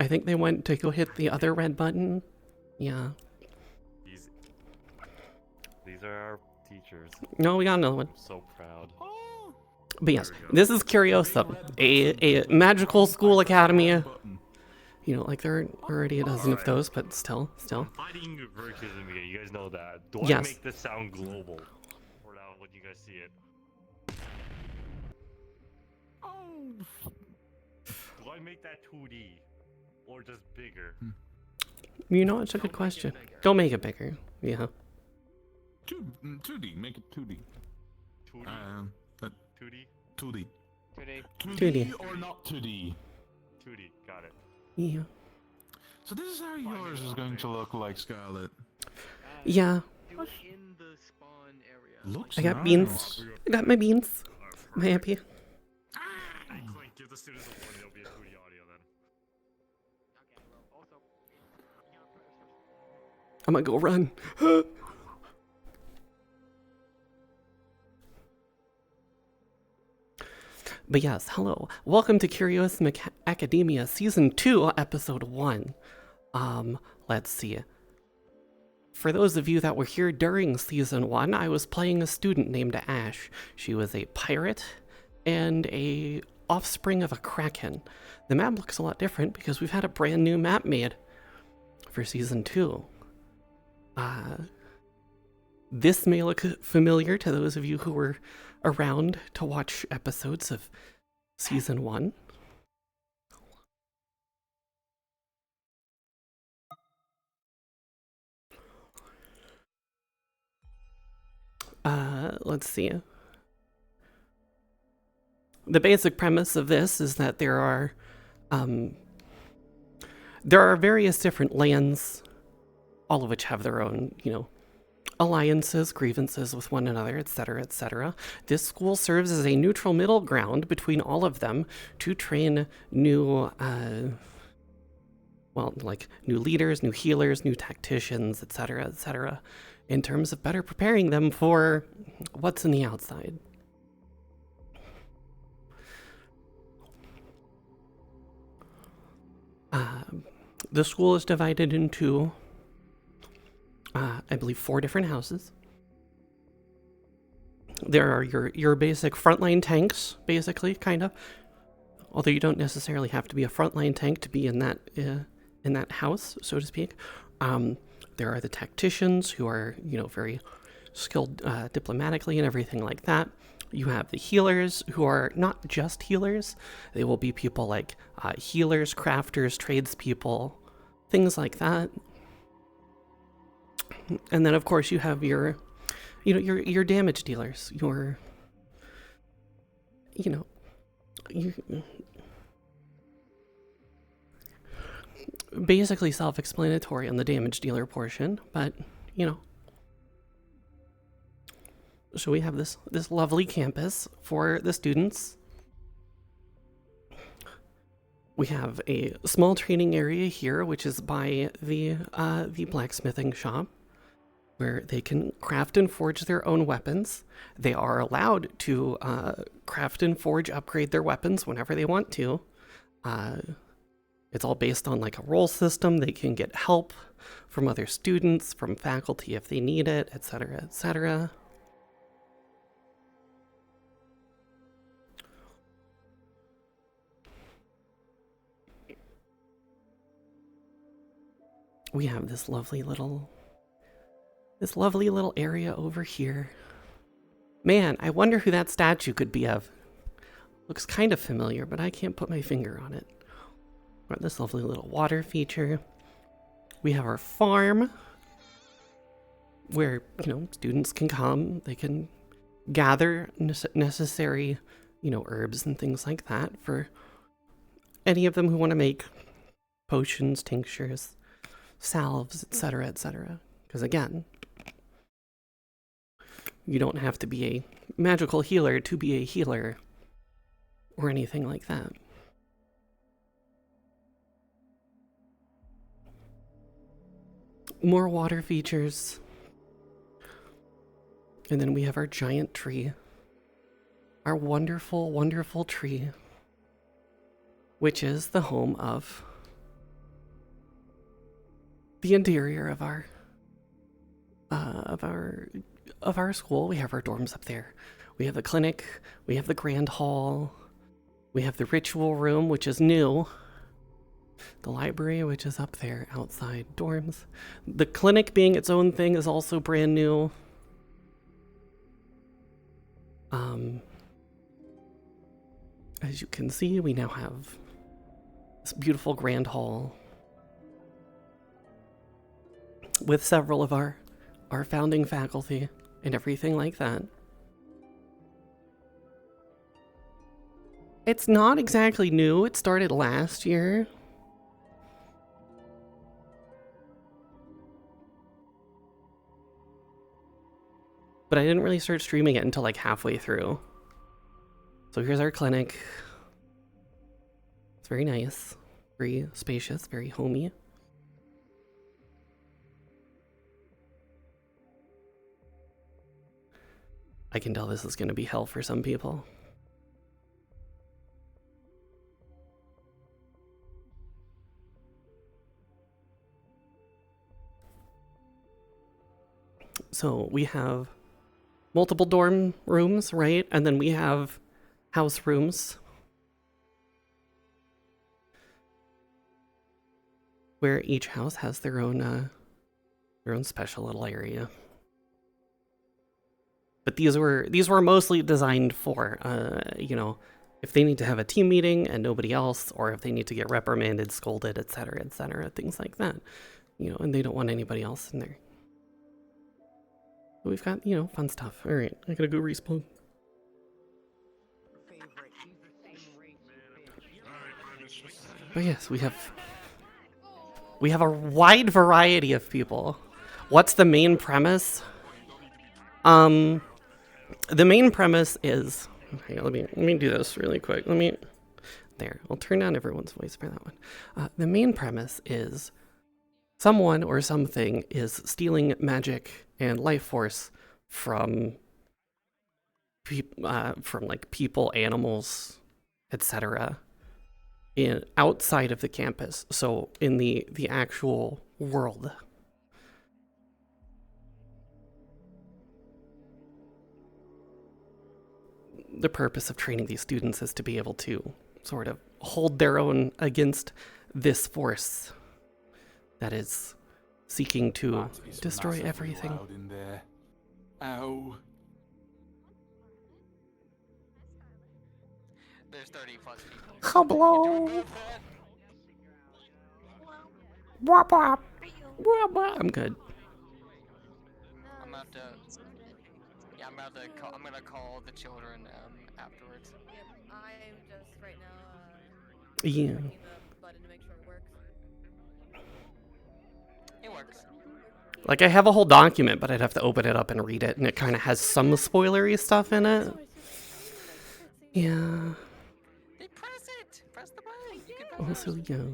I think they went to go hit the other red button. Yeah. These are our teachers. No, we got another one. I'm so proud. But yes, this is Curiosum, a magical school academy. You know, like there are already a dozen of those, but still. I'm fighting Curiosum again. You guys know that. Do I Yes. make this sound global? Or now when you guys see it? Do I make that 2D? Or just bigger? You know, it's a good question. Don't make it bigger. Yeah. 2D, make it 2D. 2D? 2D? 2D. 2D. or not 2D? 2D, got it. Yeah. So this is how yours is going to look like, Scarlet. Yeah. In the spawn area. Looks I got nice. beans. I got my beans. Am I happy? Clink, give the students a warning, there'll be a 2D audio then. Okay, well, also, you gotta press. I'm gonna go run. But yes, hello. Welcome to Curiosum Academia Season 2, Episode 1. Let's see. For those of you that were here during Season 1, I was playing a student named Ash. She was a pirate and a offspring of a kraken. The map looks a lot different because we've had a brand new map made for Season 2. This may look familiar to those of you who were around to watch episodes of Season 1. Let's see. The basic premise of this is that there are various different lands, all of which have their own, alliances, grievances with one another, etc., etc. This school serves as a neutral middle ground between all of them to train new, new leaders, new healers, new tacticians, etc., etc., in terms of better preparing them for what's in the outside. The school is divided into I believe 4 different houses. There are your basic frontline tanks, basically, kind of. Although you don't necessarily have to be a frontline tank to be in that house, so to speak. There are the tacticians who are, very skilled diplomatically and everything like that. You have the healers who are not just healers. They will be people like healers, crafters, tradespeople, things like that. And then, of course, you have your damage dealers, basically self-explanatory on the damage dealer portion, but, So we have this lovely campus for the students. We have a small training area here, which is by the blacksmithing shop, where they can craft and forge their own weapons. They are allowed to craft and forge, upgrade their weapons whenever they want to. It's all based on like a role system. They can get help from other students, from faculty if they need it, etc., etc. We have this lovely little area over here. Man, I wonder who that statue could be of. Looks kind of familiar, but I can't put my finger on it. Got this lovely little water feature. We have our farm, where, students can come. They can gather necessary, herbs and things like that for any of them who want to make potions, tinctures, salves, etc., etc. Because again, you don't have to be a magical healer to be a healer or anything like that. More water features. And then we have our giant tree. Our wonderful, wonderful tree, which is the home of the interior of our of our of our school. We have our dorms up there. We have the clinic. We have the grand hall. We have the ritual room, which is new. The library, which is up there outside dorms. The clinic, being its own thing, is also brand new. As you can see, we now have this beautiful grand hall with several of our founding faculty and everything like that. It's not exactly new. It started last year. But I didn't really start streaming it until like halfway through. So here's our clinic. It's very nice, very spacious, very homey. I can tell this is going to be hell for some people. So we have multiple dorm rooms, right? And then we have house rooms where each house has their own special little area. But these were mostly designed for, if they need to have a team meeting and nobody else, or if they need to get reprimanded, scolded, etc., things like that. And they don't want anybody else in there. But we've got, fun stuff. All right, I gotta go respawn. But yes, we have a wide variety of people. What's the main premise? The main premise is, okay, let me do this really quick. I'll turn down everyone's voice for that one. The main premise is someone or something is stealing magic and life force from people, animals, etc. outside of the campus. So in the actual world. The purpose of training these students is to be able to sort of hold their own against this force that is seeking to destroy everything. Loud in there. Ow. There's 30 plus people. Hello. I'm good. I'm about to. Yeah, I'm gonna call the children afterwards. Yep, I'm just right now Yeah. clicking the button to make sure it works. It works. Like, I have a whole document, but I'd have to open it up and read it, and it kind of has some spoilery stuff in it. Yeah. They press it. Press the button. You can press Also, yeah.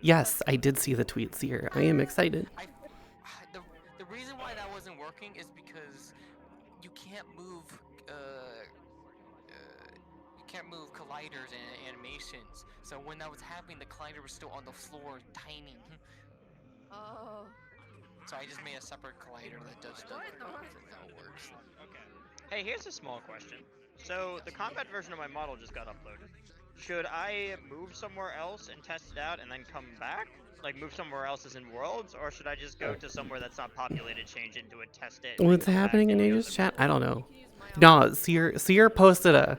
Yes, I did see the tweets here. I am excited. The reason why that wasn't working is because you can't move colliders and animations. So when that was happening, the collider was still on the floor, tiny. Oh. So I just made a separate collider that does stuff. That works. Okay. Hey, here's a small question. So the combat version of my model just got uploaded. Should I move somewhere else and test it out and then come back? Like move somewhere else as in Worlds, or should I just go to somewhere that's not populated, change into it, test it? What's happening in Asia's chat? I don't know. No, Seer posted a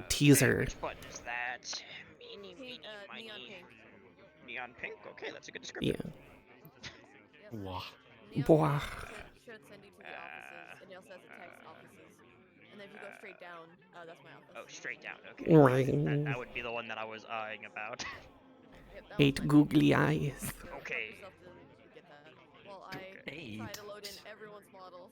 teaser. Which button is that? Meeny, meeny, Neon miny. pink. Neon pink? Okay, that's a good description. Yeah. Wah. Bwah. Should send you to the offices, and it also has the text offices. And then if you go straight down, that's my office. Oh, straight down, okay. Right. That would be the one that I was eyeing about. Yep, that was 8 mine. googly eyes. So help Okay. yourself to get that. While I Okay. try to load in everyone's models.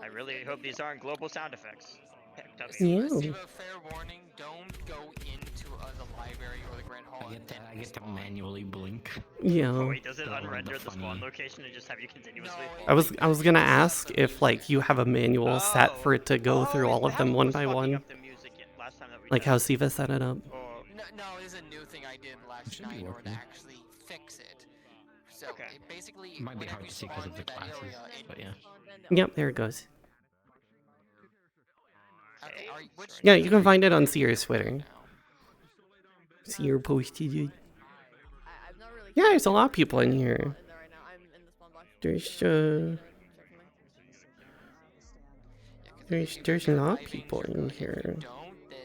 I really hope these aren't global sound effects. Heck, W. Yeah. Receive a fair warning. Don't go into the library or the Grand Hall. I get to manually blink. Yeah. Oh wait, does it Go around unrender the the spawn funny- location and just have you continuously? No, I was gonna ask if like you have a manual set for it to go through all of them that one was by fucking one, up the music last time that we like how tested. Siva set it up. Oh, No, it's a new thing I did last Should be night in order to working. actually fix it. So Okay. it basically, Might be whenever hard you to see because spawn of the in that glasses, area, but yeah. Yep, there it goes. Okay, are you, which Yeah, you can area find it are on you Sears right Twitter. now? Sear posted it. I've not really. Yeah, there's a lot of people in here. In there right now. I'm in the spawn box. There's Check for me. Yeah, 'cause There's- if you there's a have lot of diving, people you're in good. If you here. don't, then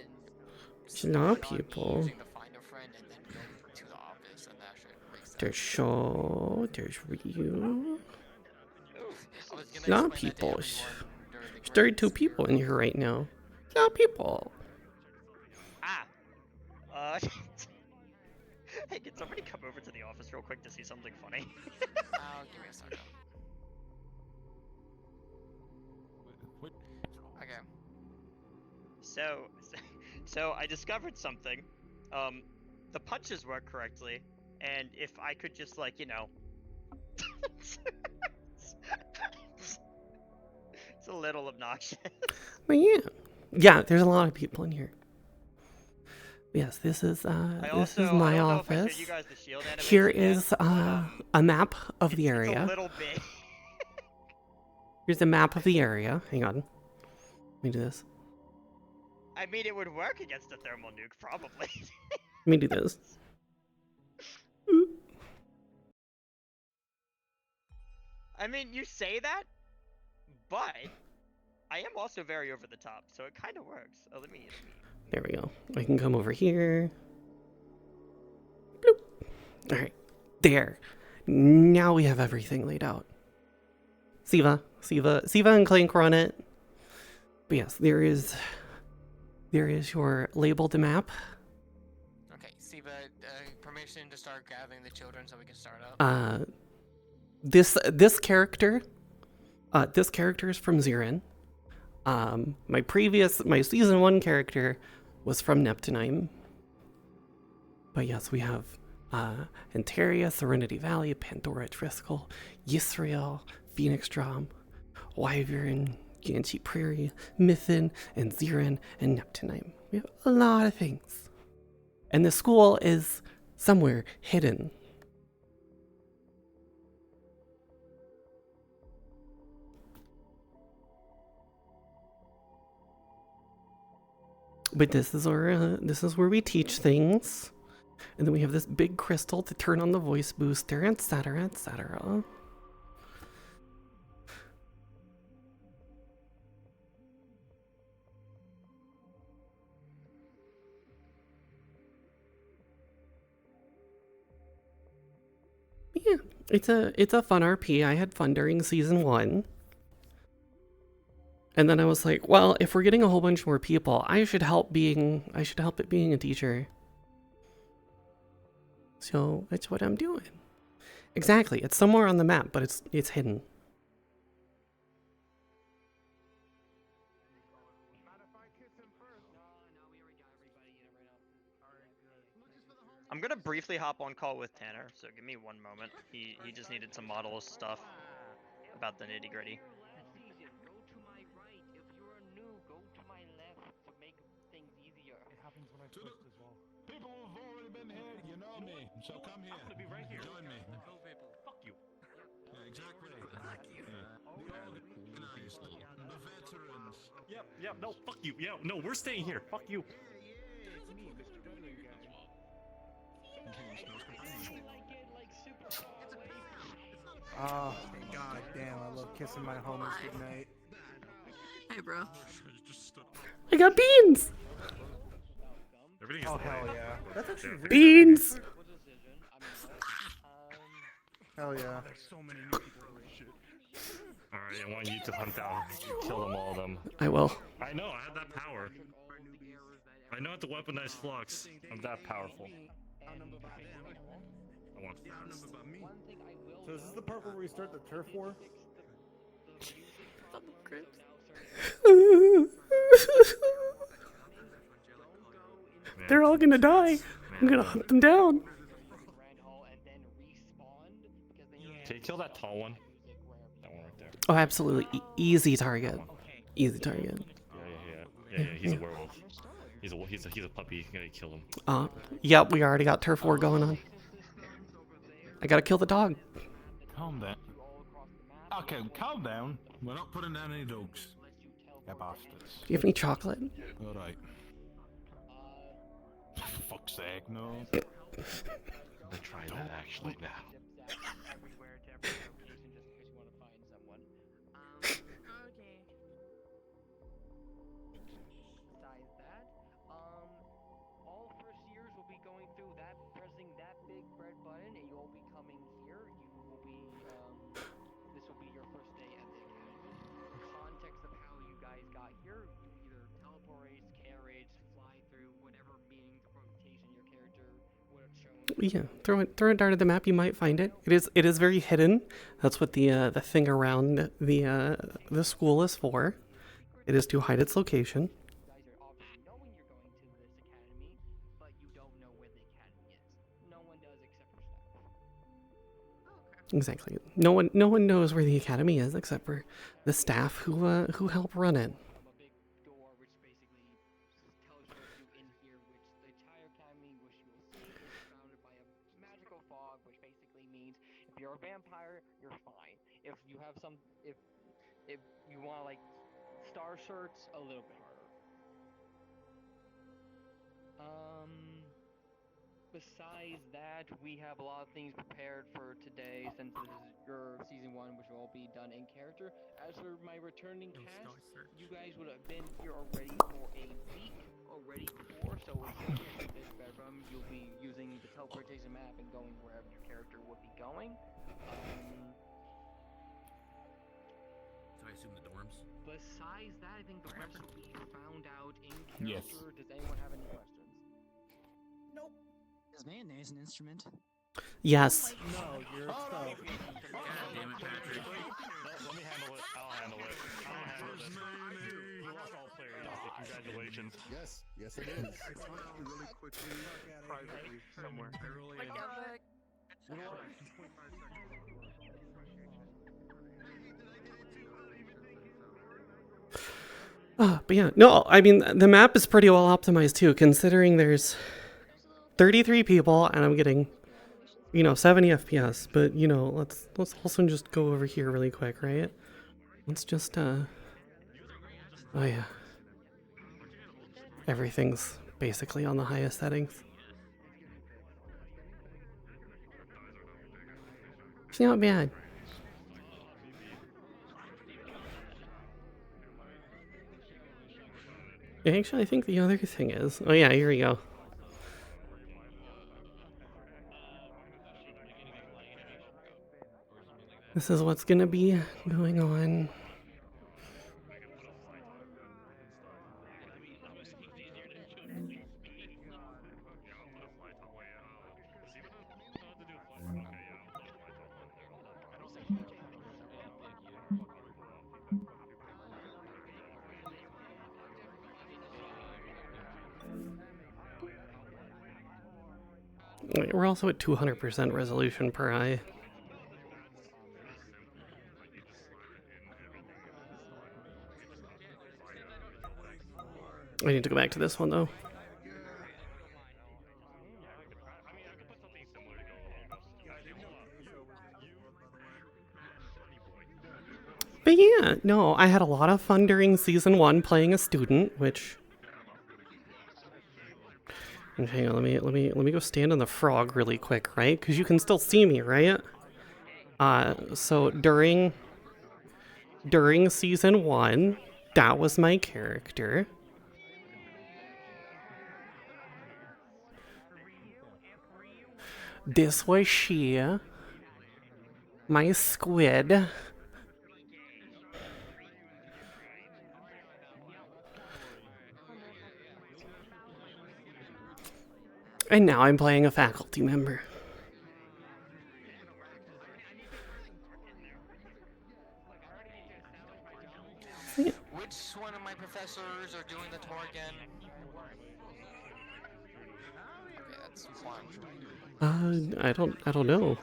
There's a lot of spawn on me people. using the find a friend and then go to the office, and that should reset. There's Shaw, there's Ryu. I was A gonna lot of explain that to people. everyone during the There's 32 grades people in earlier. here right now. A lot of people. Ah. Hey, can somebody come over to the office real quick to see something funny? Give me a second. Okay. So I discovered something. The punches work correctly, and if I could just like, you know, it's a little obnoxious. But yeah. Yeah, there's a lot of people in here. Yes, this is I my don't know if I showed office. you guys the shield animation Here yet, is but, a map of the it's a area. little big. Here's a map of the area. Hang on. Let me do this. I mean, it would work against a thermal nuke, probably. Let me do this. I mean, you say that, but I am also very over the top, so it kind of works. Oh, let me. There we go. I can come over here. Bloop. All right. There. Now we have everything laid out. Siva and Clank are on it. But yes, there is your labeled map. Okay, Siva, permission to start gathering the children so we can start up. This character is from Zirin. My season 1 character was from Neptunheim. But yes, we have Antaria, Serenity Valley, Pandora, Driscoll, Yisrael, Phoenix Drum, Wyvern, Yanchi Prairie, Mythin, and Zirin, and Neptunheim. We have a lot of things. And the school is somewhere hidden. But this is where we teach things. And then we have this big crystal to turn on the voice booster, etc., etc. Yeah, it's a fun RP. I had fun during season 1. And then I was like, well, if we're getting a whole bunch more people, I should help it being a teacher. So that's what I'm doing. Exactly. It's somewhere on the map, but it's hidden. I'm gonna briefly hop on call with Tanner, so give me one moment. He just needed some model stuff about the nitty gritty. People who've already been here, you know me. So come here. I'm gonna be right here. Join me. Fuck you. Yeah, exactly. The organized, the veterans. Yep, no, fuck you. Yeah, no, we're staying here. Fuck you. Oh, god damn, I love kissing my homies goodnight. Hey, bro. I got beans! Everything is Oh, the hell way. yeah. That's actually really Beans! Hell yeah. Alright, I want you to hunt down, kill them all of them. I will. I know, I have that power. I know how to weaponize flux. I'm that powerful. I want So is this the part where we start the turf war? They're all gonna die. I'm gonna hunt them down. Can you kill that tall one? That one right there. Oh, absolutely. Easy target. Easy target. Yeah, he's a werewolf. He's a puppy. You gotta kill him. Yep, we already got turf war going on. I gotta kill the dog. Calm down. Okay, calm down. We're not putting down any dogs. You bastards. Do you have any chocolate? Alright. For fuck's sake, no. Let's try that actually now. Everywhere to every location just in case you want to find someone. Okay. Besides that, all first years will be going through that, pressing that big red button, and you'll be coming here. You will be, this will be your first day at the academy. Context of how you guys got here, you either teleport, carriage, fly through, whatever meaning the rotation your character would have shown. Yeah, throw a dart at the map. You might find it. It is very hidden. That's what the thing around the school is for. It is to hide its location. You guys are obviously knowing you're going to this academy, but you don't know where the academy is. No one does except for staff. Exactly. No one knows where the academy is except for the staff who help run it. A big door which basically teleports you in here, which the entire academy, which you will see, is surrounded by a magical fog, which basically means if you're a vampire, you're fine. If you have if you want like star shirts, a little bit harder. Besides that, we have a lot of things prepared for today since this is your season 1, which will all be done in character. As for my returning cast, you guys would have been here already for a week already before, so if you're in this bedroom, you'll be using the teleportation map and going wherever your character would be going. So I assume the dorms? Besides that, I think the rest will be found out in Yes. character. Does anyone have any questions? Is mayonnaise an instrument? Yes. No, you're Oh, no. stuck. Damn it, Patrick. Let me handle it. I'll handle it. You lost all players. Congratulations. Yes, yes it is. I talked to you really quickly, privately, somewhere. I really Like, But yeah, no, I mean the map is pretty well optimized too, considering there's 33 people and I'm getting, 70 FPS. But let's also just go over here really quick, right? Let's just oh yeah, everything's basically on the highest settings. It's not bad. Actually, I think the other thing is... Oh yeah, here we go. This is what's gonna be going on. Wait, we're also at 200% resolution per eye. I need to go back to this one though. But yeah, no, I had a lot of fun during season 1 playing a student, which... Hang on, let me go stand on the frog really quick, right? Because you can still see me, right? So during season 1, that was my character. This was she, my squid. And now I'm playing a faculty member. Yeah. Which one of my professors are doing the tour again? Okay, that's fine. I don't know.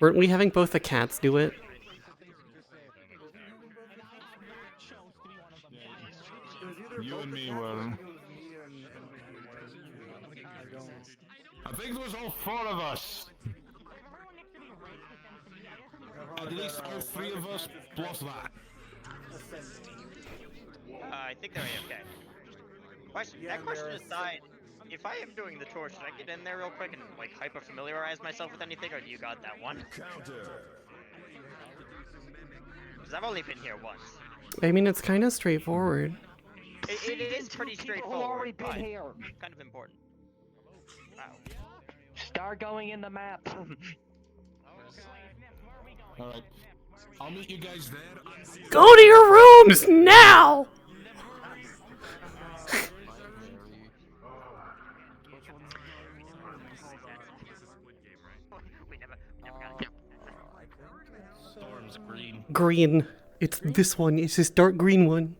Weren't we having both the cats do it? You and me were. I think it was all 4 of us. at least all three of us plus that. I think they're okay. Question, Yeah, that question they're- aside, if I am doing the tour, should I get in there real quick and like hyper familiarize myself with anything, or do you got that one? Because I've only been here once. I mean, it's kind of straightforward. It is pretty straightforward, but here. kind of important. Wow. Start going in the map. Alright. I'll meet you guys there. Go to your rooms now! We never got it. Storm's green. Green. It's this one. It's this dark green one.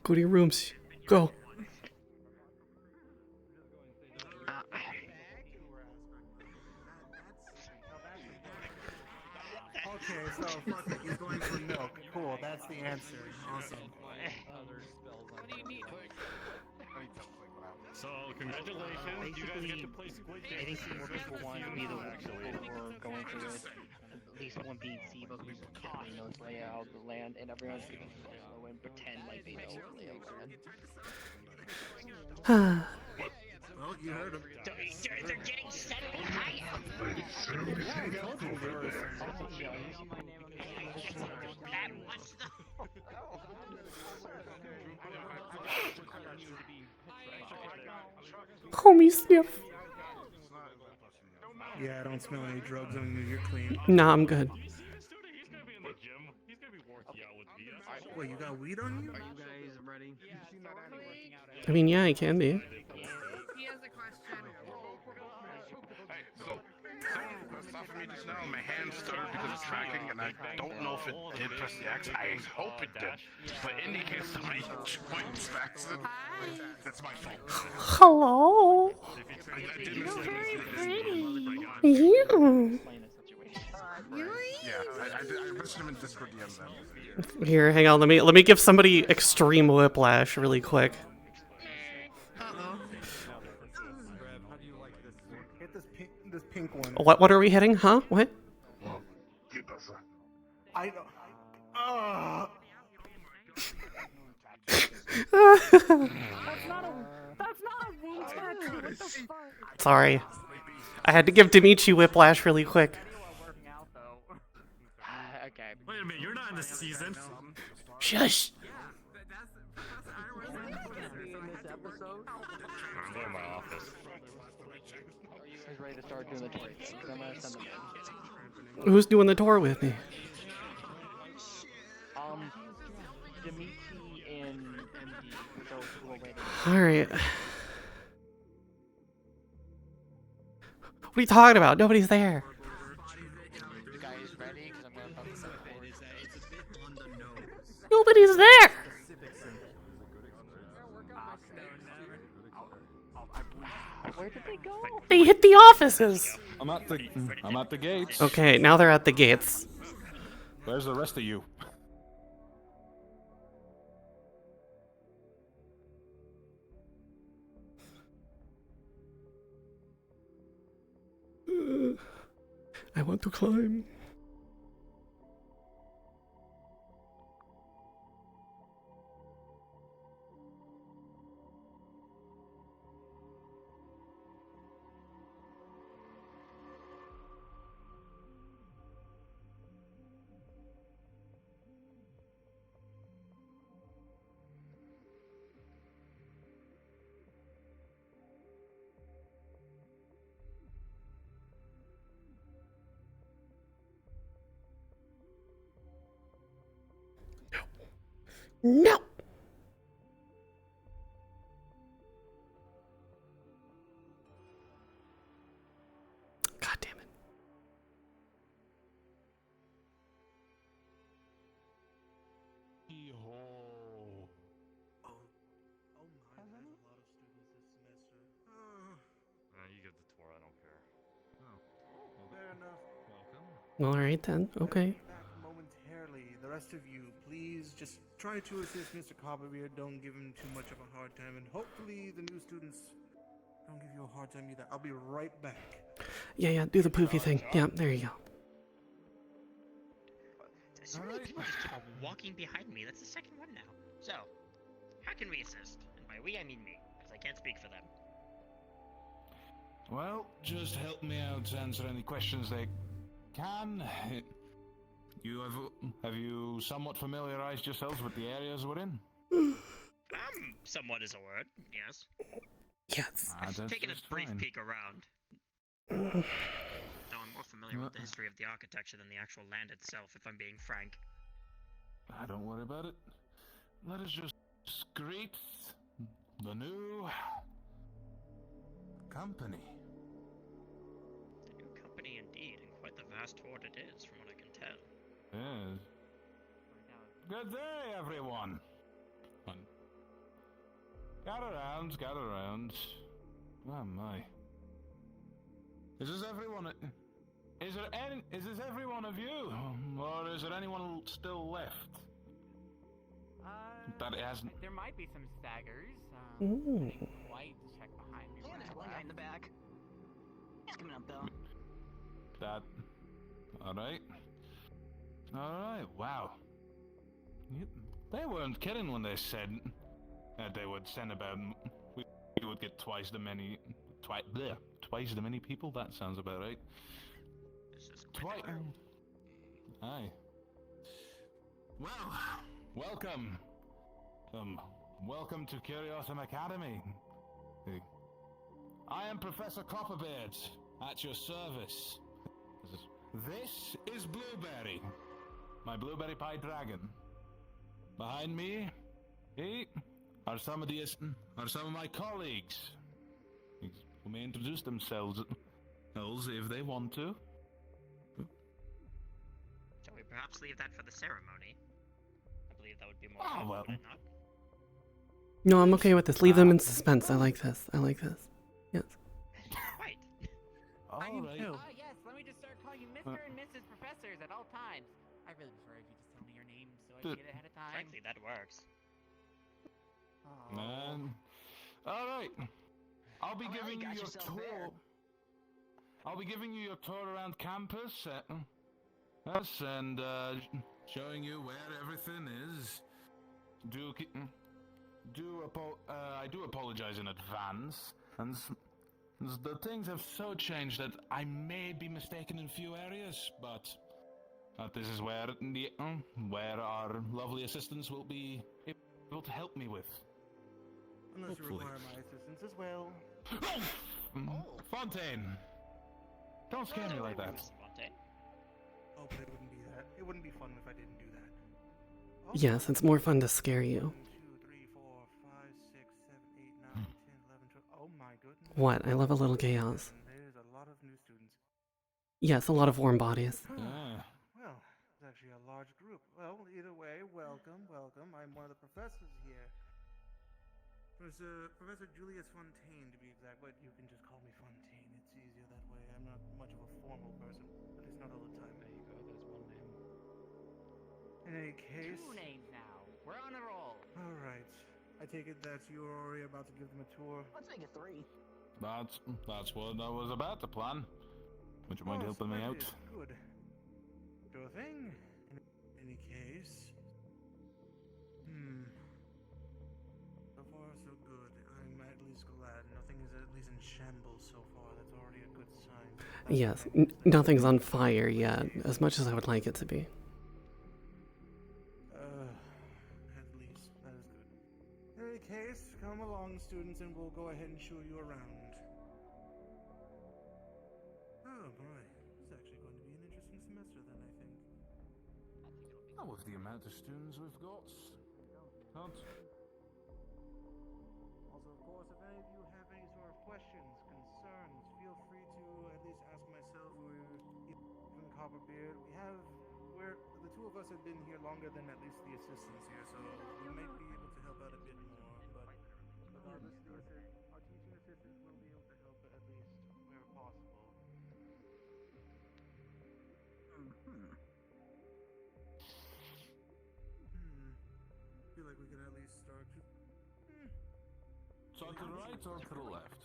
Go to your rooms. Go. Okay, so fuck it, he's going for milk. Cool, that's the answer. Awesome. So, congratulations. You guys get to play Squid I Game. think more people want to be the people who are going through it. At least one being Siva who's knows the layout of the land, and everyone's going to go and pretend like they know the layout of the land. Well, you heard him. They're getting steadily higher. That much though. Homie sniff. Yeah, I don't smell any drugs on you. You're clean. Nah, I'm good. He's gonna be in the gym. He's gonna be working out with me. Wait, you got weed on you? Are you guys ready? I mean, yeah, I can be. He has a question. Hey, so someone stopped me just now. My hand stuttered because it's tracking, and I don't know if it did press the X. I hope it did, but it indicates to me twice accident. That's my fault. Hello. I didn't miss it. You. Yeah, I messaged him in Discord DMs then. Here, hang on. Let me give somebody extreme whiplash really quick. Hit this pink one. What are we hitting? Huh? What? I don't. That's not a wound tattoo. What the fuck? Sorry. I had to give Dimitri whiplash really quick. Okay. Wait a minute, you're not in the season. Shush. I'm going to my office. Are you guys ready to start doing the tour? I'm gonna send them in. Who's doing the tour with me? Dimitri and MD. So we'll wait. All right. What are you talking about? Nobody's there. You guys ready? Because I'm going to about to say Nobody's there. Where did they go? They hit the offices. I'm at the gates. Okay, now they're at the gates. Where's the rest of you? I want to climb. No. God damn it. You get the tour, I don't care. Fair enough. All right then. Okay. Back momentarily. The rest of you, please just try to assist Mr. Copperbeard. Don't give him too much of a hard time, and hopefully the new students don't give you a hard time either. I'll be right back. Yeah, do the poofy thing. Yeah, there you go. So many people just keep on walking behind me. That's the second one now. So, how can we assist? And by we, I mean me, because I can't speak for them. Well, just help me out to answer any questions they can. Have you somewhat familiarized yourselves with the areas we're in? Somewhat is a word, yes. Yes. I've taken a brief peek around. Though I'm more familiar with the history of the architecture than the actual land itself, if I'm being frank. Don't worry about it. Let us just greet the new company. A new company indeed, and quite the vast horde it is, from what I can tell. Yes. Good day, everyone. Gather round, gather round. Oh my. Is this everyone? Is this every one of you, or is there anyone still left? That it hasn't. There might be some staggers. Ooh. I didn't quite check behind me. Yeah, there's one guy in the back. He's coming up though. That. All right. All right. Wow. They weren't kidding when they said that they would send about. We would get twice the many people. That sounds about right. Twice. Aye. Well, welcome. Welcome to Curiosum Academy. I am Professor Copperbeard, at your service. This is Blueberry, my blueberry pie dragon. Behind me, are some of my colleagues, who may introduce themselves if they want to. Shall we perhaps leave that for the ceremony? I believe that would be more Oh, helpful, well. would it not? No, I'm okay with this. Leave them in suspense. I like this. I like this. Yes. Right. All right. Yes, let me just start calling you Mr. and Mrs. Professors at all times. I really prefer if you just tell me your name so I can get ahead of time. Frankly, that works. All right. I'll be Oh, well, giving you you got your yourself tour. there. I'll be giving you your tour around campus. Yes, and showing you where everything is. I do apologize in advance, and the things have so changed that I may be mistaken in a few areas, but this is where our lovely assistants will be able to help me with. Unless you Hopefully. require my assistance as well. Fontaine! Don't scare me like that. Fontaine. Oh, but it wouldn't be that. It wouldn't be fun if I didn't do that. Oh, Yes, it's more fun to scare you. 1, 2, 3, 4, 5, 6, 7, 8, 9, 10, 11, 12. Oh my goodness. What? I love a little chaos. There's a lot of new students. Yes, a lot of warm bodies. Well, it's actually a large group. Well, either way, welcome, welcome. I'm one of the professors here. Professor Julius Fontaine, to be exact, but you can just call me Fontaine. It's easier that way. I'm not much of a formal person, at least not all the time. There you go, that's one name. In any case... 2 names now. We're on a roll. Alright. I take it that you're already about to give them a tour. Let's make it 3. That's what I was about to plan. Would you mind helping me out? Good. Sure thing. In any case... So far, so good. I'm at least glad. Nothing is at least in shambles so far. That's already a good sign. Yes, nothing's on fire yet, as much as I would like it to be. At least. That is good. In any case, come along, students, and we'll go ahead and show you around. Oh boy. It's actually going to be an interesting semester then, I think. Not with the amount of students we've got. Also, of course, if any of you have any sort of questions, concerns, feel free to at least ask myself or even Copperbeard. The two of us have been here longer than at least the assistants here, so we might be able to help out a bit more. But regardless, our teaching assistants will be able to help at least where possible. Feel like we could at least start to... So to the right or to the left?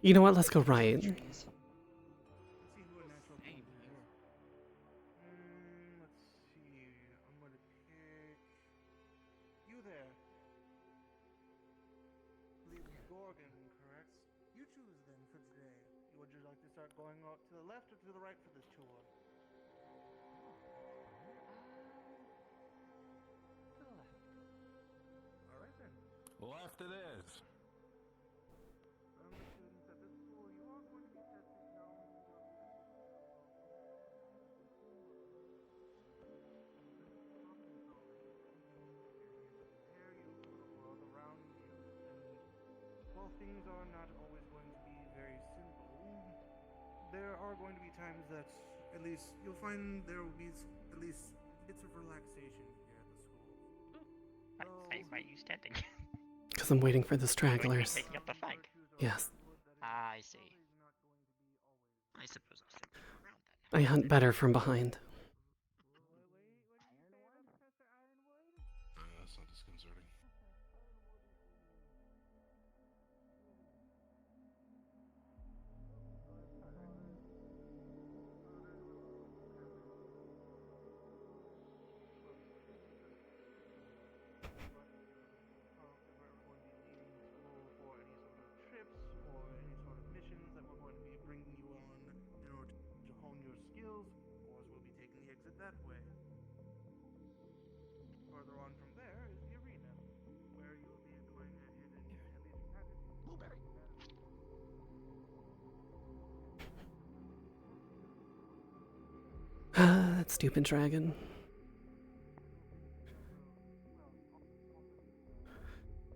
You know what? Let's go right. Jorgen, correct? You choose then for today. Would you like to start going out to the left or to the right for this tour? To the left. All right then. Left it is. From the students at this school, you are going to be tested not only in your problem solving, prepare you for the world around you. And while things are not always going to be very simple, there are going to be times that at least you'll find there will be at least bits of relaxation here at the school. Why are you standing? Because I'm waiting for the Going to be stragglers. taking up the fight. Yes. I see. I suppose I'll stick around then. I hunt better from behind. That's not disconcerting. Trips or any sort of missions that we're going to be bringing you on in order to hone your skills. Of course, we'll be taking the exit that way. Further on from there is the arena, where you will be going ahead and at least practicing. Blueberry. That stupid dragon.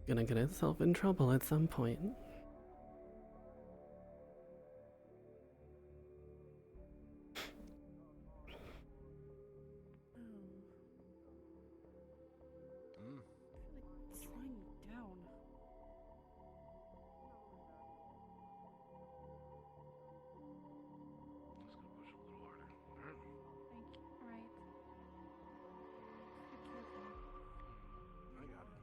Gonna get itself in trouble at some point. Slowing down. Just gonna push a little harder. Alright. Thank you. Alright. Be careful. I got it.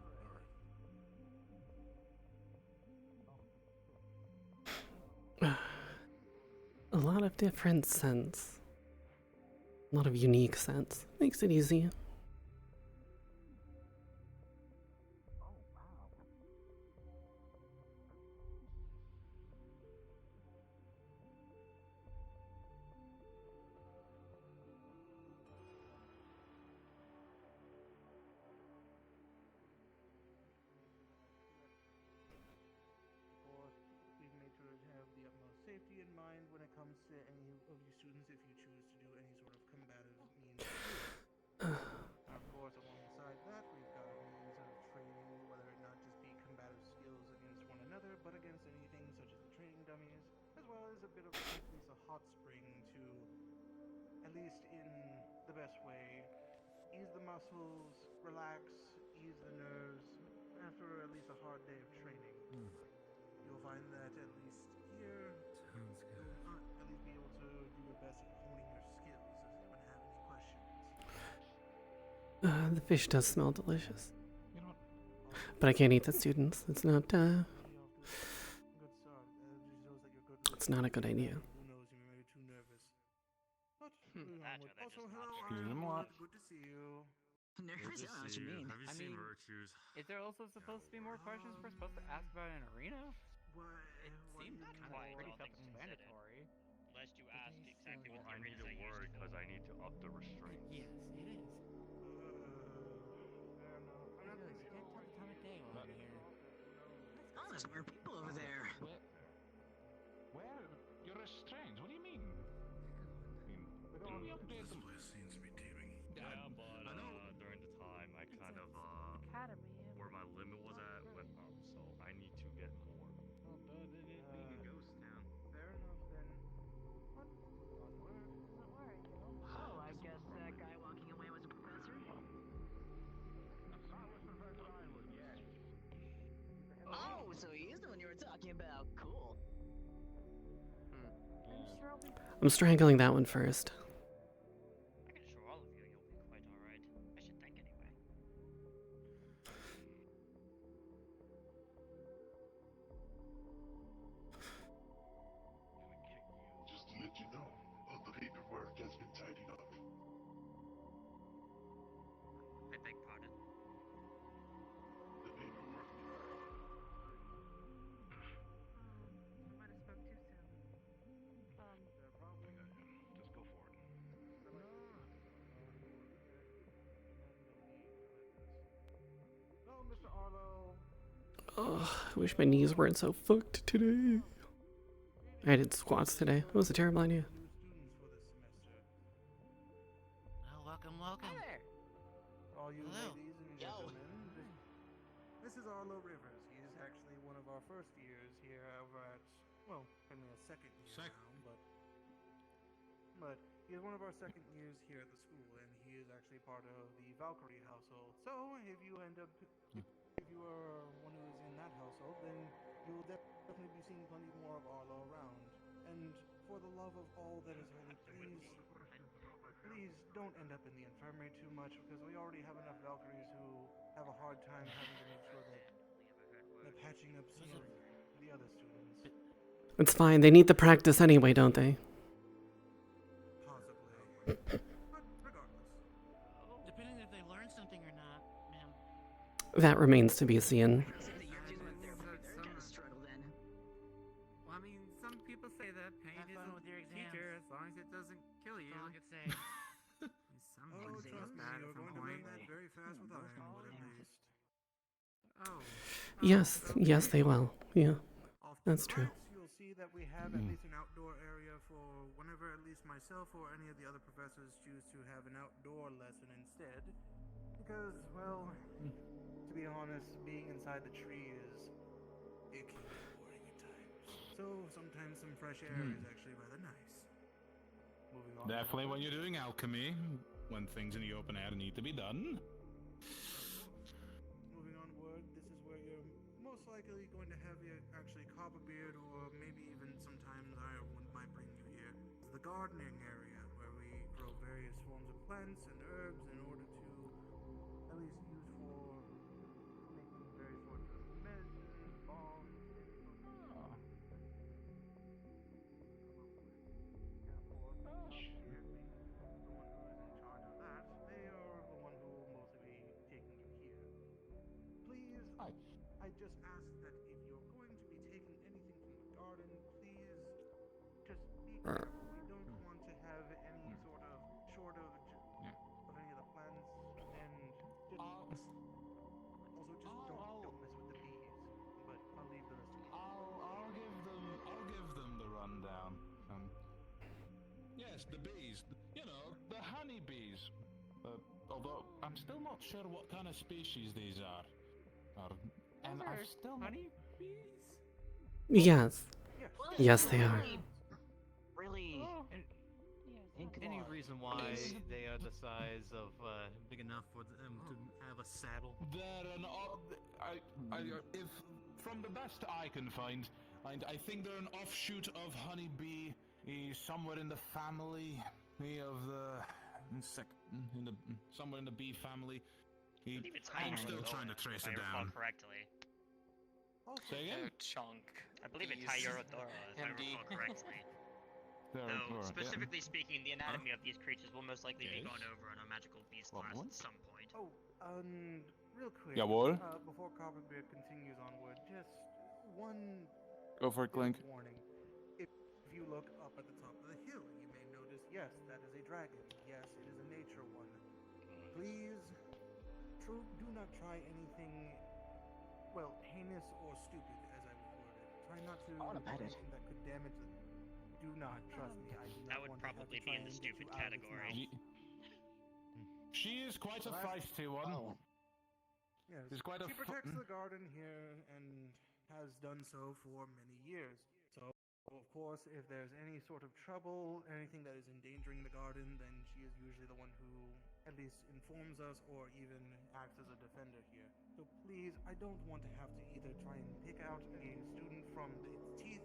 Alright. A lot of different scents. A lot of unique scents. Makes it easy. We've made sure to have the utmost safety in mind when it comes to any of you students if you choose to do any sort of combative means. Of course, alongside that, we've got a means of training, whether it not just be combative skills against one another, but against anything such as the training dummies, as well as a bit of at least a hot spring to, at least in the best way, ease the muscles, relax, ease the nerves, after at least a hard day of training. You'll find that at least here, you'll at least be able to do your best at honing your skills. Does anyone have any questions? The fish does smell delicious. You know what? But I can't eat the students. It's not, Good start. Just knows that you're good with it's not a good idea. Who knows, you may be too nervous. But moving That onward. or they're Also, just hello, not Excuse me, what? Ironwood. Good to see you. Nervous? I don't know what you mean. Have you I seen mean- Virtues? Is there also supposed to be more questions we're supposed to ask about an arena? What? It what seems do you kind of why I pretty don't think we said it. self-explanatory. Unless you But ask they exactly still- what the I need arenas a are word used because for. I need to up the restraints. Yes, it is. Fair enough. I'm not too Because you sure can't tell the time of day while I'm here. Oh, there's more people over there. Where? You're restrained. What do you mean? Didn't we update This them? place seems to be teeming. Yeah, but during the time I kind of Academy. where my limit was at went up, so I need to get more. Oh, dude, it is being a ghost town. Fair enough then. What? Onward. But where are you? Oh, I guess that guy walking away was a professor? Oh, so he is the one you were talking about. Cool. I'm sure I'll be. I'm strangling that one first. I can assure all of you you'll be quite alright. I should think anyway. Just to let you know, all the paperwork has been tidied up. I beg pardon? The paperwork. I wish my knees weren't so fucked today. I did squats today. It was a terrible idea. Well, welcome. Hi there. All you Hello. ladies and gentlemen, this is Arlo Rivers. He's actually one of our first years here over at, well, only a second year now, but he's one of our second years here at the school, and he is actually part of the Valkyrie household. So if you if you are one who is in that household, then you will definitely be seeing plenty more of Arlo around. And for the love of all that is holy, please don't end up in the infirmary too much, because we already have enough Valkyries who have a hard time having to make sure that they're patching up some of the other students. It's fine. They need the practice anyway, don't they? Possibly. But regardless. Depending if they learn something or not, ma'am. That remains to be seen. Well, I mean, some people say that pain Have fun isn't with your a exams. teacher as long as it doesn't kill you. That's all I could say. Some Oh, things trust me, bad you're at some going to point. learn that very fast with Ironwood, at least. Oh. Yes, they will. Yeah, Off to that's the true. right, you'll see that we have at least an outdoor area for whenever at least myself or any of the other professors choose to have an outdoor lesson instead. Because, well, to be honest, being inside the tree is icky and boring at times. So sometimes some fresh air is actually rather nice. Moving on. Definitely when you're doing alchemy, when things in the open air need to be done. Moving onward, this is where you're most likely going to have your actually Copperbeard, or maybe even sometimes Ironwood might bring you here. It's the gardening area where we grow various forms of plants and herbs in order to at least use for making various sorts of medicines, balms, any sorts of and of course, Copperbeard being the one who is in charge of that, they are the one who will mostly be taking you here. Please, I just ask that if you're going to be taking anything from the garden, please just be careful. We don't want to have any sort of shortage of any of the plants, and just also just don't mess with the bees. But I'll leave the rest to you. I'll give them the rundown. Yes, the bees. You know, the honey bees. Although I'm still not sure what kind of species these are. And I'm still honey bees? Yes. Yes, they are. Really? Any reason why they are the size of big enough for them to have a saddle? They're an if from the best I can find, I think they're an offshoot of honeybee, somewhere in the family of the somewhere in the bee family. I'm still trying to trace it down. Correctly. Say again? Chunk. I believe it's Hyorodora, if I recall correctly. Though, specifically speaking, the anatomy of these creatures will most likely be gone over in our magical beast class at some point. Oh, real quick. Jawohl. Before Copperbeard continues onward, just one Go for it, Clink. warning. If you look up at the top of the hill, you may notice, yes, that is a dragon. Yes, it is a nature one. Please, do not try anything, well, heinous or stupid, as I would word it. Try not to do anything that could damage them. Do not, trust me, I do not That would want to have probably to be try in the and get you stupid out of its category. mouth. She is quite a feisty one. Yes, She's quite she protects the garden here and has done so for many years. So, of course, if there's any sort of trouble, anything that is endangering the garden, then she is usually the one who at least informs us or even acts as a defender here. So please, I don't want to have to either try and pick out a student from its teeth,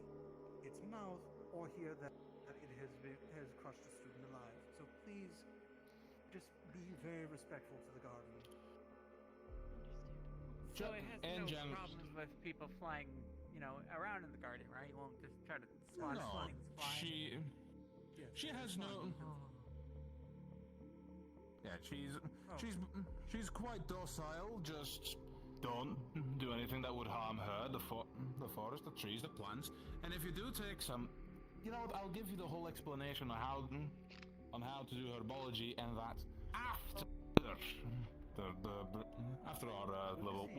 its mouth, or hear that it has crushed a student alive. So please, just be very respectful to the garden. So it has no problems with people flying, around in the garden, right? You won't just try to spot things flying. She has no. Yeah, she's quite docile. Just don't do anything that would harm her, the forest, the trees, the plants. And if you do take some, I'll give you the whole explanation on how to do herbology, and that after our level.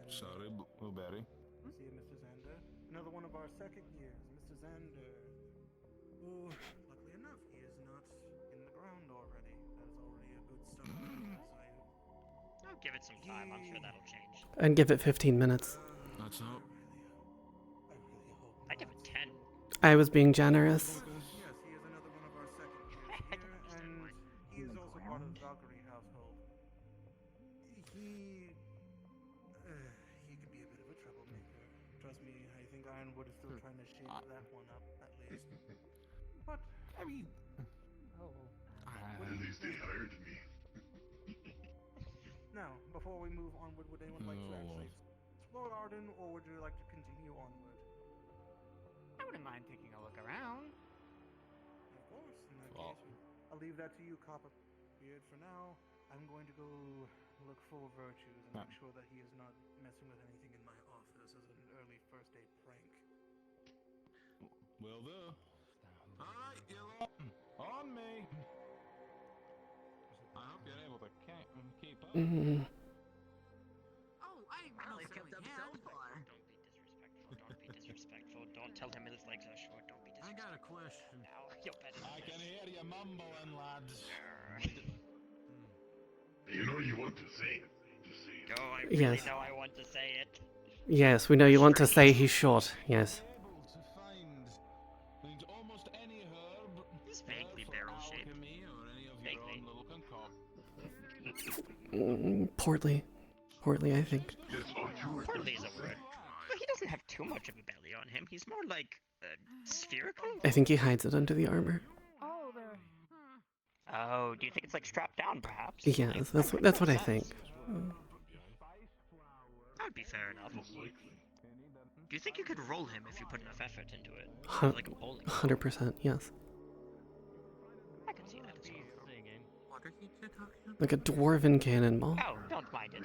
Sorry, Blueberry. See you, Mr. Xander. Another one of our second years, Mr. Xander. Who, luckily enough, he is not in the ground already. That is already a good start. I'll give it some time. I'm sure that'll change. And give it 15 minutes. That's not. I give it 10. I was being generous. Yes, he is another one of our second years here, and he is also part of the Valkyrie household. He can be a bit of a troublemaker. Trust me, I think Ironwood is still trying to shake that one up, at least. But I mean, At least they hired me. now, before we move onward, would anyone like to actually explore the garden, or would you like to continue onward? I wouldn't mind taking a look around. Of course, in that case, I'll leave that to you, Copperbeard, for now. I'm going to go look for Virtues and make sure that he is not messing with anything in my office as an early first day prank. Will do. Alright, you're on me. I hope you're able to keep up. Oh, I Well, he's kept up so far. Don't be disrespectful. Don't tell him his legs are short. Don't be disrespectful. I got a question. Now, you'll bet I can hear you mumbling, lads. You know you want to say it. Just say it. Go, I really Yes. know I want to say it. Yes, we know you want to say he's short. Yes. Able to find almost any herb. He's vaguely barrel-shaped. Alchemy or any of your own little Portly. Portly, I think. Portly is a word. But he doesn't have too much of a belly on him. He's more like spherical. I think he hides it under the armor. Oh, there. Oh, do you think it's like strapped down, perhaps? Yes, that's what I think. That would be fair enough. Do you think you could roll him if you put enough effort into it? Like a bowling. 100%, yes. I can see that as well. Like a dwarven cannonball. Oh, don't mind it.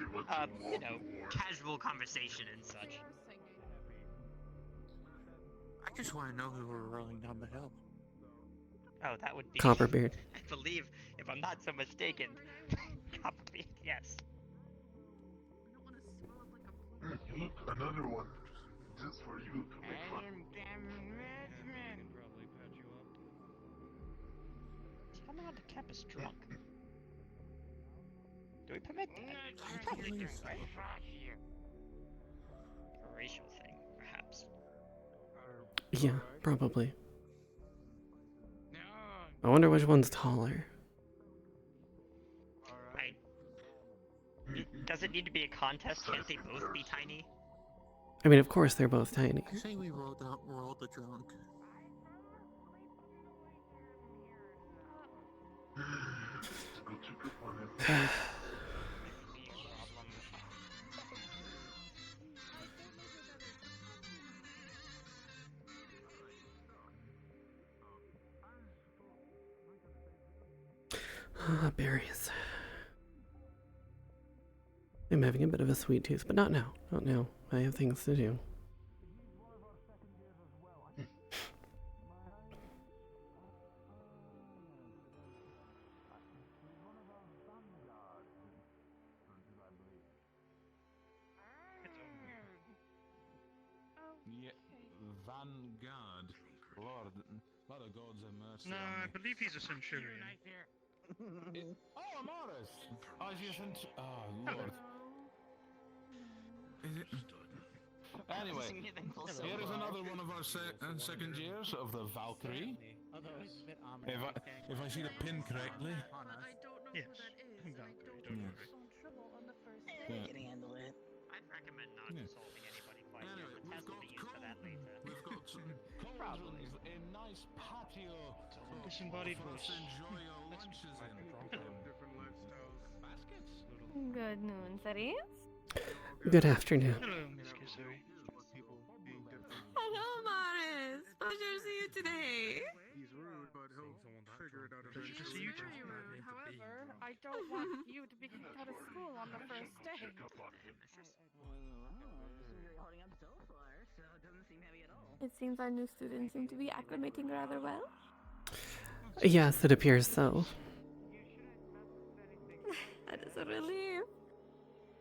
You know, casual conversation and such. I just want to know who we're rolling down the hill. Oh, that would be... Copperbeard. I believe, if I'm not so mistaken, Copperbeard, yes. Look, another one. Just for you to make fun. Somehow the cap is drunk. Do we permit that? Probably do, right? A racial thing, perhaps. Yeah, probably. I wonder which one's taller. Right. Does it need to be a contest? Can't they both be tiny? I mean, of course they're both tiny. I say we roll the drunk. Ah, berries. I'm having a bit of a sweet tooth, but not now. Not now. I have things to do. Yeah, Vanguard. Lord, of gods have mercy. No, on I me. believe he's a centurion. Oh, Morris! Oh, she's in. Oh, Lord. Anyway, here is another one of our second years of the Valkyrie. If I see the pin correctly. Yes. Yeah. Can handle it. I'd recommend not insulting anybody quite yet. The test will be used for that later. We've got some cauldrons, a nice patio for Disembodied us voice. to enjoy our lunches in. Different lifestyles. Baskets? Good noon, Ceres. Good afternoon. Hello, Miss Kisui. Hello, Morris. Pleasure to see you today. He's rude, but he'll figure it out Pleasure to see you too. However, I don't want you to be kicked out of school on the first day. You're holding up so far, so it doesn't seem heavy at all. It seems our new students seem to be acclimating rather well. Yes, it appears so. That is a relief.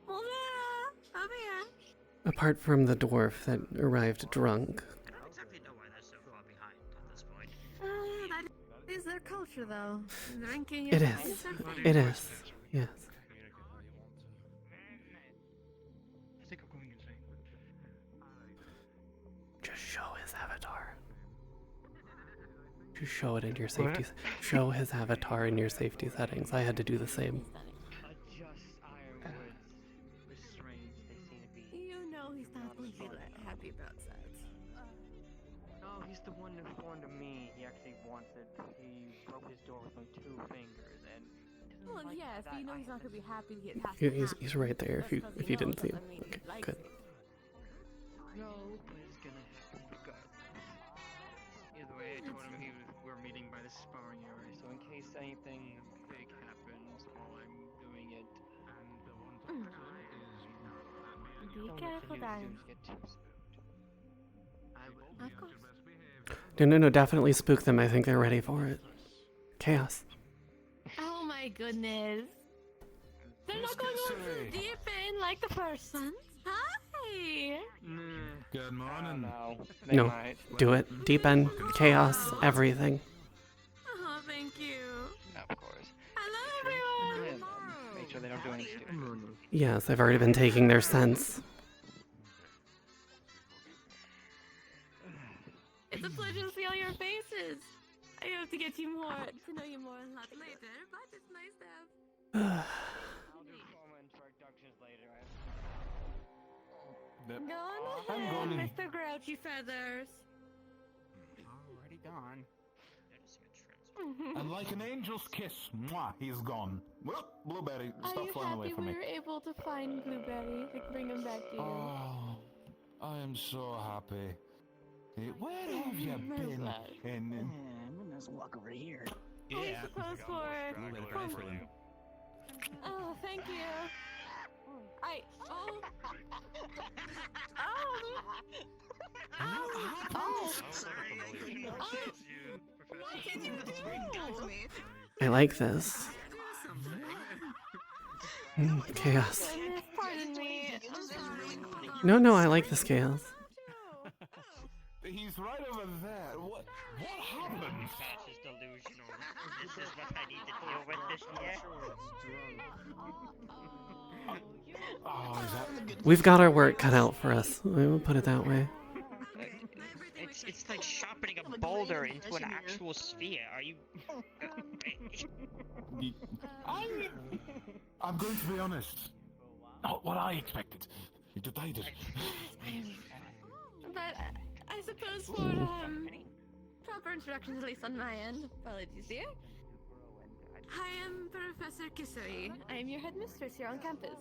Well, come here. Apart from the dwarf that arrived drunk. I don't exactly know why they're so far behind at this point. That is their culture, though. Drinking It is is. their thing. It is. Yes. I think I'm going insane. Just show his avatar. Just show it in your safety. Show his avatar in your safety settings. I had to do the same. Adjust Ironwood's restraints. They seem to be. You know he's not going to be happy about that. No, he's the one who informed me. He actually wants it. He broke his door with only 2 fingers, and. Well, yes, but you know he's not going to be happy to get past He's right there. If you didn't see him. Okay, good. No, but it's gonna happen regardless. Either way, I told him we're meeting by the sparring area, so in case anything big happens while I'm doing it, Be careful, darling. get too spooked. I will. Of course. No, definitely spook them. I think they're ready for it. Chaos. Oh my goodness. They're not going on deep in like the first one. Hi! Good morning. No, do it. Deep end, chaos, everything. Oh, thank you. Of course. Hello, everyone! Make sure they don't do anything stupid. Yes, I've already been taking their scents. It's a pleasure to see all your faces. I hope to get to know you more a lot later, but it's nice to have. I'll do formal introductions later. Go on ahead, Mr. Grouchy Feathers. Already gone. And like an angel's kiss, mwah, he's gone. Well, Blueberry, Are stop you flying away happy from we me. were able to find Blueberry to bring him back to you? Oh, I am so happy. Where have you been? Let's walk over here. Oh, yeah. Close for it. Oh, thank you. Oh. What did you do? I like this. Chaos. Pardon me. No, I like this chaos. He's right over there. What happened? Patch is delusional. This is what I need to deal with this year. Oh, is that... We've got our work cut out for us. We'll put it that way. It's like sharpening a boulder into an actual sphere. Are you? I'm going to be honest. Not what I expected. You debated. But I suppose for proper introductions, at least on my end. Apologies, dear. I am Professor Kisui. I am your headmistress here on campus.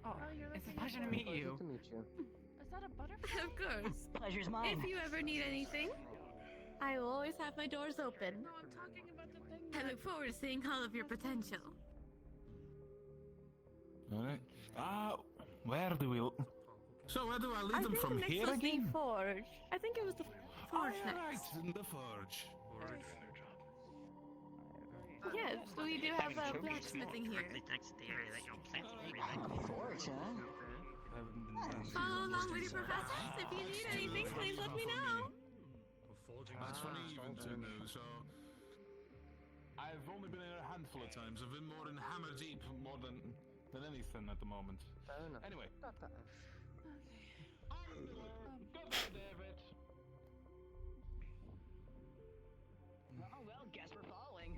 Oh, it's a pleasure to meet you. Is that a butterfly? Of course. Pleasure's mine. If you ever need anything, I will always have my doors open. No, I'm talking about the thing. I look forward to seeing all of your potential. Alright. Where do we... So where do I lead them think from the next here was again? the forge. I think it was the forge next. Right, in the forge. Yes, we do have blacksmithing here. Forge, huh? Follow along with your professors. If you need anything, please let me know. That's funny even to know, so... I've only been here a handful of times. I've been more in Hammer Deep more than anything at the moment. Anyway. Goodbye, David. Oh well, guess we're falling.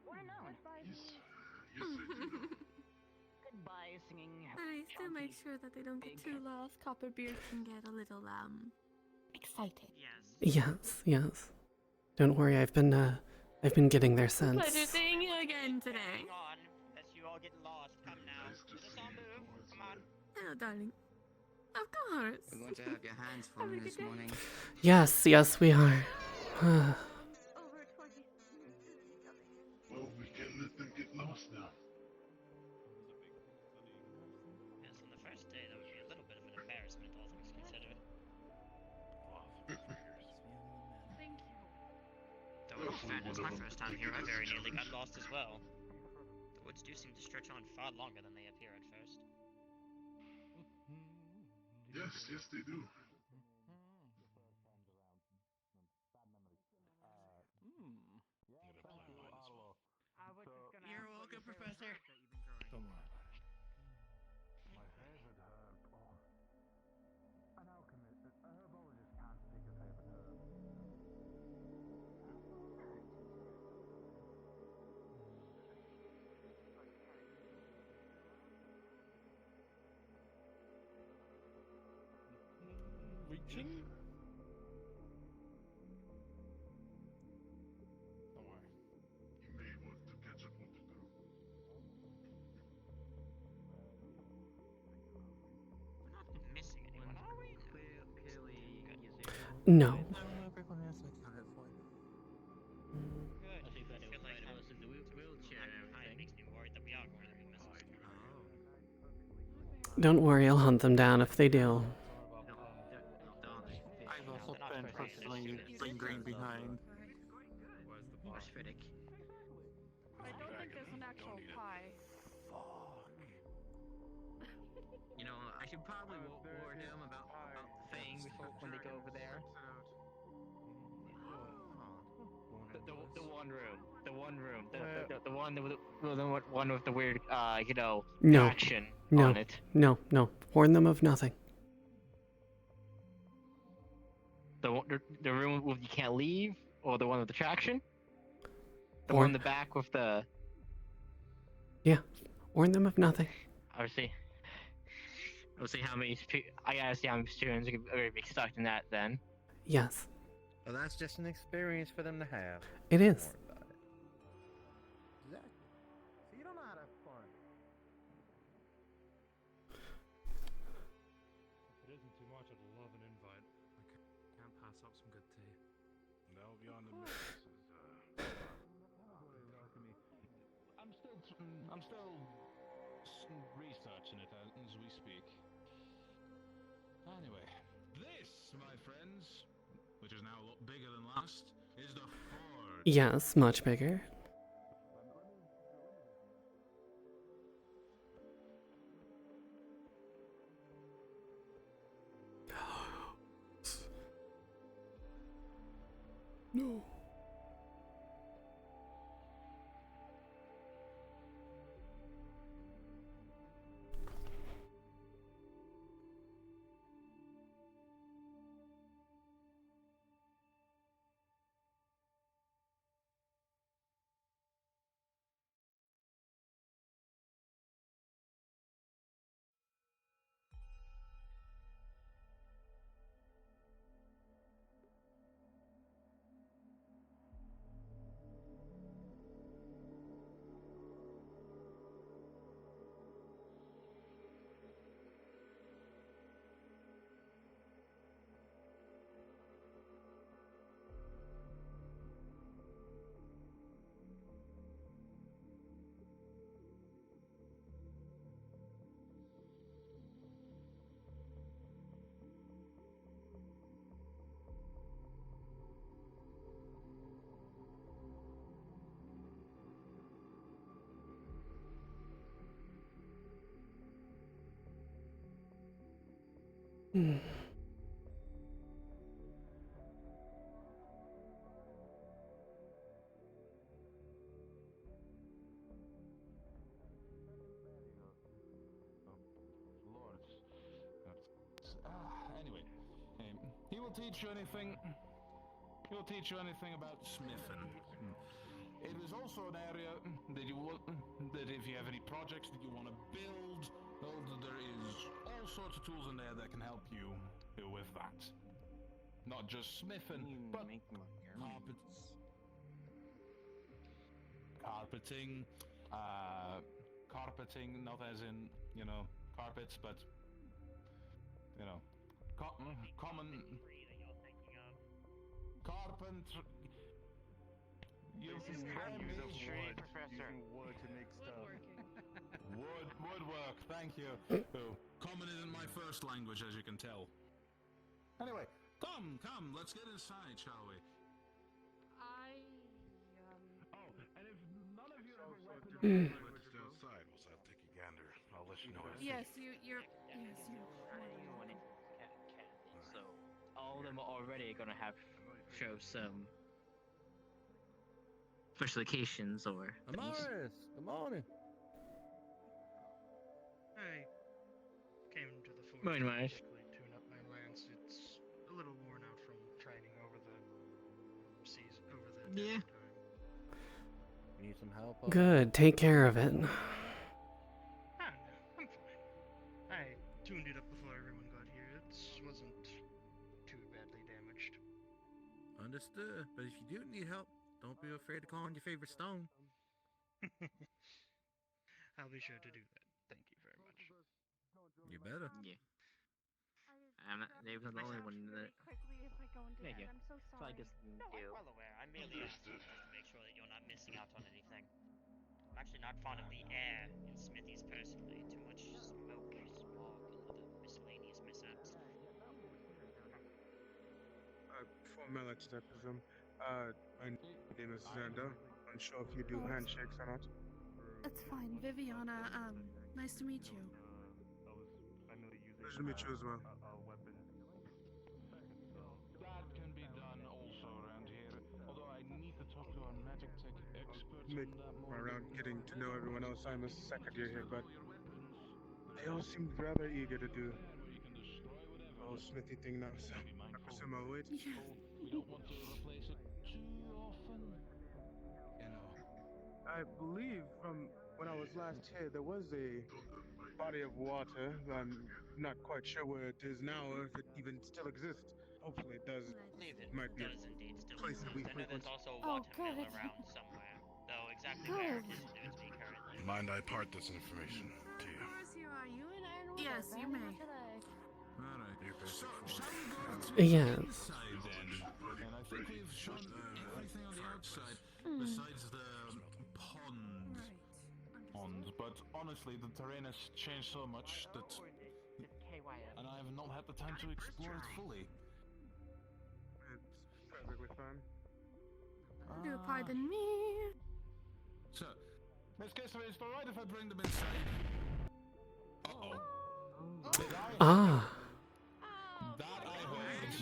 What a known. Goodbye, singing. But I still make sure that they don't get too lost. Copperbeard can get a little excited. Yes. Don't worry, I've been getting their sense. Pleasure seeing you again today. Hang on, lest you all get lost. Come now. Let's all move. Come on. Hello, darling. Of course. We're going to have your hands for me this morning. Yes, we are. Well, we can't let them get lost now. Yes, on the first day, that would be a little bit of an embarrassment, all things considered. Thank you. fairness, my first time here, I very nearly got lost as well. The woods do seem to stretch on far longer than they appear at first. Yes, they do. You're welcome, Professor. Don't worry about it. My head had hurt. Oh. An alchemist, a herbologist can't pick a favorite herb. Reaching? Don't worry. You may want to catch up with the girl. We're not missing anyone, are we? Clearly, No. Everyone has accounted for. Good. I think that it was feel like right of us in the wheelchair and it makes everything. me worried that we are going to be missing someone. Don't worry, I'll hunt them down if they do. I've also been personally lingering behind. Where's Fiddick? I don't think there's an actual pie. You know, I should probably warn him about the thing before when they go over there. The one room, the one with the weird, No. action No. on it. No. Warn them of nothing. The room with you can't leave, or the one with the traction? The Or- one in the back with the. Yeah. Warn them of nothing. I'll see how many. I gotta see how many students are gonna be stuck in that then. Yes. Well, that's just an experience for them to have. It is. Don't worry about it. Exactly. So you don't know how to have fun. If it isn't too much, I'd love an invite. I can't pass up some good tea. That'll be on the missus's, I'm still researching it as we speak. Anyway, this, my friends, which is now a lot bigger than last, is the forge. Yes, much bigger. No. Anyway, he will teach you anything. He will teach you anything about smithing. It is also an area that that if you have any projects that you want to build, there is all sorts of tools in there that can help you with that. Not just smithing, but carpeting, carpeting, not as in, carpets, but, common carpenter. This is how you use a trade, Professor. Using wood to make stuff. Woodwork, thank you. Common isn't my first language, as you can tell. Anyway, come, let's get inside, shall we? Mm. Stay outside whilst I take a gander. I'll let you know. Yes, you're. Yes, you. So all of them are already gonna have show some specifications or things. Amaris, good morning. I came to the fort Morning, to Miles. basically tune up my lance. It's a little worn out from training over the seas, over the Yeah. time. Need some help? Good, take care of it. Ah, no, I'm fine. I tuned it up before everyone got here. It wasn't too badly damaged. Understood. But if you do need help, don't be afraid to call on your favorite stone. I'll be sure to do that. Thank you very much. You better. Yeah. They were the only one that. Thank you. So I guess No, I'm well aware. I'm merely asking just to make sure that you're not missing out on anything. I'm actually not fond of the air in Smithies personally. Too much smoke, smog, and other miscellaneous mishaps. For Melix, I presume. My name is Xander. Unsure if you do handshakes or not. That's fine, Viviana. Nice to meet you. Pleasure to meet you as well. That can be done also around here. Although I need to talk to our magic tech experts Make on that more. my round getting to know everyone else. I'm a second year here, but they all seem rather eager to do the whole smithy thing now, so I presume I'll wait. We don't want to replace it too often. You know. I believe from when I was last here, there was a body of water. I'm not quite sure where it is now, or if it even still exists. Hopefully it does. I believe it Might be a does indeed still place that we exist. I know frequent. there's also a Oh, watermill good. around somewhere, though exactly where it isn't known to me currently. Mind I part this information to you? Are you in Ironwood? Yes, you may. Alright. So, shall we go to Yes. the inside then? And I think we've shown everything on the outside besides the pond. But honestly, the terrain has changed so much that, and I have not had the time to explore it fully. It's perfectly fine. Do pardon me. So, Miss Kessler, is it alright if I bring them inside? Uh-oh. Ah, That I heard.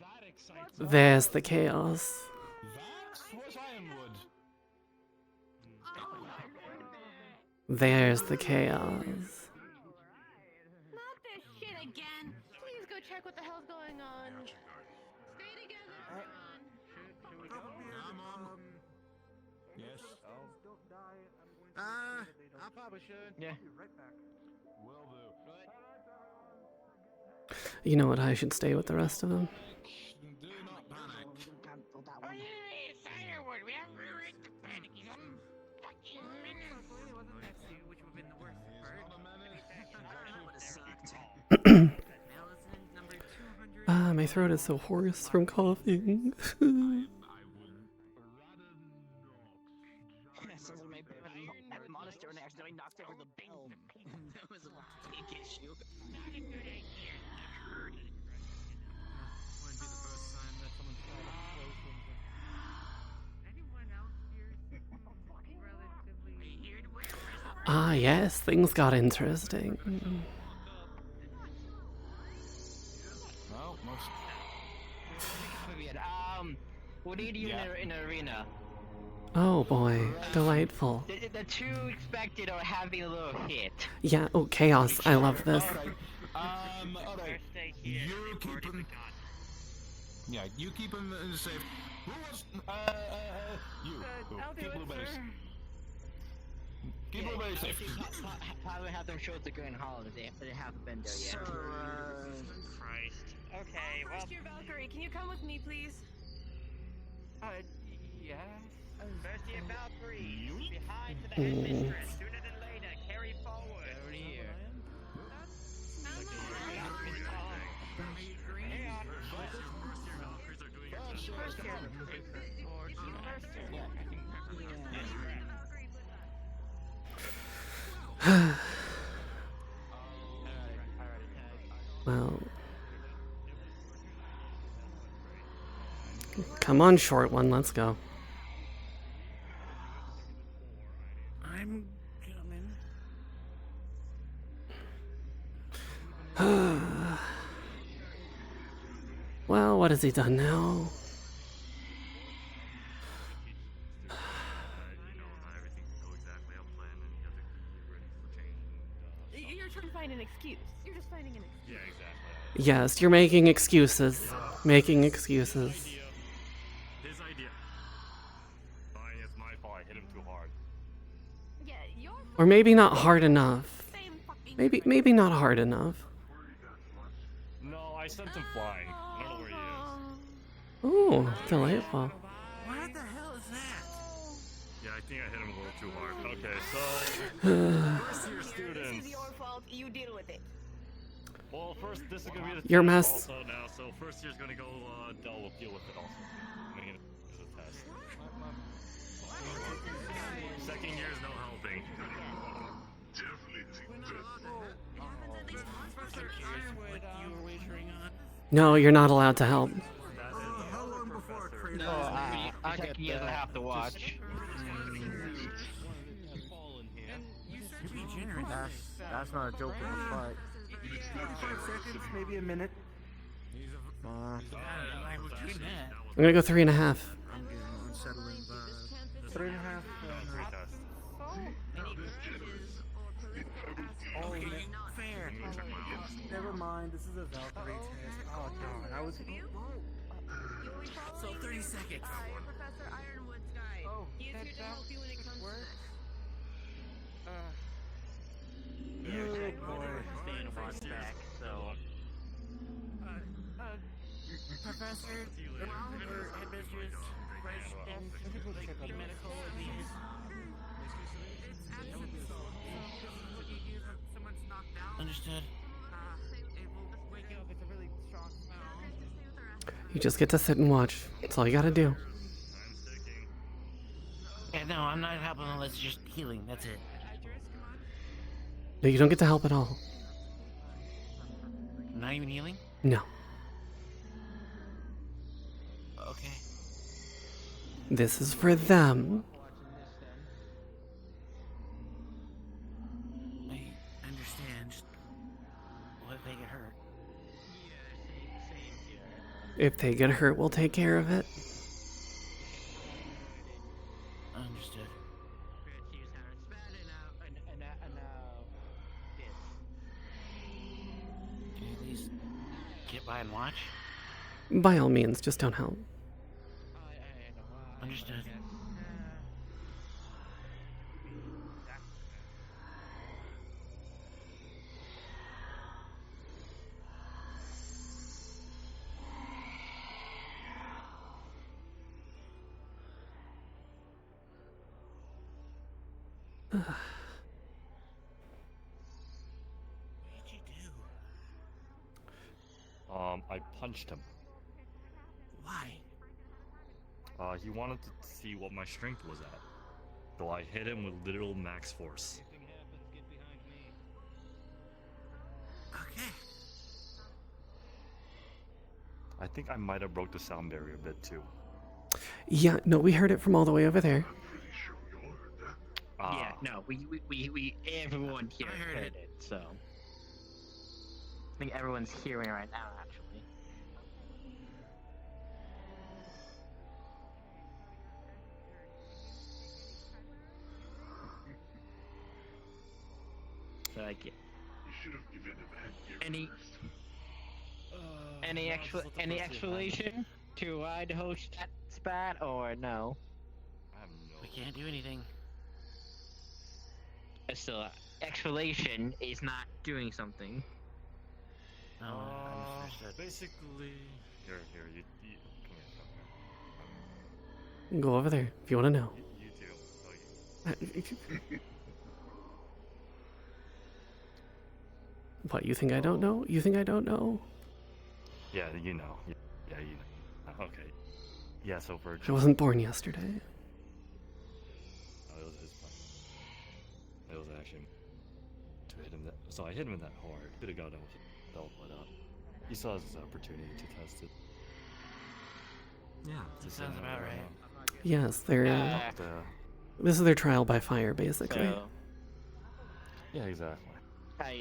That excites there's the chaos. That was Ironwood. There's the chaos. Not this shit again. Please go check what the hell's going on. Stay together, everyone. Should we go? Mom. Yes. Don't die. I'm going to I probably should. Yeah. I'll be right back. Will do. You know what? I should stay with the rest of them. Do not panic. Oh, yeah, it's Ironwood. We have ruined the panicking. Which would have been the worst part. My throat is so hoarse from coughing. Someone may be at the monastery and accidentally knocked over the bell. That was a big issue. Wouldn't be the first time that someone tried to throw something. Anyone else here relatively... Ah, yes, things got interesting. Well, most. What do you do in an arena? Oh boy, delightful. The two expected are having a little hit. Yeah, oh, chaos. I love this. Alright. You keep him. Yeah, you keep him safe. Who was? You. Keep Blueberry. Keep Blueberry safe. Probably have them show at the Grand Hall if they haven't been there yet. Christ. Okay, well. First year Valkyrie, can you come with me, please? Yes. First year Valkyrie, behind to the headmistress. Sooner than later, carry forward. Over here. Well, come on, short one, let's go. I'm coming. Well, what has he done now? You're trying to find an excuse. You're just finding an excuse. Yeah, exactly. Yes, you're making excuses. Making excuses. His idea. Fine, it's my fault. I hit him too hard. Yeah, you're Or maybe not hard enough. Maybe not hard enough. No, I sent him flying. I don't know where he is. Ooh, delightful. What the hell is that? Yeah, I think I hit him a little too hard. Okay, so first year students. This is your fault. You deal with it. Well, first this is gonna be the Your test mess. also now. So first year's gonna go. They'll deal with it also. I'm gonna use a test. Second year's no helping. No, you're not allowed to help. How long before a No, I get that. Have to watch. That's not a joke in the fight. 45 seconds, maybe a minute. I'm gonna go 3.5. I'm getting unsettling vibes. 3.5. Oh, Fair. never mind. This is a Valkyrie test. Oh darn! I was. So 30 seconds. Professor Ironwood's guy. Oh, He is here to help you when it comes to this. Good boy. Staying a watch back, so. Professor, or headmistress, and medical abuse. Someone's knocked out. Understood. It will wake you up. It's a really strong smell. You just get to sit and watch. That's all you gotta do. Yeah, no, I'm not helping unless it's just healing. That's it. No, you don't get to help at all. Not even healing? No. Okay. This is for them. I understand. Just what if they get hurt? If they get hurt, we'll take care of it. Understood. Can you at least get by and watch? By all means, just don't help. Understood. I punched him. Why? He wanted to see what my strength was at. So I hit him with literal max force. Okay. I think I might have broke the sound barrier a bit too. Yeah, no, we heard it from all the way over there. Yeah, no, we everyone here heard it, so. I think everyone's hearing right now, actually. So I get. Any explanation to why the host that spat or no? We can't do anything. Still, explanation is not doing something. No, understood. Basically, here, you come here. Go over there if you want to know. You too. What, you think I don't know? You think I don't know? Yeah, you know. Yeah, you know. Okay. Yeah, so for I wasn't born yesterday. Oh, it was his plan. It was actually to hit him that. So I hit him in that hard. Could have got him with a belt, but he saw his opportunity to test it. Yeah, that sounds about right. Yes, they're. This is their trial by fire, basically. So, Yeah, exactly.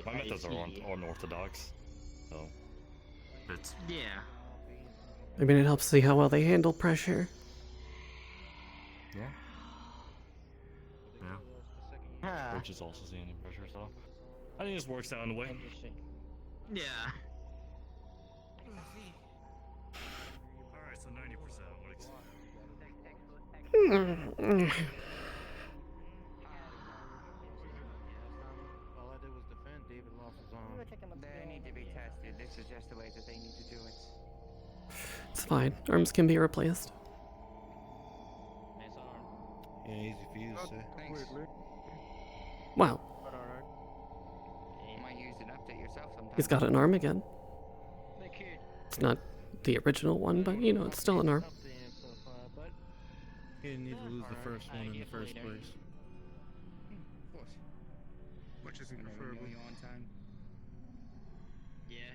My methods are unorthodox, so. But yeah. I mean, it helps see how well they handle pressure. yeah. Ah. Which is also seeing pressure, so I think this works out in a way. Interesting. Yeah. Alright, so 90%. All I did was defend. David lost his arm. They need to be tested. This is just the way that they need to do it. It's fine. Arms can be replaced. Nice arm. Yeah, easy for you to say. Thanks. Wow. You might use an update yourself sometime. He's got an arm again. The kid. It's not the original one, but you know, it's still an arm. He didn't need to lose the first one in the first place. Of course. Much as Whenever preferable. you on time. Yeah.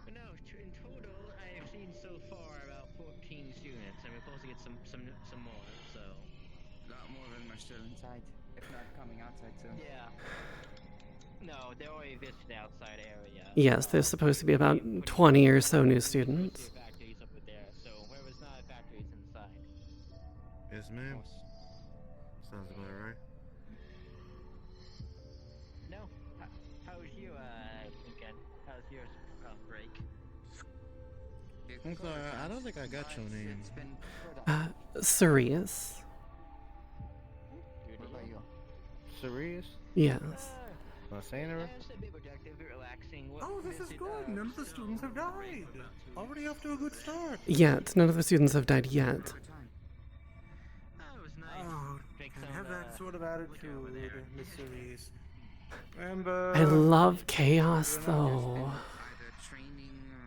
But no, in total, I have seen so far about 14 students, and we're supposed to get some more. So. A lot more of them are still inside, if not coming outside soon. Yeah. No, they're already visited the outside area. Yes, there's supposed to be about 20 or so new students. Factories over there, so wherever's not a factory is inside. Yes, ma'am. Sounds about right. No. How was your weekend? How's your break? I'm sorry, I don't think I got your name. Sirius. What about you? Serious? Yes. Am I saying it right? It's a bit productive, bit relaxing. Oh, this is good. None of the students have died. Already off to a good start. Yet. None of the students have died yet. Oh, it was nice. Oh, Take and some, have that sort of attitude, over there. Miss Cerise. Remember? I love chaos, though.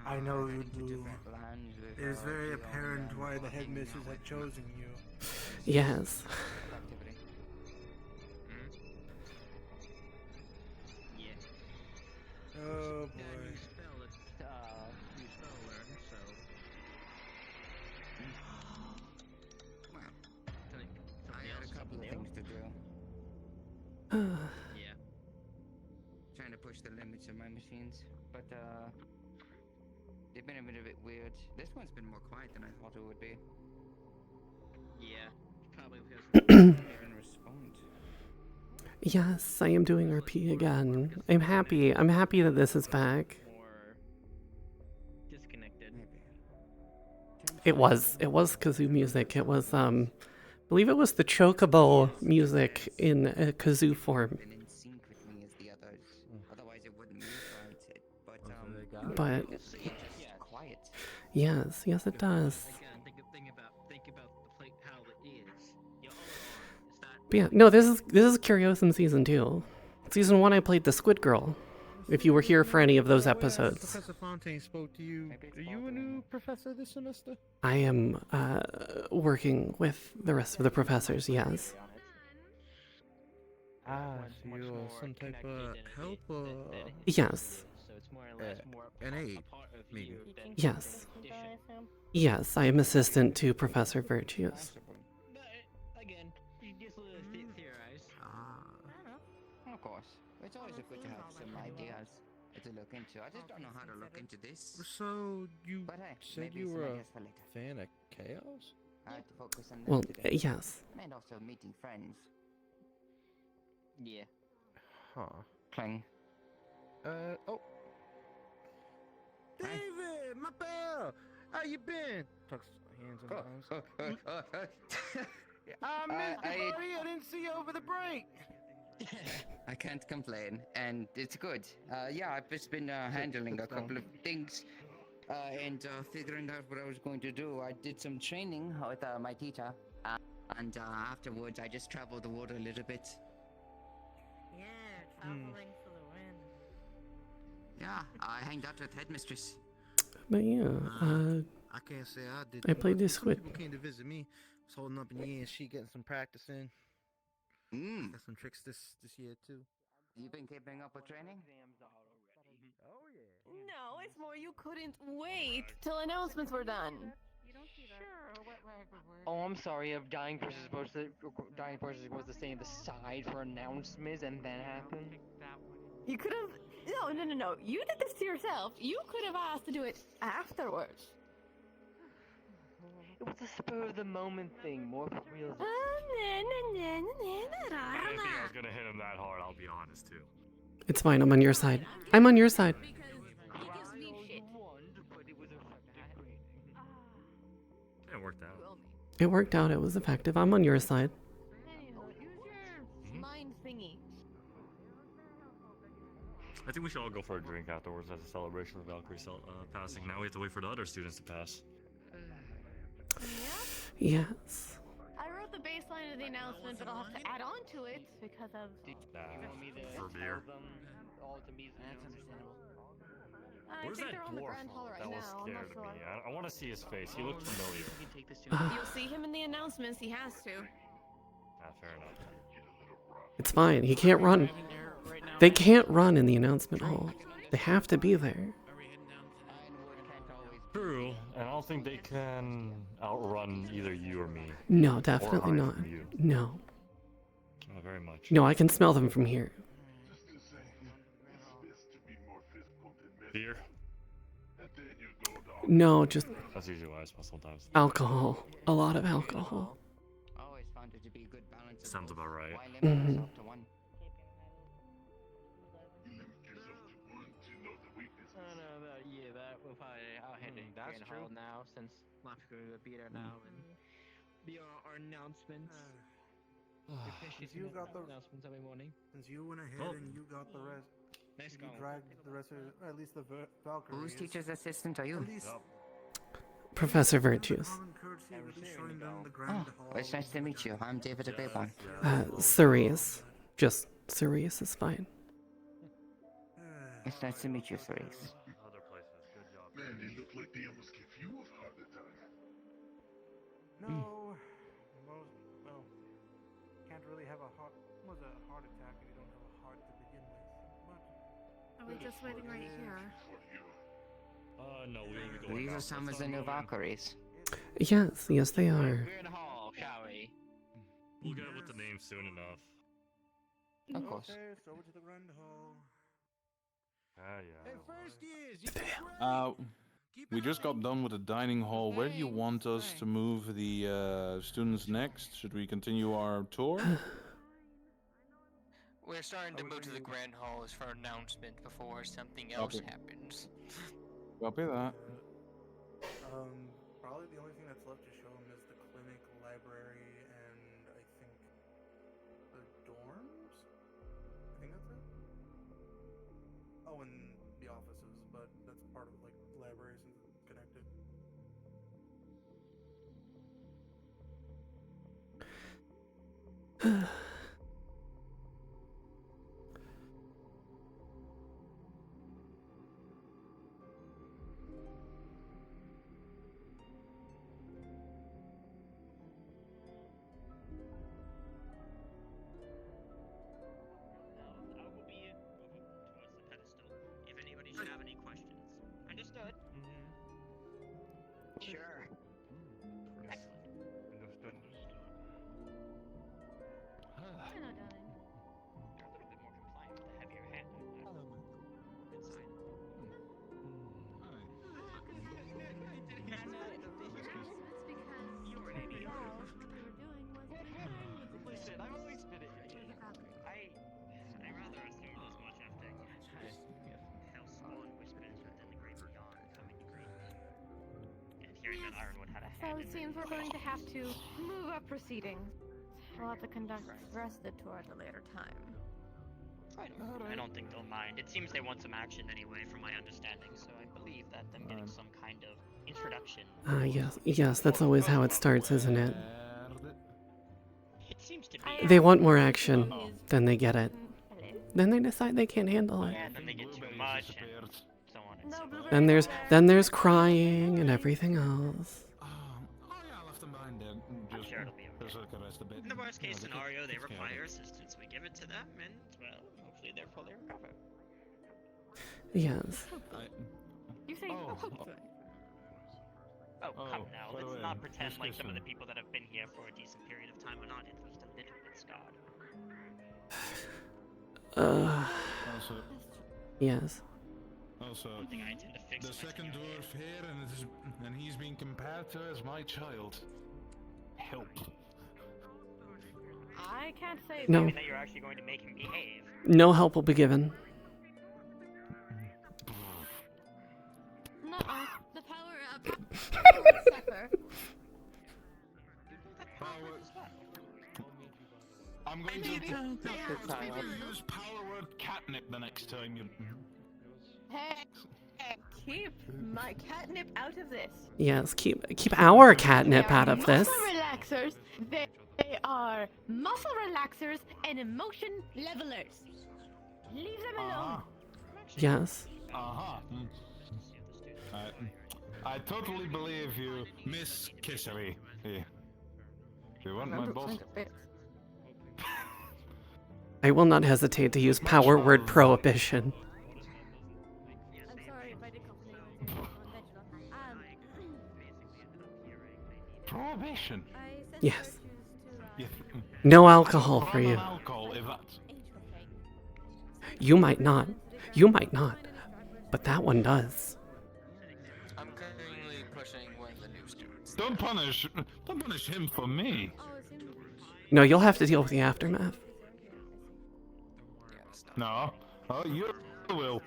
I know you do. It is very apparent why the headmistress had chosen you. Yes. Oh boy. New spell learned, so. Well, Something I got else, a couple of something things to do. Yeah. Trying to push the limits of my machines, but they've been a bit weird. This one's been more quiet than I thought it would be. Yeah. Probably because They don't even respond. Yes, I am doing RP again. I'm happy. I'm happy that this is back. more disconnected. It was kazoo music. It was I believe it was the chocobo music in a kazoo form. Been in sync with me as the others. Otherwise it wouldn't move right. But it's just quiet. yes, it does. Again, think about the plate how it is. Your other arm is that. But yeah, no, this is Curiosum season 2. Season 1 I played the Squid Girl. If you were here for any of those episodes. Professor Fontaine spoke to you. Are you a new professor this semester? I am working with the rest of the professors, yes. Ah, so you're some type of help or... Yes. So it's more or less more an aid, a part of maybe. you than Yes. addition. Yes, I am assistant to Professor Virtuous. But again, you just theorize. Of course. It's always good to have some ideas to look into. I just don't know how to look into this. So, you But hey, said maybe you some were a ideas for later. fan of chaos? I had to focus on that Well, today. yes. And also meeting friends. Yeah. Huh. Clang. Oh. David, my pal! How you been? Tucks hands in the arms. I missed the party. I didn't see you over the break. I can't complain, and it's good. Yeah, I've just been handling a couple of things and figuring out what I was going to do. I did some training with my teacher, and afterwards I just traveled the world a little bit. Yeah, traveling for the win. Yeah, I hanged out with headmistress. But yeah, I can't say I did. I played this Some with... people came to visit me. I was holding up in the air and she getting some practice in. Got some tricks this year too. You been keeping up with training? Oh yeah. No, it's more you couldn't wait till announcements were done. Sure, Oh, I'm sorry. A dying person is supposed to stay in the side for announcements, and then happen. You could have. No. You did this to yourself. You could have asked to do it afterwards. It was a spur of the moment thing, more for real. I didn't think I was gonna hit him that hard, I'll be honest too. It's fine. I'm on your side. I'm on your side. It worked out. It worked out. It was effective. I'm on your side. Mind thingy. I think we should all go for a drink afterwards as a celebration of Valkyrie's passing. Now we have to wait for the other students to pass. Yes. I wrote the baseline of the announcement, but I'll have to add on to it because of. For beer. I Where's think that they're on the dwarf Grand Hall right that was now. I'm not scared of sure. me? I want to see his face. He looked familiar. You'll see him in the announcements. He has to. Fair enough. It's fine. He can't run. They can't run in the announcement hall. They have to be there. True, and I don't think they can outrun either you or me. No, Or definitely hide not. from you. No. Oh, very much. No, I can smell them from here. Beer? No, just That's usually why I smell sometimes. alcohol. A lot of alcohol. Always found it to be a good balance. of Sounds both. about right. Why limit yourself to one? We'll probably I'll head to Grand Hall now since a lot of people will be there now and be our announcements. Since you got the announcements every morning. Since you went ahead and you got the rest, you dragged the rest of, or at least the Valkyrie. Whose teacher's assistant are you? At least Professor Virtues. common courtesy of at least showing them the Oh, Grand well, it's nice to meet you. I'm David Abeban. Cerise. Just Cerise is fine. It's nice to meet you, Cerise. Other places, good job. Man, they look like they almost give you a heart attack. No, well, can't really have a heart attack if you don't have a heart to begin with. But Are we just waiting right here? No, we will be going These now. are some of the new Valkyries. Yes, yes they are. Grand Hall, shall we? We'll get with the name soon enough. Of course. Okay, so over to the Grand Hall. Yeah. Hey, first years, We just got done with the dining hall. Where do you want us to move the students next? Should we continue our tour? We're starting to move to the Grand Hall as for announcement before something else Copy. happens. Copy that. Probably the only thing that's left to show him is the clinic, library, and I think the dorms. I think that's it. Oh, and the offices, but that's part of like libraries and connected. I will be towards the pedestal if anybody should have any questions. Understood? Sure. Excellent. Understood. They're a little bit more compliant with the heavier hand. Good sign. Listen, I've always been I rather assumed as much after how Spawn whispers within the Great Dawn coming to greet me. And hearing that Ironwood had a So hand it seems we're going to have to move up proceedings. We'll have to conduct the rest of the tour at a later time. I don't think they'll mind. It seems they want some action anyway, from my understanding, so I believe that them getting some kind of introduction. Yes, that's always how it starts, isn't it? It seems to be. They want more action, then they get it. Then they decide they can't handle it. Yeah, then they get too much, and so on and so forth. Then there's crying and everything else. Oh yeah, I left them behind there. Just, sure it'll be okay. Just like a rest a bit. In the worst case Yeah, scenario, they take care of require it. assistance. We give it to them, and, well, hopefully they're fully recovered. Yes. You say Oh. Oh, come now. by the Let's way, not pretend Miss like some of the Gibson. people that have been here for a decent period of time are not at least a little bit scarred. Also, Yes. also, One thing I intend to fix the second dwarf here, and he's being compared to as my child. Help. I can't say No. That you're actually going to make him behave. No help will be given. No, the power up. Supper. I'm going to use power word catnip the next time you. Hey, keep my catnip out of this. Yes, keep our catnip out of this. Muscle relaxers. They are muscle relaxers and emotion levelers. Leave them alone. Yes. Uh-huh. I totally believe you, Miss Kissery. You want my boss? I will not hesitate to use power word prohibition. I'm sorry if I did Prohibition. Yes. No alcohol for you. Alcohol, if that's. You might not. You might not. But that one does. I'm currently pushing one of the new students. Don't punish him for me. No, you'll have to deal with the aftermath. No. Oh, you will,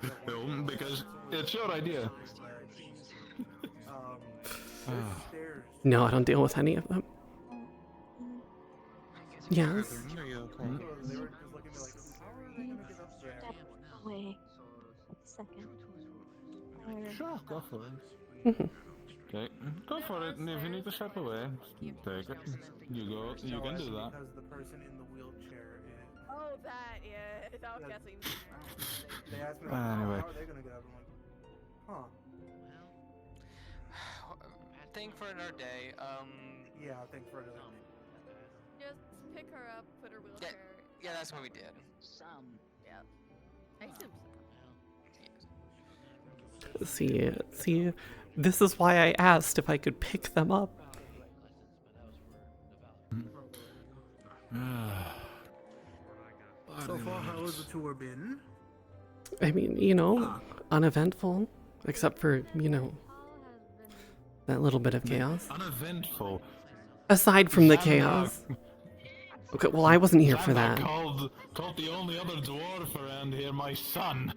because it's your idea. No, I don't deal with any of them. Yes. Wait a second. Sure, go for it. Mhm. Okay, go for it. And if you need to step away, take it. You go. You can do that. Because the person in the wheelchair is. Oh, that, yeah. That was Kathleen. They asked me, Anyway. how are they gonna get up? I'm like, Think for another day. yeah, I think for another day. Just pick her up, put her wheelchair. Yeah, that's what we did. Yeah. I assume so. See, this is why I asked if I could pick them up. So far, how has the tour been? I mean, uneventful, except for, that little bit of chaos. Uneventful. Aside from the Xander- chaos. Okay, well, I wasn't here for Xander that. Called the only other dwarf around here my son.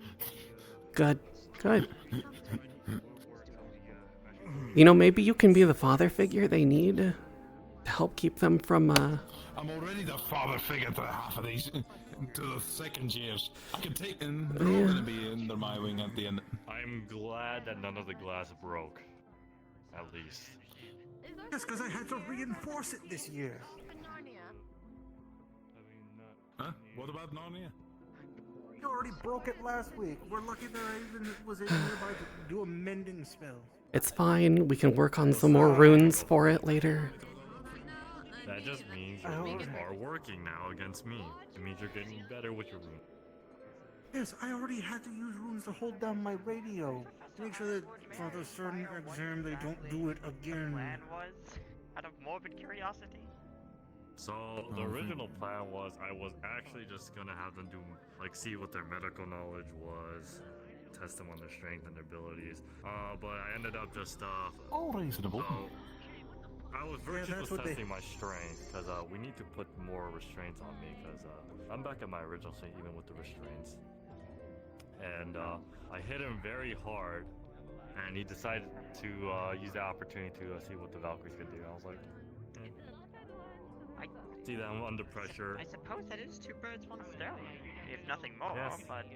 Good. Maybe you can be the father figure they need to help keep them from, I'm already the father figure to half of these, to the second years. I can take them. They're all gonna be under my wing at the end. I'm glad that none of the glass broke. At least. Just because I had to reinforce it this year. Huh? What about Narnia? You already broke it last week. We're lucky that I even was in nearby to do a mending spell. it's fine, we can work on some more runes for it later. That just means your runes are working now against me. It means you're getting better with your rune. Yes, I already had to use runes to hold down my radio. To make sure that for the certain exam they don't do it again. Plan was out of morbid curiosity. So the original plan was I was actually just gonna have them see what their medical knowledge was, test them on their strength and their abilities. But I ended up just all reasonable. So I was that's just what they- testing my strength because we need to put more restraints on me because I'm back at my original state even with the restraints. And I hit him very hard, and he decided to use that opportunity to see what the Valkyries could do. I was like, see that I'm under pressure. I suppose that is two birds, one stone, if nothing more. Yes. But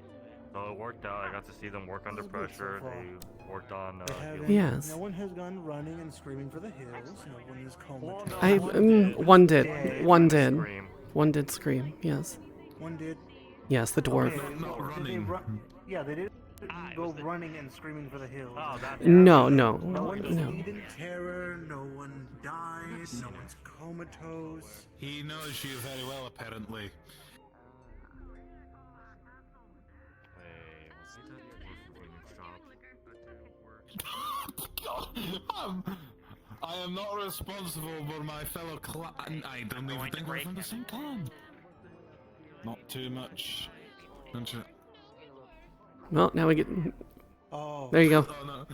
So it worked out. I got to see them work under pressure. They worked on healing. Yes. No one has gone running and screaming for the hills. No one is comatose. One did. One did scream, yes. One did. Yes, the dwarf. Did they yeah, they didn't go running and screaming for the hills. No. No one died in terror. No one died. No one's comatose. He knows you very well, apparently. I am not responsible for my fellow I don't even think we're from the same clan. Not too much. Don't you? Well, now we get. Oh. There you go. Oh, no.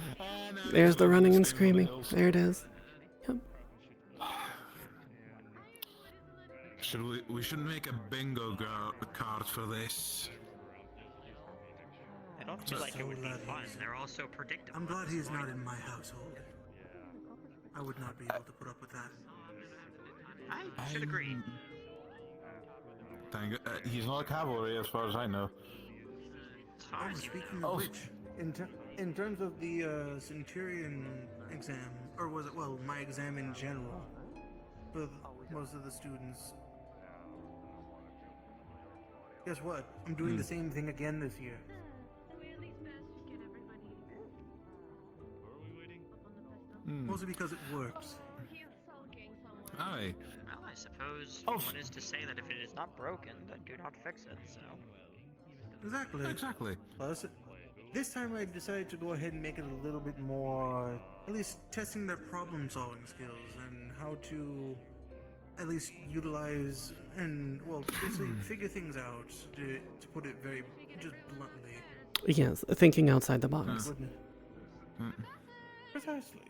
There's the running and screaming. There it is. Yep. We should make a bingo card for this. I don't feel like it would be fun. They're all so predictable. I'm glad he's not in my household. I would not be able to put up with that. I should agree. He's not a cavalry as far as I know. Oh, speaking of which, in terms of the Centurion exam, or was it, well, my exam in general, with most of the students, guess what? I'm doing the same thing again this year. Mostly because it works. Aye. Well, I suppose one is to say that if it is not broken, then do not fix it, so... Exactly. Exactly. Plus, this time I decided to go ahead and make it a little bit more, at least testing their problem-solving skills and how to at least utilize and, well, basically figure things out, to put it very, just bluntly. Yes, thinking outside the box. Precisely.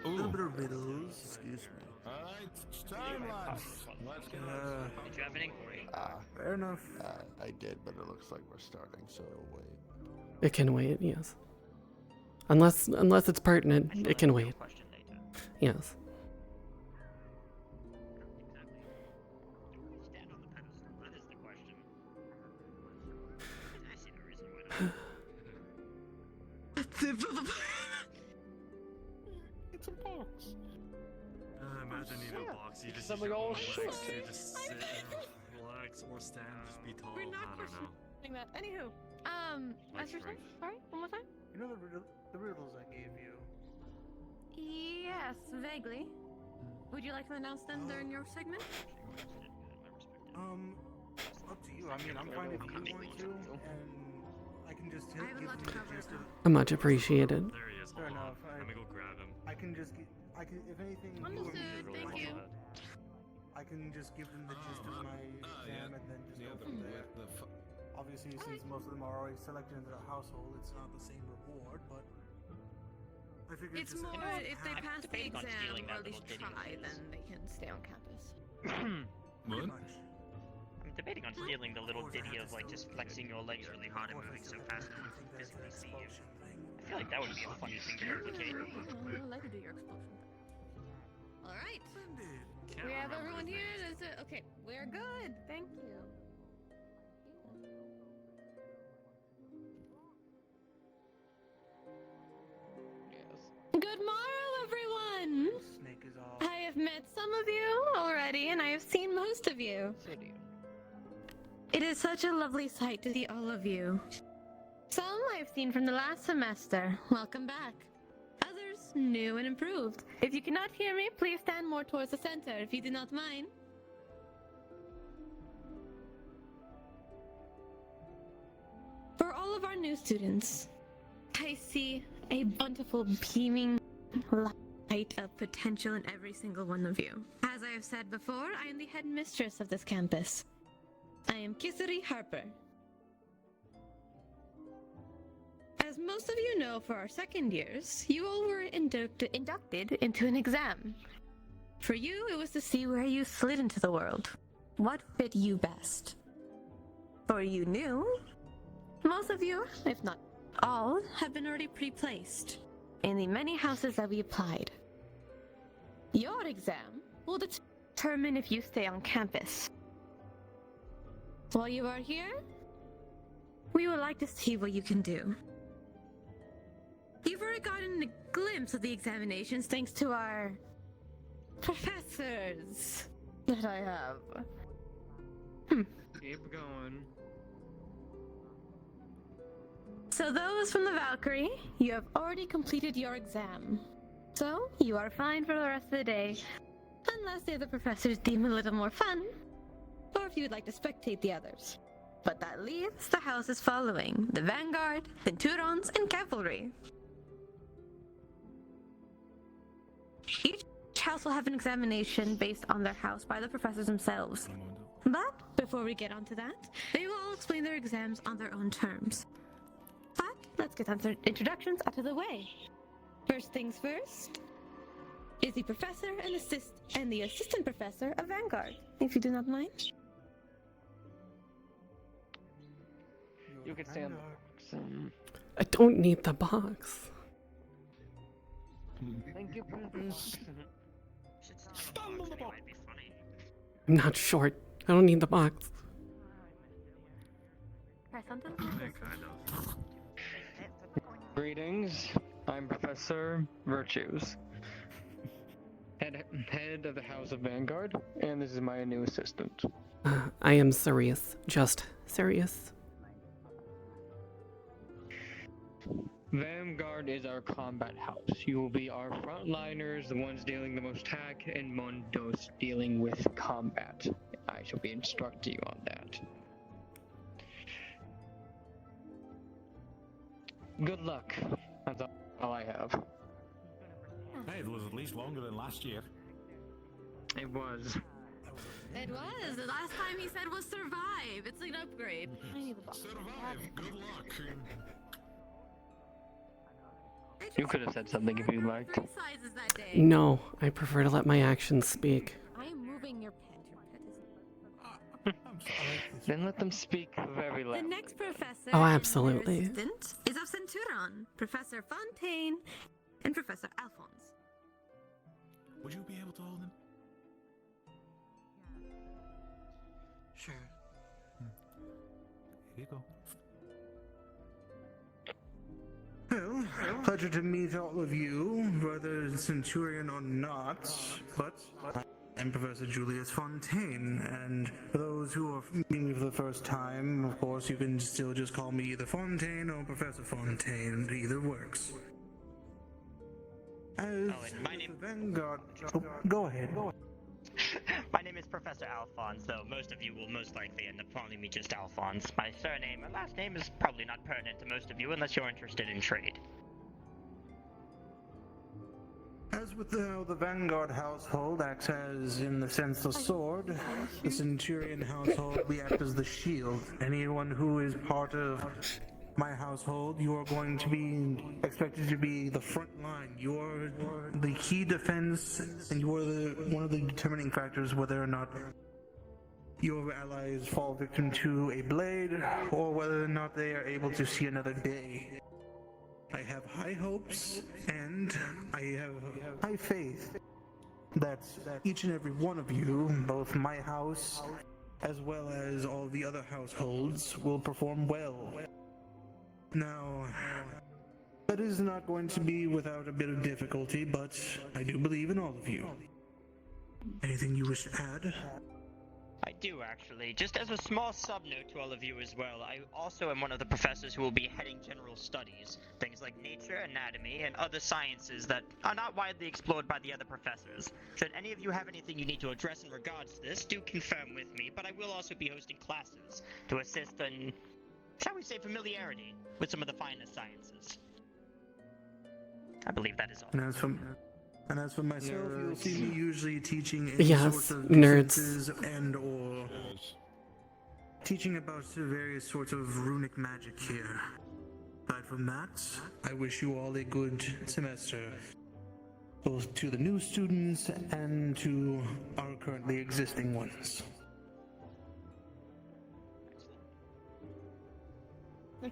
A little bit of riddles. Excuse me. Alright, it's time, lads. Let's get Did you have an inquiry? Fair enough. I did, but it looks like we're starting, so it'll wait. It can wait, yes. Unless it's pertinent, it can wait. Yes. That is the question. I see no reason why not. It's a box. Imagine you need a box. You just Something all shit. You just sit, relax, or stand, just be tall. We're not I don't know. questioning that. Anywho, as you're saying, sorry, one more time. You know the riddles I gave you? Yes, vaguely. Would you like to announce them during your segment? Up to you. I mean, I'm fine if you want to, and I can just give them the gist of. Much appreciated. There he is. Fair enough. Let me go grab him. I can just if anything. Understood, thank you. I can just give them the gist of my exam and then just go from there. Obviously, since most of them are already selected into the household, it's not the same reward, but I figure It's more if they pass the exam or at least try, then they can stay on campus. What? I'm debating on stealing the little ditty of like just flexing your legs really hard and moving so fast that you can physically see you. I feel like that would be a funny thing to replicate. I'd like to do your explosion. Alright. We have everyone here. Okay, we're good. Thank you. Good morrow, everyone! Snake is all. I have met some of you already, and I have seen most of you. It is such a lovely sight to see all of you. Some I've seen from the last semester. Welcome back. Others new and improved. If you cannot hear me, please stand more towards the center, if you do not mind. For all of our new students, I see a bountiful beaming light of potential in every single one of you. As I have said before, I am the headmistress of this campus. I am Kisari Harper. As most of you know, for our second years, you all were inducted into an exam. For you, it was to see where you slid into the world. What fit you best? For you new, most of you, if not all, have been already pre-placed in the many houses that we applied. Your exam will determine if you stay on campus. While you are here, we would like to see what you can do. You've already gotten a glimpse of the examinations thanks to our professors that I have. Keep going. So those from the Valkyrie, you have already completed your exam. So, you are fine for the rest of the day. Unless the other professors deem it a little more fun. Or if you would like to spectate the others. But that leaves the houses following. The Vanguard, Centurions, and Cavalry. Each Each house will have an examination based on their house by the professors themselves. But before we get onto that, they will all explain their exams on their own terms. But let's get our introductions out of the way. First things first is the professor and the assistant professor of Vanguard, if you do not mind. You can stay on the box. I don't need the box. Thank you for the box. Stand on the box. I'm not short. I don't need the box. Try something? Greetings. I'm Professor Virtues, head of the House of Vanguard, and this is my new assistant. I am Sirius. Just Sirius. Vanguard is our combat house. You will be our frontliners, the ones dealing the most attack, and Mondos dealing with combat. I shall be instructing you on that. Good luck. That's all I have. Hey, it was at least longer than last year. It was. It was. The last time he said was survive. It's an upgrade. I need the box. Survive. Good luck. You could have said something if you liked. Sizes that day. No, I prefer to let my actions speak. I am moving your pet. Your pet is. Then let them speak very loudly. The next professor Oh, and absolutely. their assistant is of Centurion, Professor Fontaine, and Professor Alphonse. Would you be able to hold him? Sure. Here you go. Well, pleasure to meet all of you, whether Centurion or not, but I'm Professor Julius Fontaine, and for those who are meeting me for the first time, of course, you can still just call me either Fontaine or Professor Fontaine, either works. As my name... Vanguard... Oh, go ahead. My name is Professor Alphonse, though most of you will most likely end up calling me just Alphonse. My surname and last name is probably not pertinent to most of you unless you're interested in trade. As with how the Vanguard household acts as, in the sense, the sword, the Centurion household, we act as the shield. Anyone who is part of my household, you are going to be expected to be the front line. You're the key defense, and you are one of the determining factors whether or not your allies fall victim to a blade, or whether or not they are able to see another day. I have high hopes, and I have high faith that each and every one of you, both my house as well as all the other households, will perform well. Now, that is not going to be without a bit of difficulty, but I do believe in all of you. Anything you wish to add? I do, actually. Just as a small sub-note to all of you as well, I also am one of the professors who will be heading general studies. Things like nature, anatomy, and other sciences that are not widely explored by the other professors. Should any of you have anything you need to address in regards to this, do confirm with me, but I will also be hosting classes to assist in, shall we say, familiarity with some of the finest sciences. I believe that is all. And as for myself, you'll see me usually teaching any Yes, sorts of nerds. defenses and or teaching about various sorts of runic magic here. Aside from that, I wish you all a good semester, both to the new students and to our currently existing ones.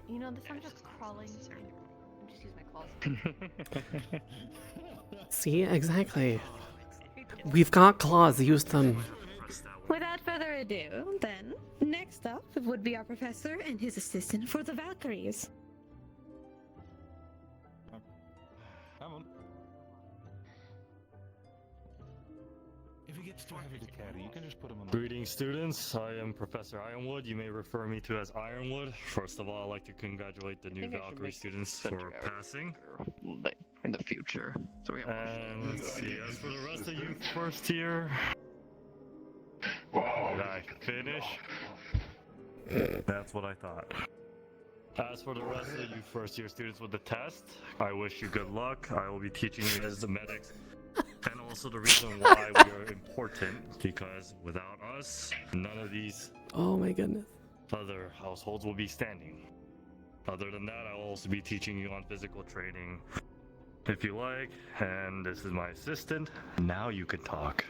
You know, this I'm just crawling. I'm just use my claws. See, exactly. We've got claws, use them. Without further ado, then, next up would be our professor and his assistant for the Valkyries. Come on. If he gets too heavy to carry, you can just put him on the... Greetings, students. I am Professor Ironwood. You may refer me to as Ironwood. First of all, I'd like to congratulate the new Valkyrie students for passing. In the future. So we have and let's see, as for the rest of you first year... Did I finish? That's what I thought. As for the rest of you first year students with the test, I wish you good luck. I will be teaching you as the medics and also the reason why we are important, because without us, none of these Oh my goodness. other households will be standing. Other than that, I will also be teaching you on physical training if you like, and this is my assistant. Now you can talk.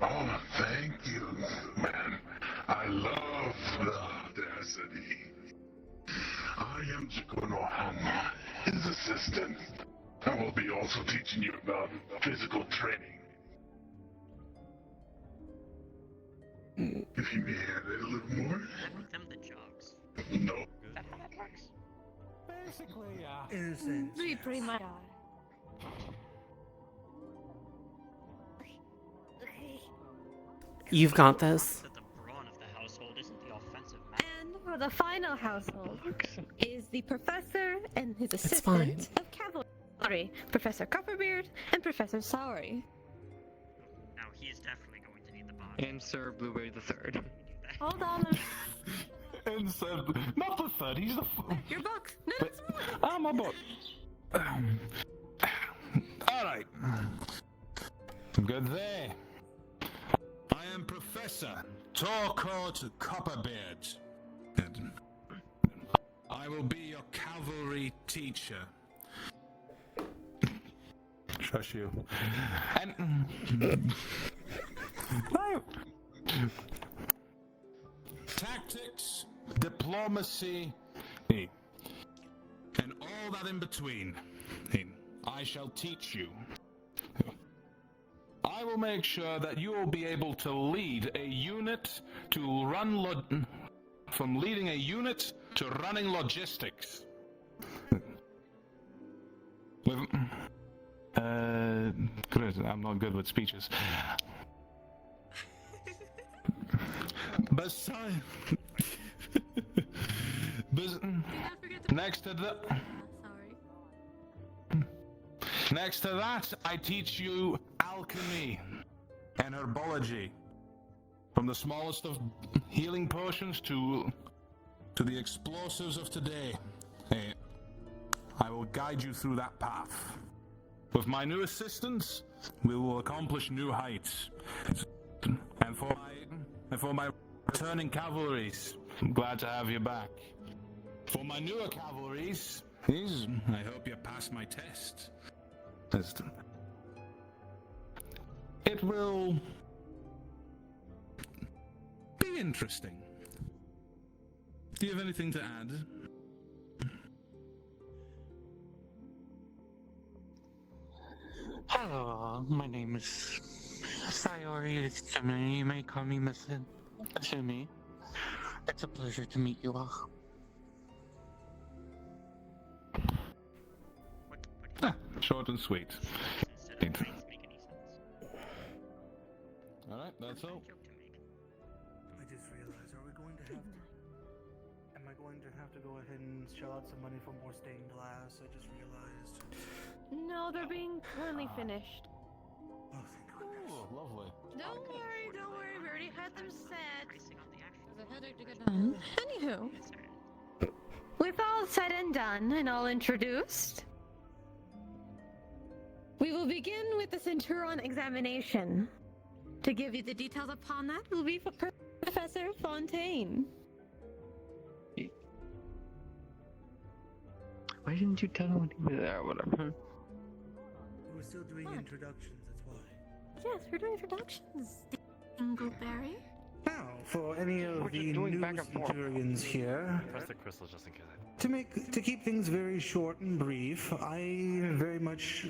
Oh, thank you, man. I love the audacity. I am Jacono Hama, his assistant. I will be also teaching you about physical training. If you may add a little more. Let them the jokes. No. Is that how that works? Basically, Innocent. We pretty much are. You've got this. That the brawn of the household isn't the offensive And for the final household is the professor and his fine. assistant of cavalry, Professor Copperbeard and Professor Soury. Now he is definitely going to need the body. And Sir Blueberry the Third. Hold on. And so, not the third, he's the Your book. No, But, my book. Alright. Good there. I am Professor Torcourt Copperbeard. I will be your cavalry teacher. Shush you. And... Tactics, diplomacy, and all that in between. I shall teach you. I will make sure that you will be able to lead a unit to run from leading a unit to running logistics. With Chris, I'm not good with speeches. Besides, next to that, I teach you alchemy and herbology, from the smallest of healing potions to the explosives of today. I will guide you through that path. With my new assistants, we will accomplish new heights. And for my returning cavalries, I'm glad to have you back. For my newer cavalries, I hope you pass my test. It will be interesting. Do you have anything to add? Hello, my name is Sayori. You may call me Miss Sumi. It's a pleasure to meet you all. Short and sweet. Alright, that's all. I just realized, are we going to have to... Am I going to have to go ahead and shell out some money for more stained glass? I just realized. No, they're being currently finished. Oh, thank goodness. Oh, lovely. Don't worry. We already had them set. There's a headache to get done. Anywho, with all said and done and all introduced, we will begin with the Centurion examination. To give you the details upon that will be for Professor Fontaine. Why didn't you tell me when he was there or whatever? We're still doing introductions, that's why. Yes, we're doing introductions. Dingleberry. Now, for any of the new Centurions here, Press the crystal just in case. to keep things very short and brief, I very much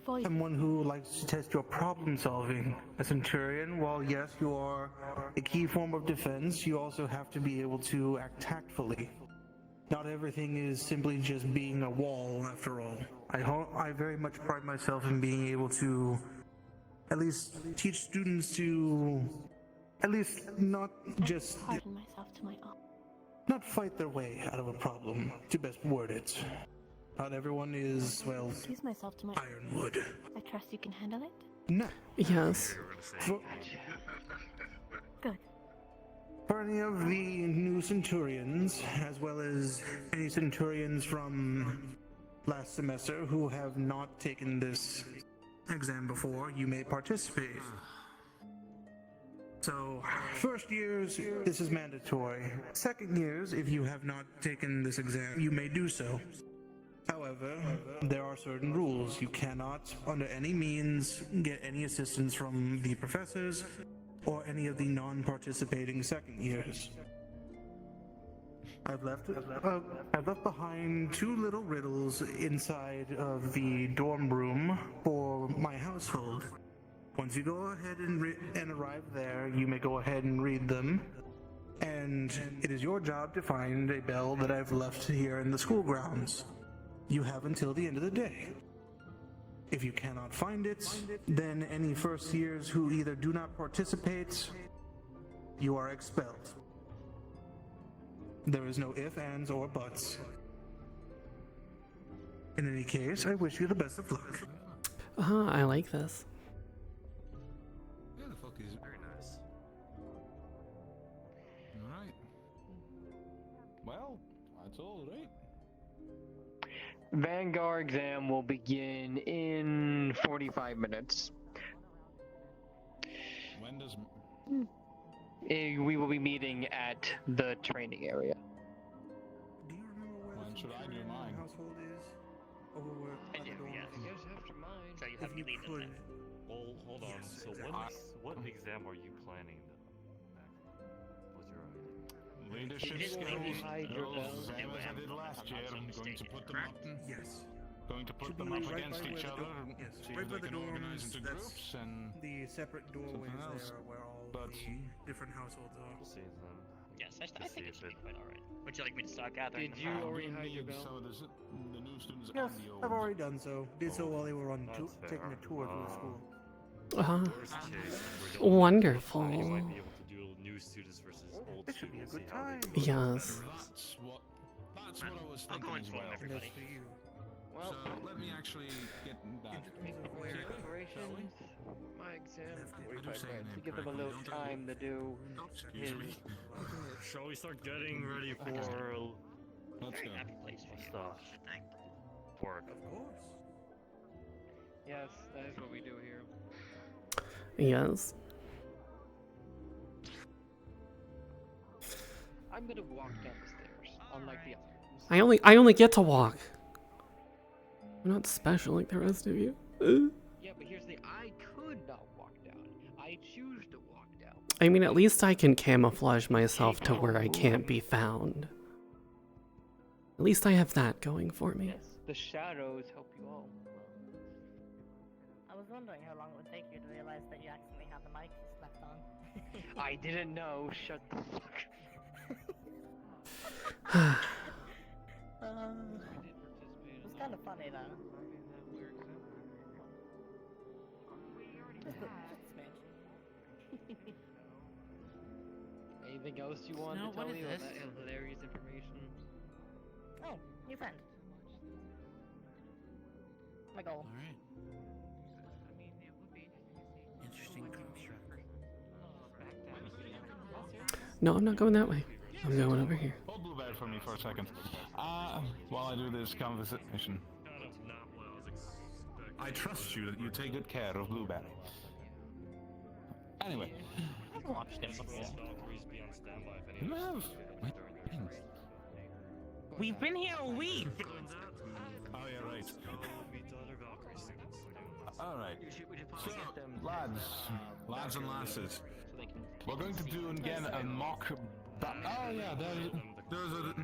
am one who likes to test your problem solving. A Centurion, while yes, you are a key form of defense, you also have to be able to act tactfully. Not everything is simply just being a wall, after all. I very much pride myself in being able to at least teach students to at least not just Pardon myself to my own. not fight their way out of a problem, to best word it. Not everyone is, well, Excuse myself to my ironwood. I trust you can handle it. No. Yes. Good. For any of the new Centurions, as well as any Centurions from last semester who have not taken this exam before, you may participate. So, first years, this is mandatory. Second years, if you have not taken this exam, you may do so. However, there are certain rules. You cannot, under any means, get any assistance from the professors or any of the non-participating second years. I've left behind 2 little riddles inside of the dorm room for my household. Once you go ahead and arrive there, you may go ahead and read them. And it is your job to find a bell that I've left here in the school grounds. You have until the end of the day. If you cannot find it, then any first years who either do not participate, you are expelled. There is no ifs, ands, or buts. In any case, I wish you the best of luck. I like this. Yeah, the fuck is very nice. Alright. Well, that's all, right? Vanguard exam will begin in 45 minutes. When does... We will be meeting at the training area. When should I do mine? Household is over I do, yes. Yes, after mine. So you have to leave them then. Hold on. Yes, So exactly. what exam are you planning? What's your idea? Leadership Just skills. maybe hide your Those bell. same as I did last year. I'm going to put them up. Yes. Going to put Should them be up right against by each where the other. Yes, See right if by they the can organize dorms. into That's groups and the separate doorways else. there where all But- the different households are. See then. Yes, I Let's think see it if should be it- quite alright. Would you like me to start gathering Did them you now? already We hide your need bell? some of the new students Yes, and the old. I've already done so. Did so while they were on That's taking a fair. tour through the school. Worst case, we're going Wonderful. You might be able to do new students versus old It should be a students. good time. Yes. That's what I was I'll thinking go as inform well. everybody. For you. Well, So let me actually get that. preparations. My exam is I do 45 say your minutes. name To give them a correctly, little don't I? time to do Excuse me. Shall we start getting ready for Let's Very go. happy place for you. stuff? I think. Work. Of course. Yes, that is what we do here. Yes. I'm gonna walk down the stairs, unlike the others. I only get to walk. I'm not special like the rest of you. Yeah, but here's the thing. I could not walk down. I choose to walk down. I mean, at least I can camouflage myself to where I can't be found. At least I have that going for me. Yes, the shadows help you all. I was wondering how long it would take you to realize that you accidentally had the mic left on. I didn't know. Shut the fuck. It was kind of funny though. Just a smidge. Anything else you want No, to what tell is me about this? that hilarious information? Oh, new friend. My goal. Alright. Interesting construct. No, I'm not going that way. I'm going over here. Hold Blueberry for me for a second. While I do this conversation. I trust you that you take good care of Blueberry. Anyway. I've watched him before. Valkyries be on standby if any You have. We've been here a week. Oh, yeah, right. meet the other Valkyrie students. Alright. So, lads and lasses, we're going to do again a mock. Oh, yeah, there's a.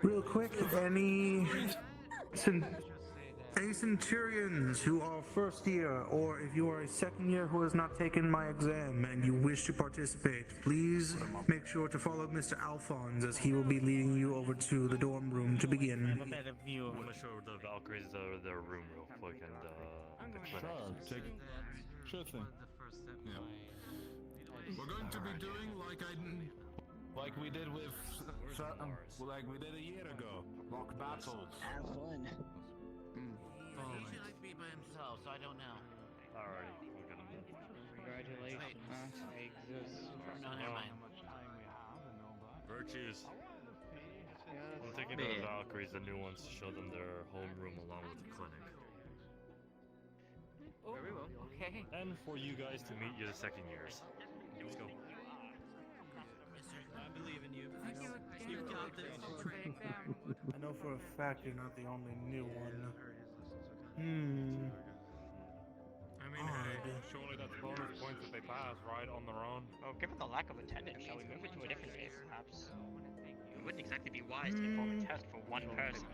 Real quick, any centurions who are first year, or if you are a second year who has not taken my exam and you wish to participate, please make sure to follow Mr. Alphonse as he will be leading you over to the dorm room to begin. I'm gonna show the Valkyries their room real quick and the clinic. Sure thing. Yeah. We're going to be doing like we did with like we did a year ago. Mock battles. Have fun. He likes to be by himself, so I don't know. Alrighty, we're gonna move. Congratulations. I exist. No, never mind. Virtues. I'm taking the Valkyries, the new ones, to show them their homeroom along with the clinic. Very well. Okay. And for you guys to meet your second years. Let's go. I believe in you. You've got this. I know for a fact you're not the only new one. I mean, hey, surely that's bonus points if they pass, right, on their own. Oh, given the lack of attendance, shall we move it to a different day, perhaps? It wouldn't exactly be wise to perform a test for one person.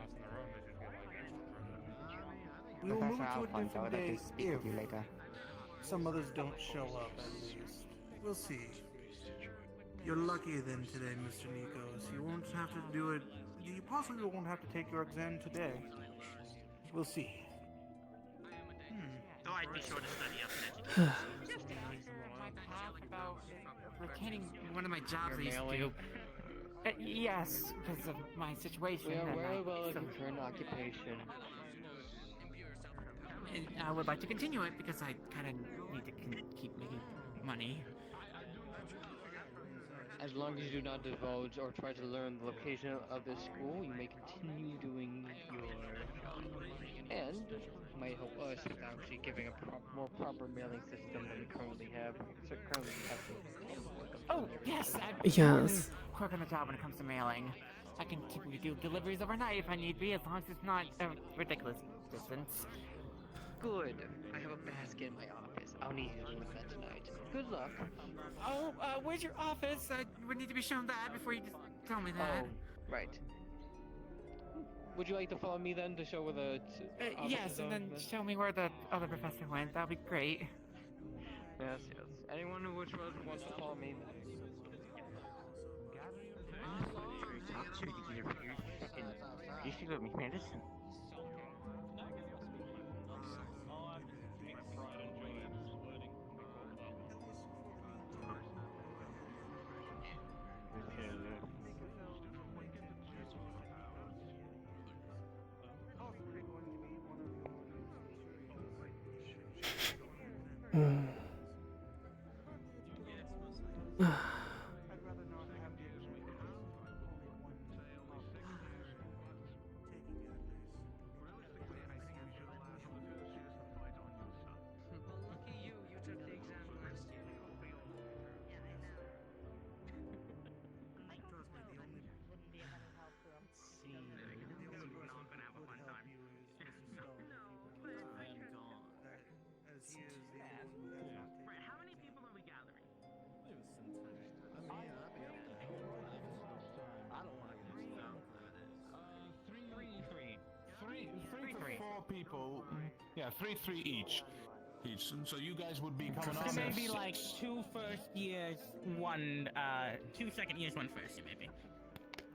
We will move it to a different day if some others don't show up, at least. We'll see. You're lucky then today, Mr. Nikos. You won't have to do it. You possibly won't have to take your exam today. We'll see. Though I'd be sure to study up in education. Just after my behalf about retaining one of my jobs I used to do. Yes, because of my situation. We are and aware I- of our so- current occupation. And I would like to continue it because I kind of need to keep making money. As long as you do not divulge or try to learn the location of this school, you may continue doing your job. And might help us with actually giving a more proper mailing system than we currently have. So currently we have to... Oh, yes! Yes. Quick on the job when it comes to mailing. I can typically do deliveries overnight if I need be, as long as it's not a ridiculous distance. Good. I have a basket in my office. I'll need you to deliver that tonight. Good luck. Oh, where's your office? I would need to be shown that before you just tell me that. Oh, right. Would you like to follow me then to show where the Yes, and then show me where the other professor went. That'd be great. Yes, yes. Anyone who wants to follow me. You should give me medicine. Three to four people. Yeah, three each. So you guys would be coming on. So maybe at like 6. 2 first years, 2 second years, 1 first year, maybe.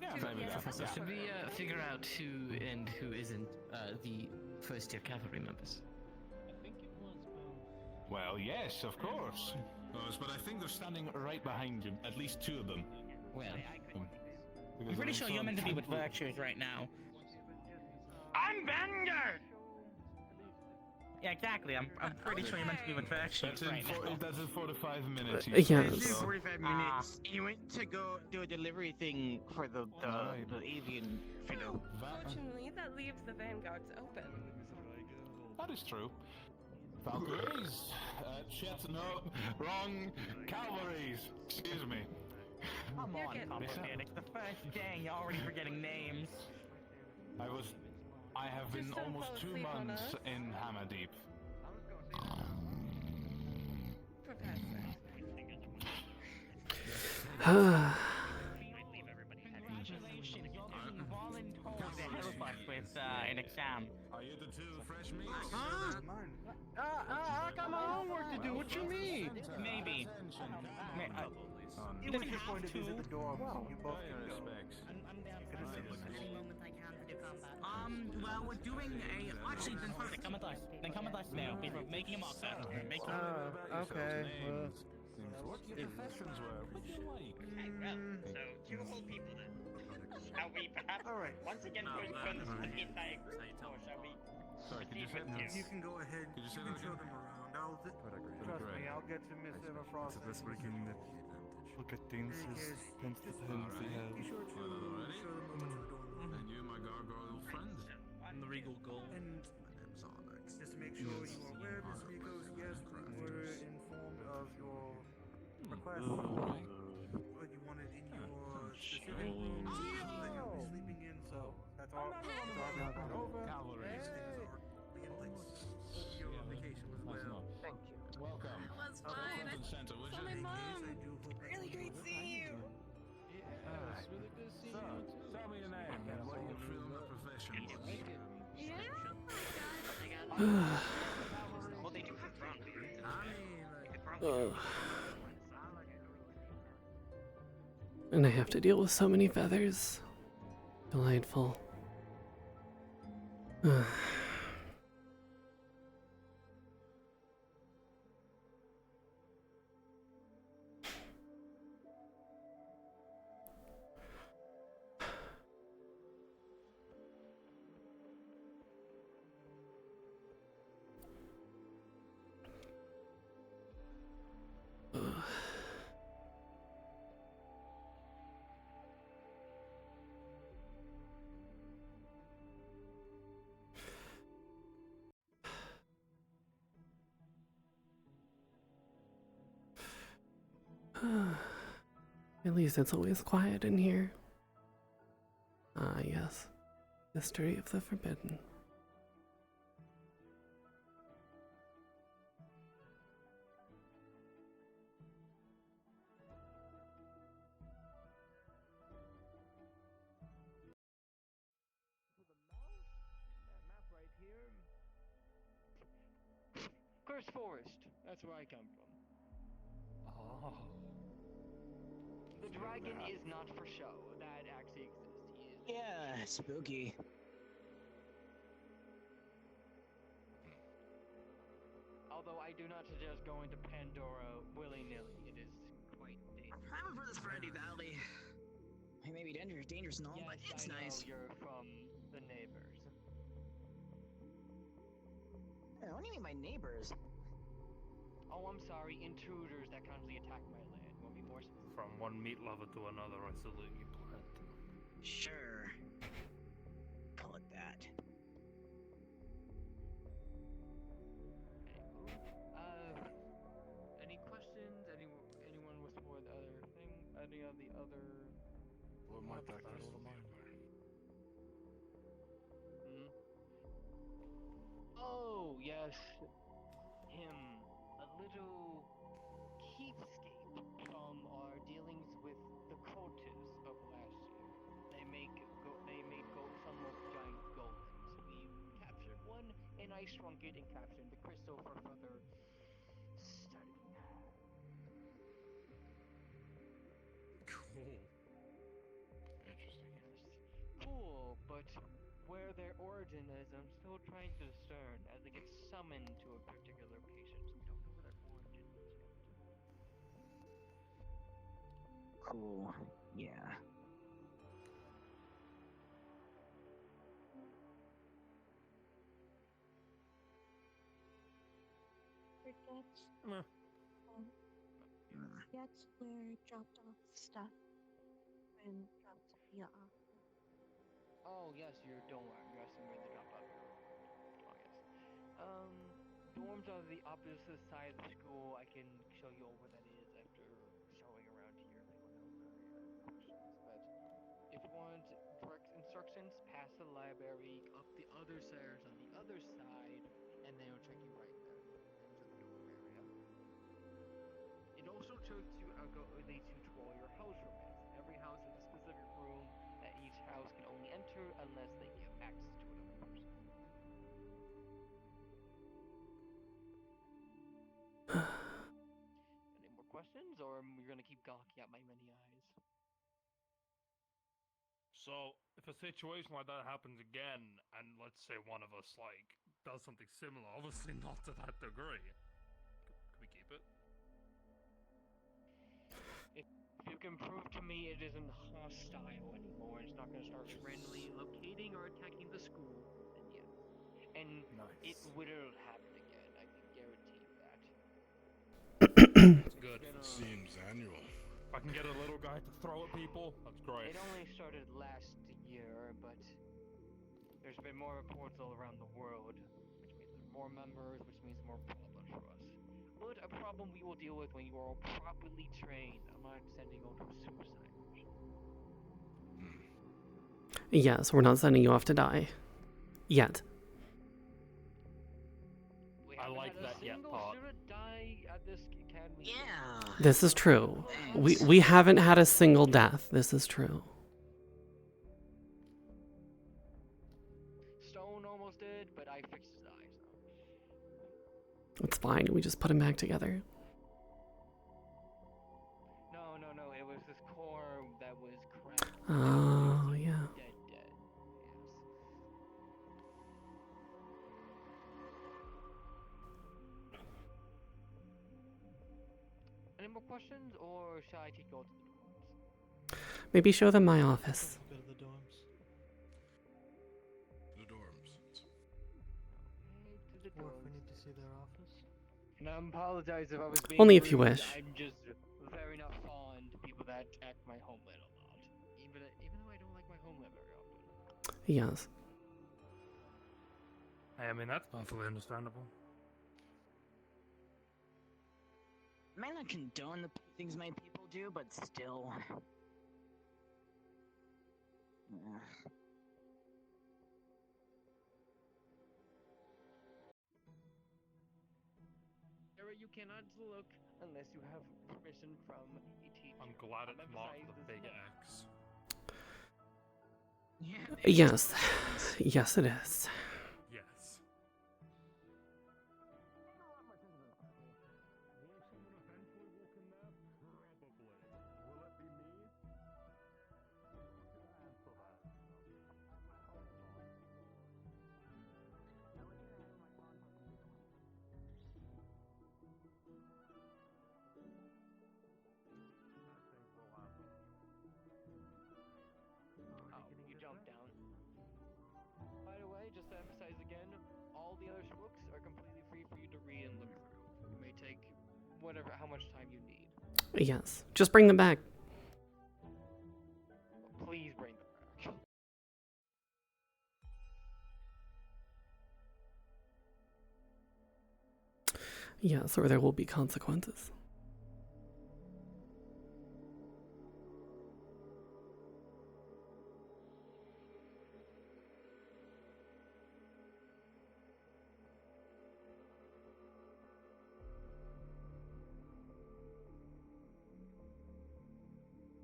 Yeah, maybe that. So should we figure out who and who isn't the first year cavalry members? Well, yes, of course. But I think they're standing right behind you. At least 2 of them. Well, I'm pretty sure you're meant to be with Virtues right now. I'm Bender! Yeah, exactly. I'm pretty sure you're meant to be with Virtues right now. That's in 45 minutes. Yes. 45 minutes. You went to go do a delivery thing for the avian fiddle. Fortunately, that leaves the vanguards open. That is true. Valkyries. Shit, no. Wrong. Cavalries. Excuse me. Come on, complicated. It's the first day, you're already forgetting names. I have been almost 2 months in Hammerdeep. Congratulations, you're being voluntold to help us with an exam. Are you the 2 fresh meats? I got my homework to do. What you mean? Maybe. Even if you're going to visit the dorms, you both can go. Well, we're doing a... Actually, then first, come with us. Then come with us now. We're making a mock battle. Okay. Well, What your professions were? What do you like? Okay, well, so 2 whole people then. Shall we perhaps once again turn this into the entire group, or shall we? Sorry, could you say that? You can go ahead. Could you say can that show again? them around. Trust me, I'll get to Miss Eva Frost. This we can look at things as hence the things we have. Be sure to show them over to the dorm. And you, my gargoyle friend. And the regal goal. And Just to make sure you are aware, Mr. Mikos, yes, we were informed of your request. What you wanted in your specific room that you'll be sleeping in, so that's all. It's all been brought over. These things are in place. Hope your vacation was well. Thank you. Welcome. It was Go fine. front and center, would So you? my mom. I do hope that Really great seeing you. Yeah, it's really good seeing you too. Tell me your name and what your field of profession was. Yeah. Well, they do have brown beards. I mean, like, Ugh. And I have to deal with so many feathers. Delightful. At least it's always quiet in here. Ah, yes. History of the Forbidden. Right here. Cursed Forest. That's where I come from. Oh. The dragon is not for show. That actually exists. He is. Yeah, spooky. Although I do not suggest going to Pandora willy-nilly. It is quite dangerous. I'm for this Brandy Valley. It may be dangerous and all, Yes, but it's I know nice. you're from the neighbors. What do you mean my neighbors? Oh, I'm sorry. Intruders that constantly attack my land. Want me more specific? From one meat lover to another, I salute you, plant. Sure. Call it that. Any questions? Anyone was for the other thing? Any of the other? What might that crystal be? Hmm? Oh yes, him. A little keepscape from our dealings with the cultists of last year. They made somewhat giant golems. We captured one, and I shrunk it and captured the crystal for further study. Cool. Interesting. Yes. Cool, but where their origin is, I'm still trying to discern as they get summoned to a particular patient. So we don't know where their origin is yet. Cool. Yeah. Forgets where dropped off stuff when dropped Sophia off. Oh yes, don't worry. You're asking where they drop off. Oh yes. Dorms are the opposite side of the school. I can show you all where that is after showing around here if you want to know where you have questions. But if you want direct instructions, past the library, up the other stairs on the other side, and then it'll take you right there into the dorm area. It also leads you to all your house roommates. Every house has a specific room that each house can only enter unless they give access to another person. Any more questions, or you're gonna keep gawking at my many eyes? So, if a situation like that happens again, and let's say one of us, does something similar, obviously not to that degree, can we keep it? If you can prove to me it isn't hostile anymore, it's not gonna start randomly locating or attacking the school, then yes. And it will happen again, I can guarantee you that. That's good. Seems annual. If I can get a little guy to throw at people, that's great. It only started last year, but there's been more reports all around the world, which means there's more members, which means more problems for us. But a problem we will deal with when you are all properly trained. I'm not sending you to suicide mission. Yes, we're not sending you off to die. Yet. I like that yet part. Yeah. This is true. We haven't had a single death. This is true. Stone almost did, but I fixed his eyes. It's fine. We just put him back together. No. It was this core that was cracked. Oh, yeah. Dead. Yes. Any more questions, or shall I take you all to the dorms? Maybe show them my office. Go to the dorms. The dorms. To the Or dorms. if we need to see their office. And I apologize if I was being Only if you rude. wish. I'm just very not fond of people that act my homeland a lot. Even though I don't like my homeland very often. Yes. I mean, that's perfectly understandable. I may not condone the things my people do, but still. Sarah, you cannot look unless you have permission from a teacher. I'm glad it's marked with a big X. Yes. Yes, it is. Yes. You jump down. By the way, just to emphasize again, all the other books are completely free for you to read and look through. You may take how much time you need. Yes. Just bring them back. Please bring them back. Yes, or there will be consequences.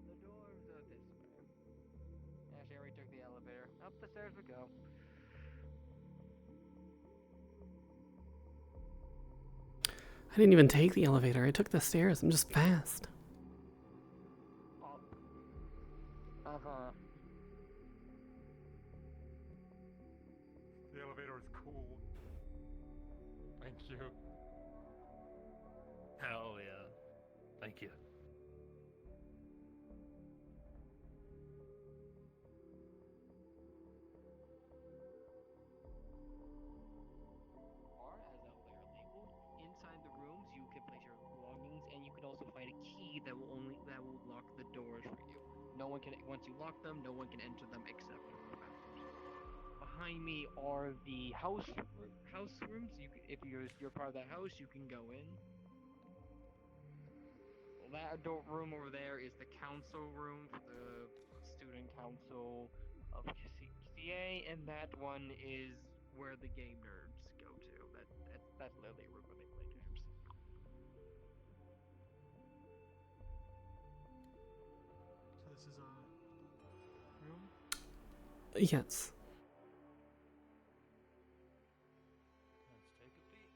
The doors are this way. Actually, I already took the elevator. Up the stairs we go. I didn't even take the elevator. I took the stairs. I'm just fast. Uh-huh. The elevator is cool. Thank you. Hell yeah. Thank you. Inside the rooms, you can place your belongings, and you can also find a key that will lock the doors for you. No one can once you lock them, no one can enter them except for the members. Behind me are the house rooms. If you're part of that house, you can go in. That room over there is the council room for the student council of CA, and that one is where the game nerds go to. That's literally a room where they play games. So this is a room? Yes. Let's take a peek.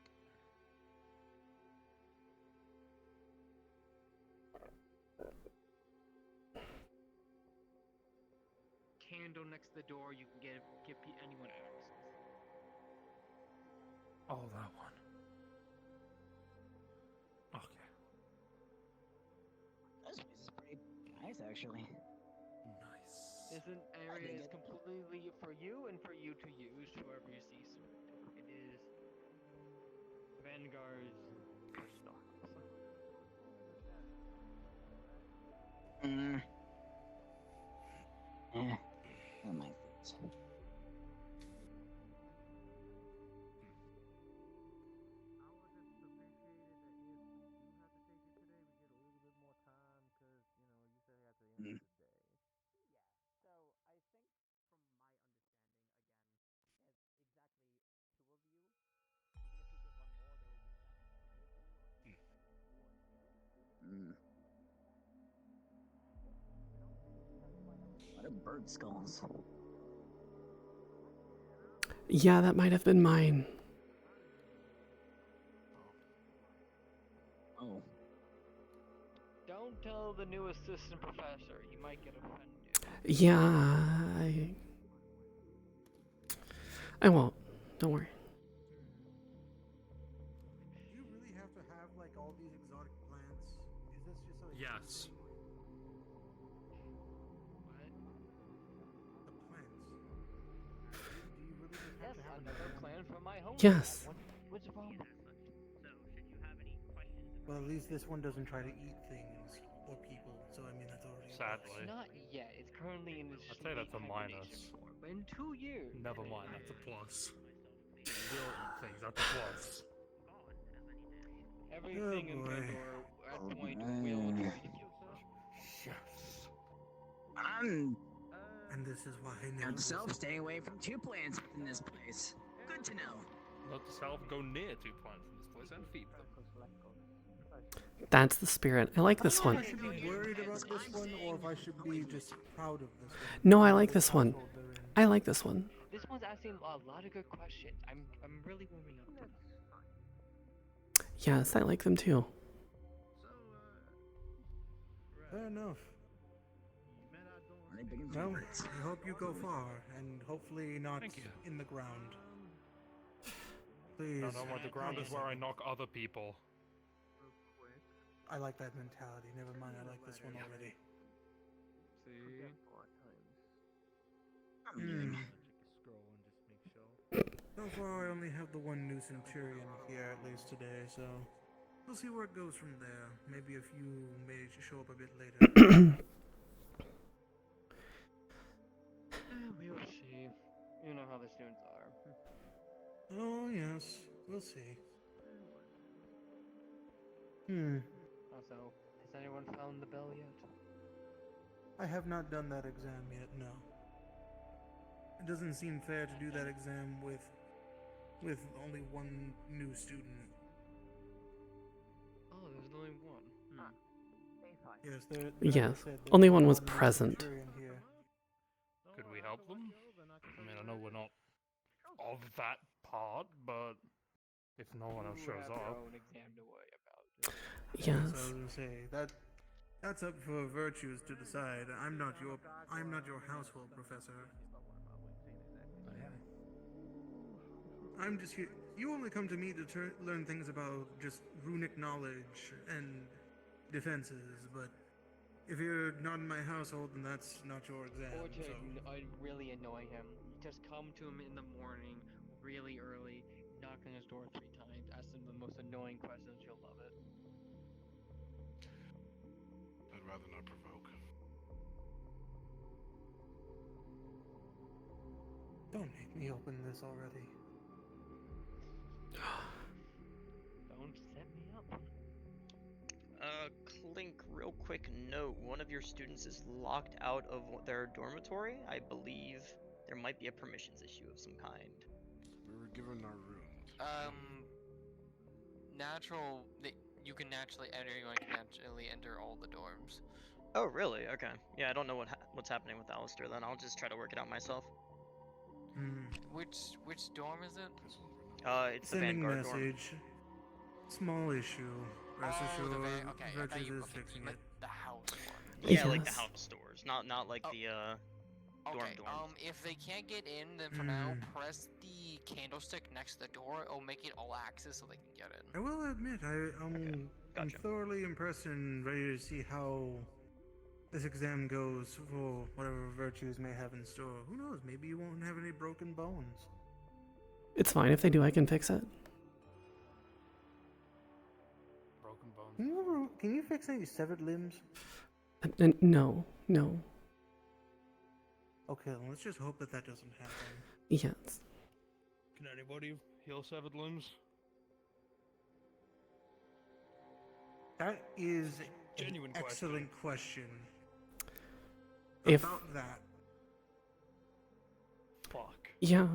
Candle next to the door, you can give anyone access. Oh, that one. Okay. This place is pretty nice, actually. Nice. This area is completely for you and for you to use, whoever you see. It is Vanguard's stuff. Yeah. That might fit. Mm. So I think from my understanding, again, there's exactly two of you. Even if we get one more, there will be exactly three of you. Mm. What are bird skulls? Yeah, that might have been mine. Oh. Don't tell the new assistant professor. He might get offended. Yeah, I won't. Don't worry. Do you really have to have like all these exotic plants? Is this just like Yes. the plants? Do you really just have Yes, to have another plan for my home. Yes. What's wrong? Well, at least this one doesn't try to eat things or people, so I mean that's already a plus. Sadly. Not yet. It's currently in its I'd say that's a hibernation minus. form. But in 2 years. Never mind, that's a plus. It will eat things, that's a plus. Everything in boy. Pandora at point will try to kill us. Yes. And this is why I never Note to self, listen. stay away from 2 plants in this place. Good to know. Note to self, go near 2 plants in this place and feed them. That's the spirit. I like this I don't know one. if I should be worried about this one or if I should be just proud of this one. No, I like this one. I like this one. This one's asking a lot of good questions. I'm really warming up to them. Yes, I like them too. Fair enough. Are they big and Well, favorites? I hope you go far, and hopefully not in the ground. Please. No, the ground is where I knock other people. I like that mentality. Never mind, I like this one already. See? So far, I only have the one new Centurion here, at least today, so we'll see where it goes from there. Maybe a few may show up a bit later. We'll see. You know how the students are. Oh, yes, we'll see. Also, has anyone found the bell yet? I have not done that exam yet, no. It doesn't seem fair to do that exam with only one new student. Oh, there's only one. Yes, Yes, only one was present. Here. Could we help them? I mean, I know we're not of that part, but if no one else shows up. Exam to worry about. Yes. So I was gonna say that's up for virtues to decide. I'm not your household professor. I'm just here. You only come to me to learn things about just runic knowledge and defenses, but if you're not in my household, then that's not your exam. Or to So. really annoy him. Just come to him in the morning, really early, knock on his door 3 times, ask him the most annoying questions, you'll love it. I'd rather not provoke. Don't make me open this already. Don't set me up. Clink, real quick note. One of your students is locked out of their dormitory. I believe there might be a permissions issue of some kind. We were given our rooms. You can naturally enter. Anyone can naturally enter all the dorms. Oh, really? Okay. Yeah, I don't know what's happening with Alistair then. I'll just try to work it out myself. Which dorm is it? It's the Sending Vanguard message. Small issue. Rest assured, okay, Virtues is fixing it. The house one. Yeah, like the house stores, not like the dorm. If they can't get in, then for now, press the candlestick next to the door. It'll make it all access so they can get in. I will admit, I'm thoroughly impressed and ready to see how this exam goes for whatever Virtues may have in store. Who knows? Maybe you won't have any broken bones. It's fine. If they do, I can fix it. Broken bones. Can you fix any severed limbs? No. Okay, well, let's just hope that doesn't happen. Yes. Can anybody heal severed limbs? That is Genuine an excellent question. If about that. Fuck. yeah,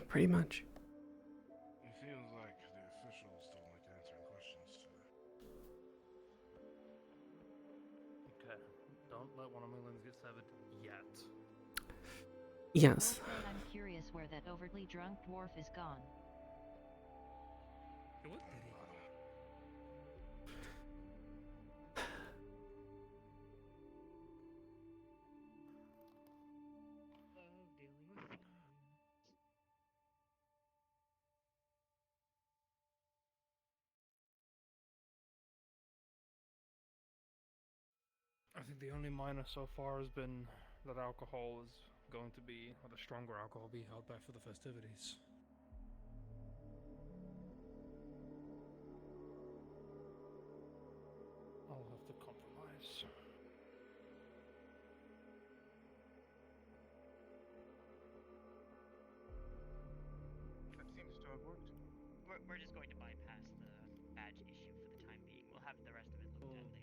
pretty much. It feels like the officials don't like answering questions today. Okay. Don't let one of my limbs get severed yet. Yes. I'm curious where that overtly drunk dwarf is gone. What did he? I think the only minus so far has been that alcohol is going to be, or the stronger alcohol be held back for the festivities. I'll have to compromise. That seems to have worked. We're just going to bypass the badge issue for the time being. We'll have the rest of it looked at later.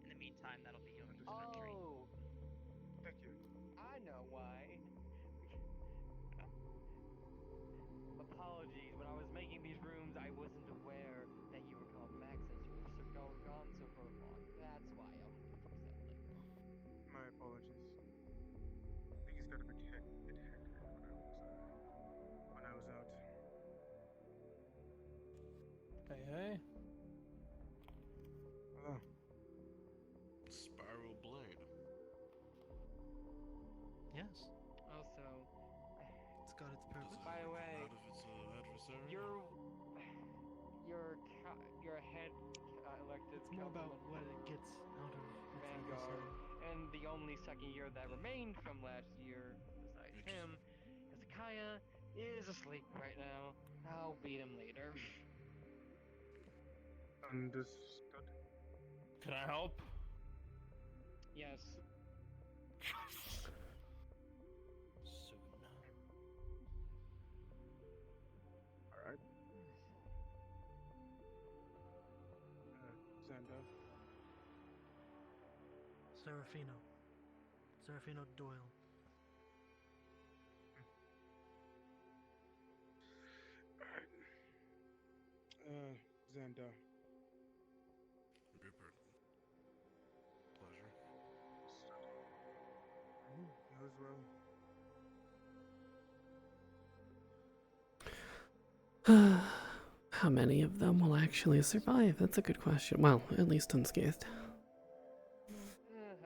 In the meantime, that'll be your dispensary. Oh, Thank you. I know why. Apologies. When I was making these rooms, I wasn't aware that you were coming back since you were gone so for long. That's why I'll have to fix that later. My apologies. Things got a bit hectic when I was out. Hey. Hello. Spiral blade. Yes. Also, It's got its purpose. by the way, Out if it's an adversary. your head elected. It's more about what it gets out of its Vanguard, adversary. and the only second year that remained from last year, besides him, Hezekiah is asleep right now. I'll beat him later. Understood. Can I help? Yes. Soon. Alright. Xander. Serafino Doyle. Alright. Xander. Rupert. Pleasure. You as well. How many of them will actually survive? That's a good question. Well, at least unscathed.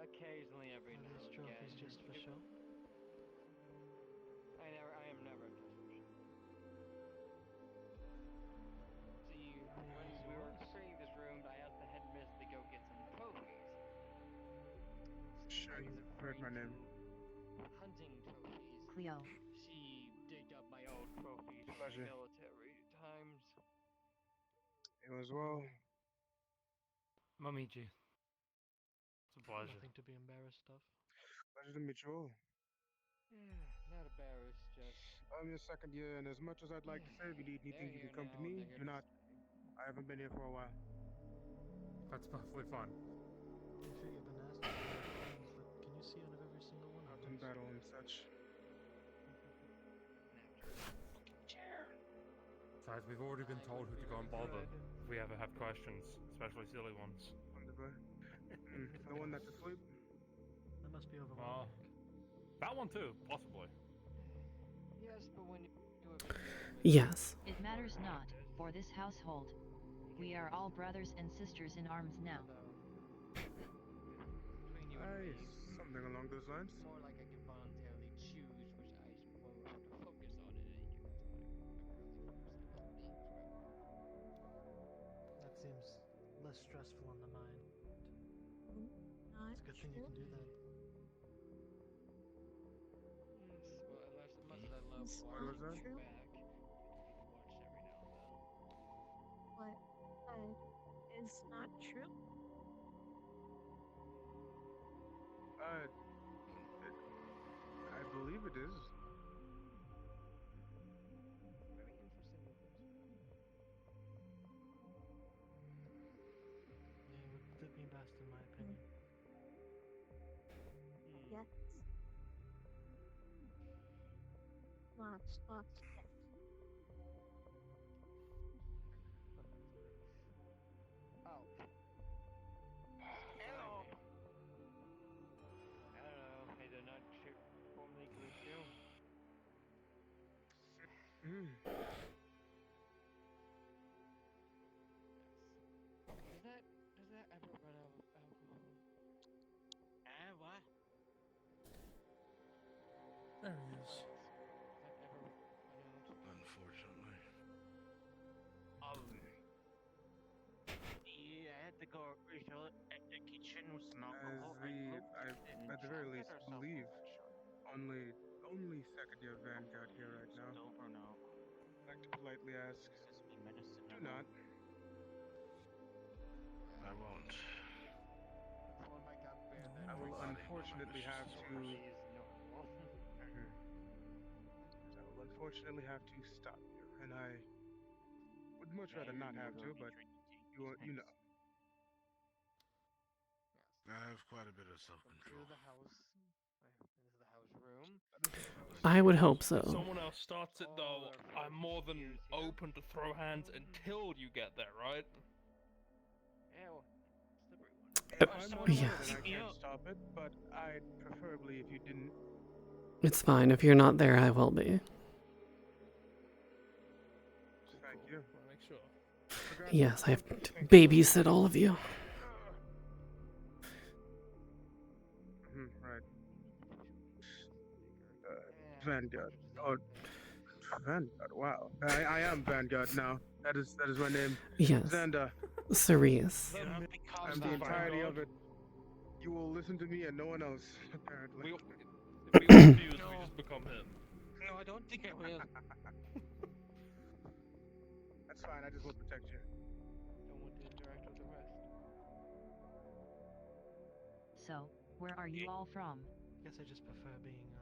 Occasionally, every now and again. Just for show. I am never just for show. See, when we were creating this room, I asked the headmistress to go get some trophies. Sure, you heard my name. Hunting trophies. Cleo. She digged up my old trophies from Pleasure. military times. You as well. Mamichi. It's a pleasure. Nothing to be embarrassed of. Pleasure to meet you all. Not embarrassed, just. I'm your second year, and as much as I'd like to say, if you need anything, you can come to me. You're not. I haven't been here for a while. That's perfectly fine. I'm sure you've been asked to do things, but can you see out of every single one of Out in those? battle and such. Besides, we've already been told who to go and bother if we ever have questions, especially silly ones. The one that's asleep? That must be overwhelming. That one too, possibly. Yes, but when you Yes. It matters not, for this household. We are all brothers and sisters in arms now. between you and me, Something along those lines. it's more like I can voluntarily choose which I will have to focus on at any given time. That seems less stressful on the mind. It's a good thing you can do that. Well, as much as I love What was that? watching you back, you have to be watched every now and then. What is not true? I believe it is. Very interesting words. Yeah, it would fit me best in my opinion. guess. Lots. Oh. Hello. Hello. I did not formally greet you. Does that ever run out of alcohol? What? There he is. Does that ever run out? Unfortunately. Yeah, I had to go refill it at the kitchen with some alcohol. At the very least, believe only second year Vanguard here right now. Don't run out. I'd like to politely ask, do not. I won't. Oh my god, bear that I will unfortunately have to. is normal. I will unfortunately have to stop you, and I would much rather not have to, but you know. I have quite a bit of self-control. This is the house. This is the house room. I would hope If so. someone else starts it though, I'm more than open to throw hands until you get there, right? Yeah, well, slippery one. If I'm not Yes. there, then I can't stop it, but I'd preferably if you didn't. It's fine. If you're not there, I will be. Thank you. Wanna make sure. Yes, I have to babysit all of you. Right. Vanguard. Oh, Vanguard. Wow. I am Vanguard now. That is my name. Yes. Xander. Cerise. I'm the entirety of it. You will listen to me and no one else, apparently. If we refuse, we just become him. No, I don't think I will. That's fine. I just will protect you. Don't want to interact with the rest. So, where are you all from? Guess I just prefer being on the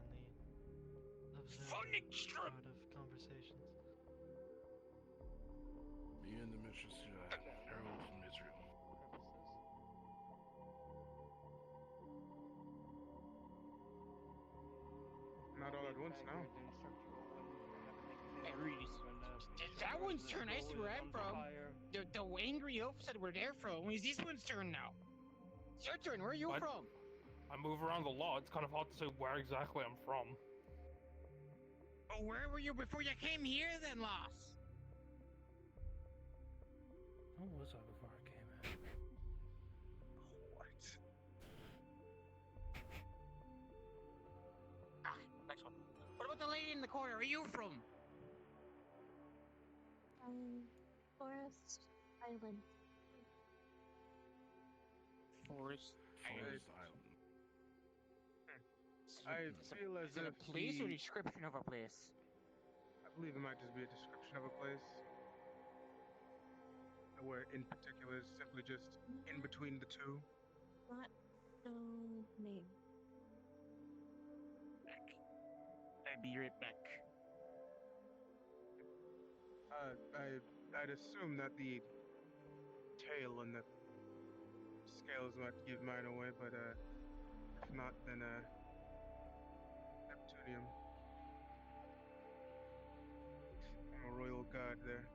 observer part of conversations. Me and the Mistress Herald from Israel. Not all at once now. It's that one's turn. I see where I'm from. The angry elf said we're there from. It's this one's turn now. It's your turn. Where are you from? I move around a lot. It's kind of hard to say where exactly I'm from. Oh, where were you before you came here then, Loss? Where was I before I came in? What? Next one. What about the lady in the corner? Where are you from? Forest Island. Forest Island. I feel as Is it if a place or a description of a place? I believe it might just be a description of a place. Where in particular is simply just in between the two. Not no name. I'll be right back. I'd assume that the tail and the scales might give mine away, but if not, then Neptunium. I'm a royal guard there.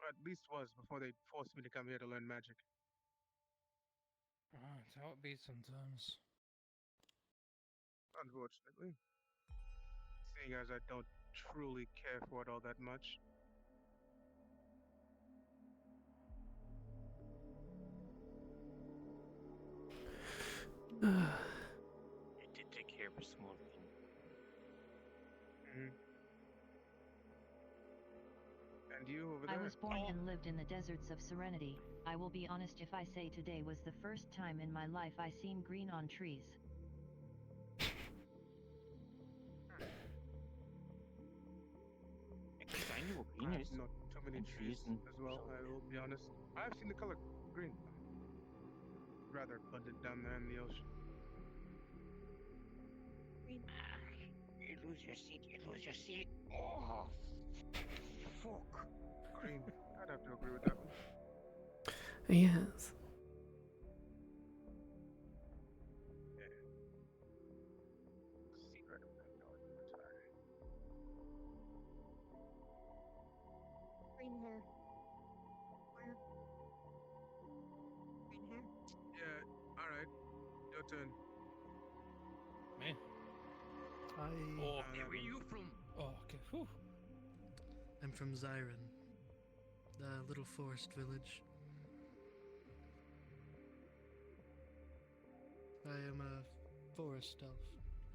Or at least was before they forced me to come here to learn magic. It's how it be sometimes. Unfortunately. Seeing as I don't truly care for it all that much. I did take care of a small thing. And you over there? I was born and lived in the deserts of Serenity. I will be honest if I say today was the first time in my life I seen green on trees. I knew what green is. Not too many trees as well, I will be honest. I've seen the color green. Rather abundant down there in the ocean. You lose your seat. You lose your seat. Oh, fuck. Green. I'd have to agree with that one. Yes. Green hair. Where? Green hair. Yeah, alright. Your turn. Me? Oh, where are you from? Oh, okay. Whew. I'm from Zyron, the little forest village. I am a forest elf,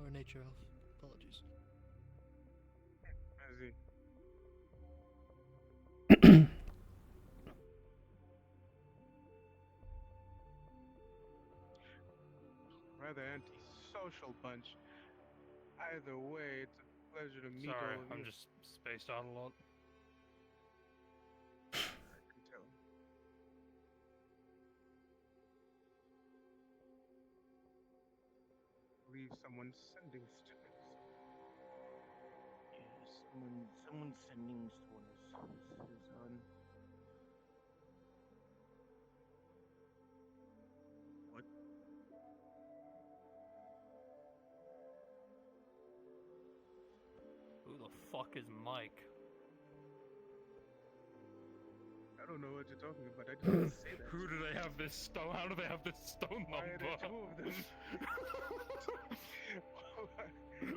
or nature elf. Apologies. I see. Rather antisocial bunch. Either way, it's a pleasure to meet Sorry, all of I'm you. just spaced out a lot. I can tell. I believe someone's sending students. Yeah, someone's sending students. This is What? Who the fuck is Mike? I don't know what you're talking about. I didn't say that. Who do they have this stone? How do they have this stone Why number? are there two of them?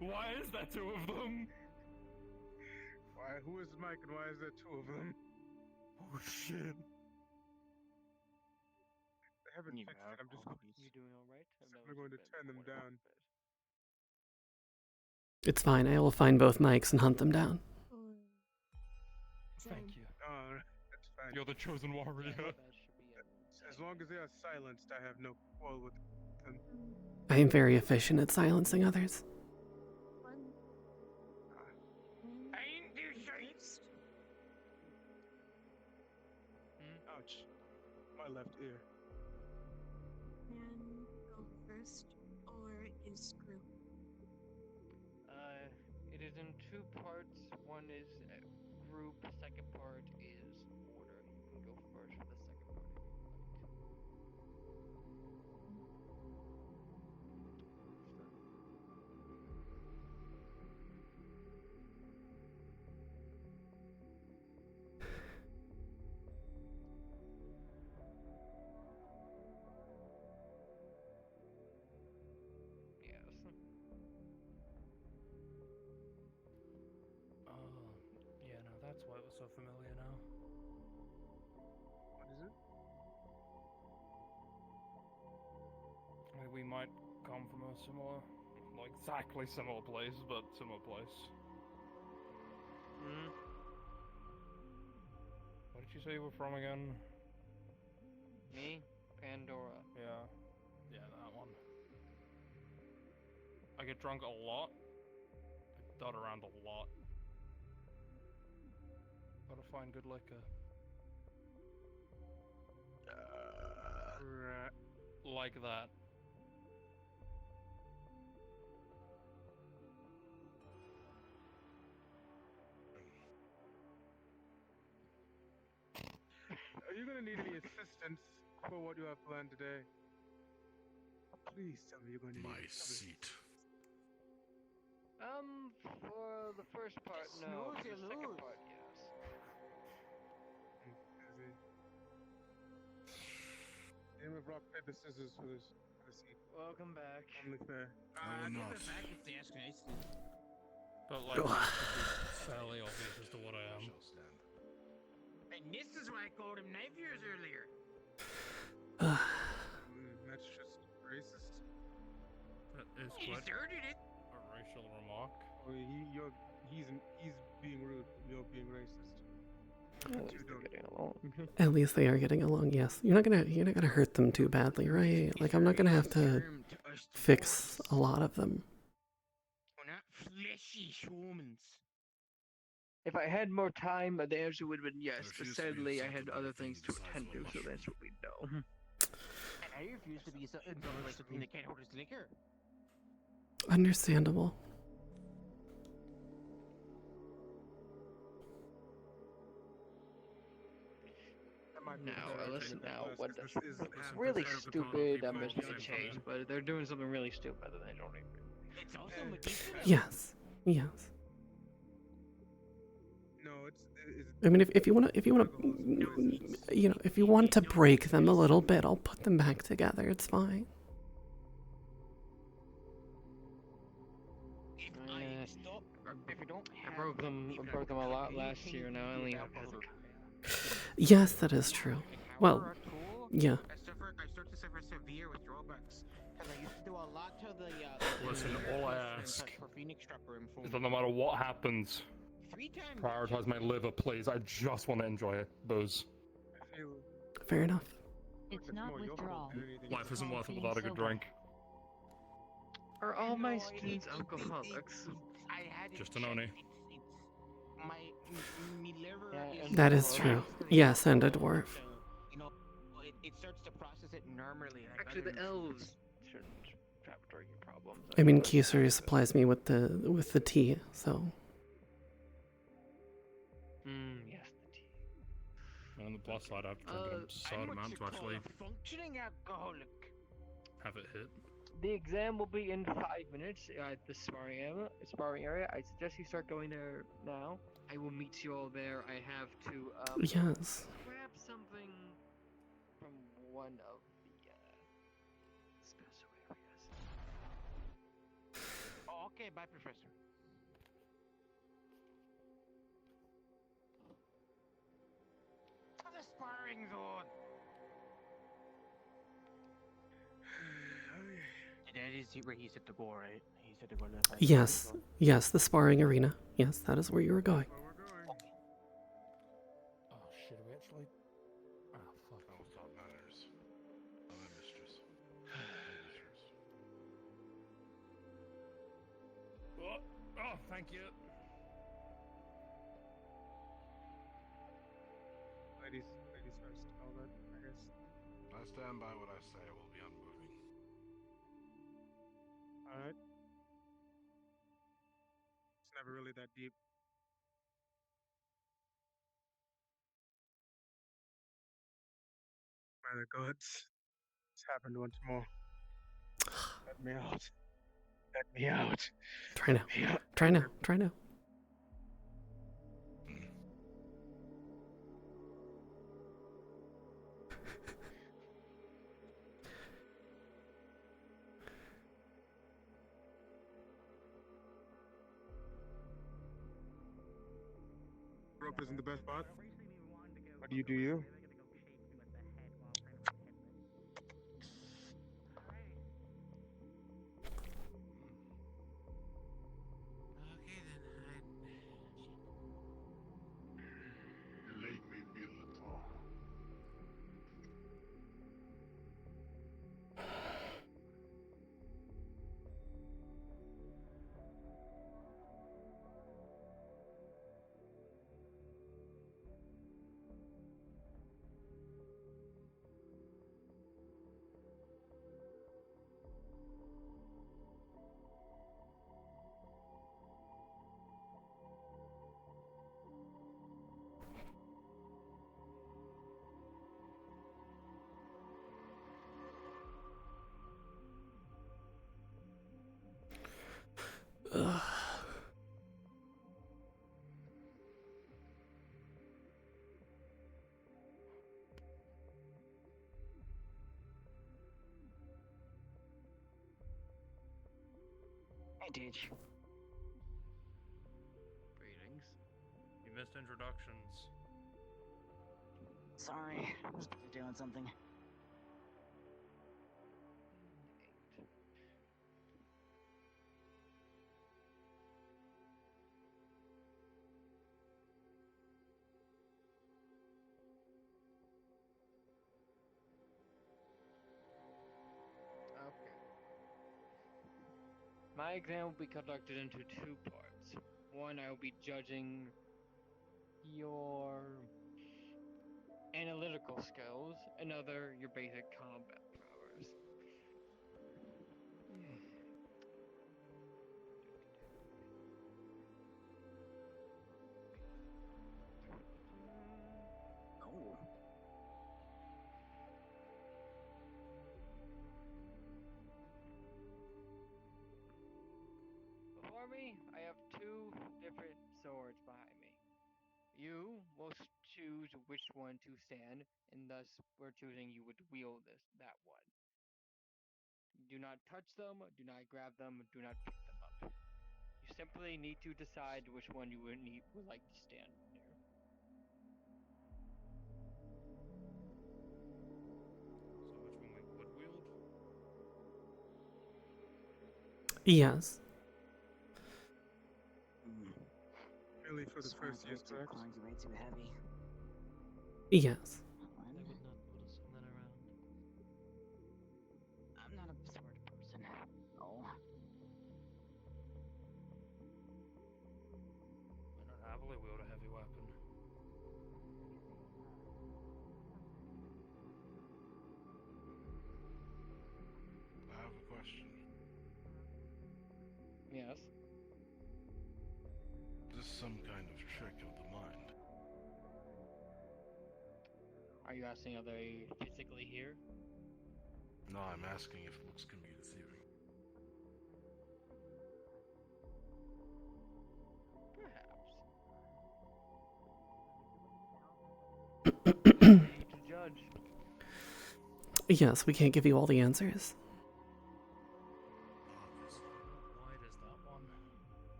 Why is there two of them? Why? Who is Mike and why is there two of them? Oh shit. They haven't fixed it. I'm just going You doing alright? I'm going to turn them down. It's fine. I will find both mics and hunt them down. Thank you. Oh, that's fine. You're the chosen warrior. As long as they are silenced, I have no quarrel with them. I am very efficient at silencing others. Ouch. My left ear. Man, go first, or is group? It is in two parts. One is group, second part is order. You can go first for the second part if you would like to. Yes. Oh, yeah, no, that's why it was so familiar now. What is it? I mean, we might come from a similar, not exactly similar place, but similar place. Where did you say you were from again? Me? Pandora. Yeah. Yeah, that one. I get drunk a lot. I dot around a lot. Gotta find good liquor. Right. Like that. Are you gonna need any assistance for what you have planned today? Please tell me you're going to need My cover. seat. For the first part, no. For the second part, yes. Game of rock, paper, scissors for the seat. Welcome back. Only fair. I will not. back if they ask nicely. But like, it's fairly obvious as to what I am. And this is why I called him knife years earlier. That's just racist. That is He quite started it. a racial remark. Or he's being rude. You're being racist. At least they're getting along. At least they are getting along. Yes, you're not gonna hurt them too badly, right? Like I'm not gonna have to fix a lot of them. We're not fleshy humans. If I had more time, the answer would have been yes, but sadly I had other things to attend to, so that's what we know. And I refuse to be insulted by something that can't hold his liquor. Understandable. listen now. What This is half really the stupid mission change, but they're doing something really stupid and they don't even. It's also medieval. Yes. Yes. No, I mean, if you want to, if you want to break them a little bit, I'll put them back together. It's fine. I broke them a lot last year. Now I only have four. Yes, that is true. Well, yeah. I start to suffer severe withdrawbacks because I used to do a lot to the. Listen, all I ask for Phoenix Trapper and is that no matter what happens, 3 times. prioritize my liver, please. I just want to enjoy it. Booze. Fair enough. It's not withdrawal. Life isn't worth it without a good drink. Are all my students alcoholics? I had Just an oni. My liver is. That is true. Yes, and a dwarf. You know, it starts to process it normally. Actually, the elves shouldn't have drinking problems. I mean, Kisuri supplies me with the tea, so. Yes, the tea. And on the plus side, I've drinking an absurd amount to actually functioning alcoholic. have it hit. The exam will be in 5 minutes at the sparring area. I suggest you start going there now. I will meet you all there. I have to Yes. grab something from one of the special areas. Oh, okay, bye, Professor. The sparring zone. That is where he said to go, right? He said to go to the sparring Yes. zone. Yes, the sparring arena. Yes, that is where you were going. Oh shit, are we actually? Oh fuck. That was all matters. Oh, my mistress. Oh, thank you. Ladies first, all that, I guess. I stand by what I say. I will be unmoving. Alright. It's never really that deep. By the gods, it's happened once more. Let me out. Let me out. Try now. Yeah. Try now. Try now. Rope isn't the best part. What do you do, you? You make me feel it all. Ugh. Hey, Ditch. Greetings. You missed introductions. Sorry, I was busy doing something. Okay. My exam will be conducted into 2 parts. One, I will be judging your analytical skills. Another, your basic combat powers. Oh. have two different swords behind me. You will choose which one to stand, and thus we're choosing you would wield that one. Do not touch them, do not grab them, do not pick them up. You simply need to decide which one you would like to stand near. So which one we would wield? Yes. Really for the first use, correct? Way too heavy. Yes. I would not be able to swing that around. I'm not a sword person. Oh. I don't happily wield a heavy weapon. I have a question. Yes. Is this some kind of trick of the mind? Are you asking are they physically here? No, I'm asking if looks can be deceiving. Perhaps. You to judge. Yes, we can't give you all the answers. Why does that one?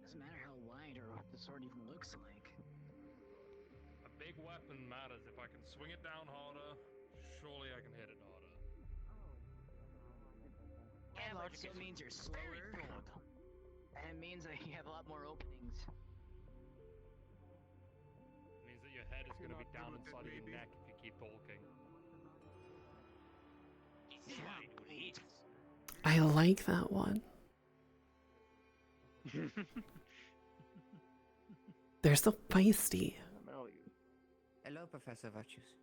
Doesn't matter how wide or what the sword even looks like. A big weapon matters. If I can swing it down harder, surely I can hit it harder. Yeah, but it means you're slower. And it means that you have a lot more openings. It means that your head is going to be down inside of your neck if you keep talking. I like that one. They're so feisty. Hello, Professor Virtues.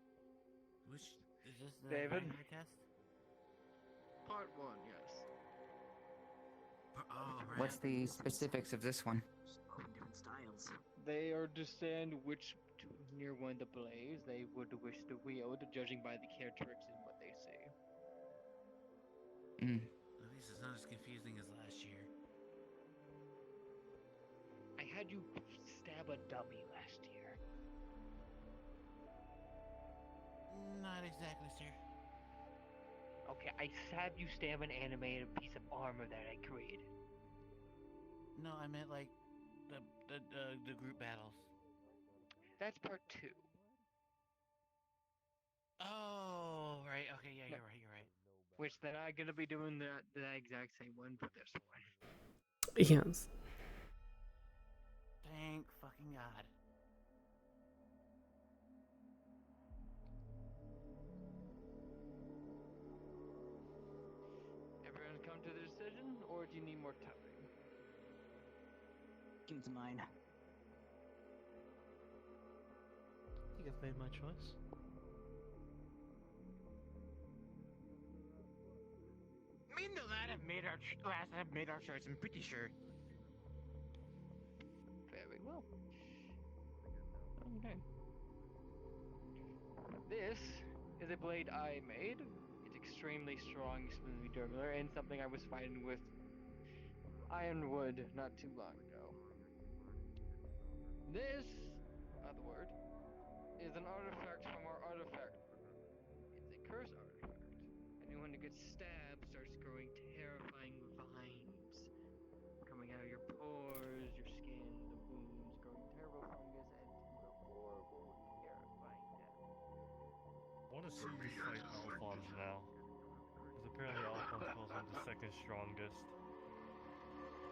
Which is this the David? primary test? Part 1, yes. Oh, right. What's the specifics of this one? Different styles. They are to stand near one the blaze they would wish to wield, judging by the characteristics and what they see. At least it's not as confusing as last year. I had you stab a dummy last year. Not exactly, sir. Okay, I had you stab an animated piece of armor that I created. No, I meant like the group battles. That's part 2. Oh, right. Okay, yeah, you're right. Which they're not gonna be doing the exact same one for this one. Yes. Thank fucking God. Everyone come to the decision, or do you need more time? Give it to mine. I think I've made my choice. Me and the lad have made our choice. I'm pretty sure. Very well. Okay. This is a blade I made. It's extremely strong, smoothly durable, and something I was fighting with ironwood not too long ago. This, other word, is an artifact from our artifact group. It's a curse artifact. Anyone who gets stabbed starts growing terrifying vines coming out of your pores, your skin, the wounds, growing terrible fungus, and to a horrible, terrifying death. I want to see you fight Alphonse now. Because apparently Alphonse calls him the second strongest.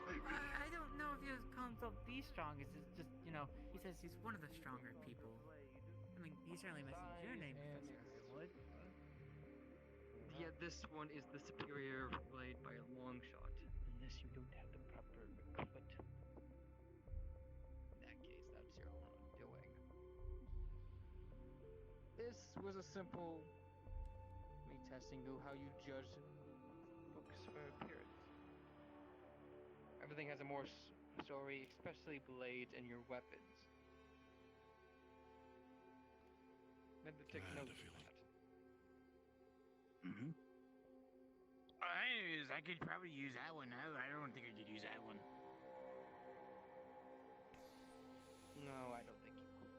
I don't know if he was calling himself the strongest. It's just, he says he's one of the stronger people. I mean, he certainly mentions your name, Professor Ironwood. Yet this one is the superior blade by a long shot, unless you don't have the proper equipment. In that case, that's your own undoing. This was a simple me testing how you judge books for appearance. Everything has a more story, especially blades and your weapons. Remember to take note of that. I I could probably use that one. I don't think I could use that one. No, I don't think you could.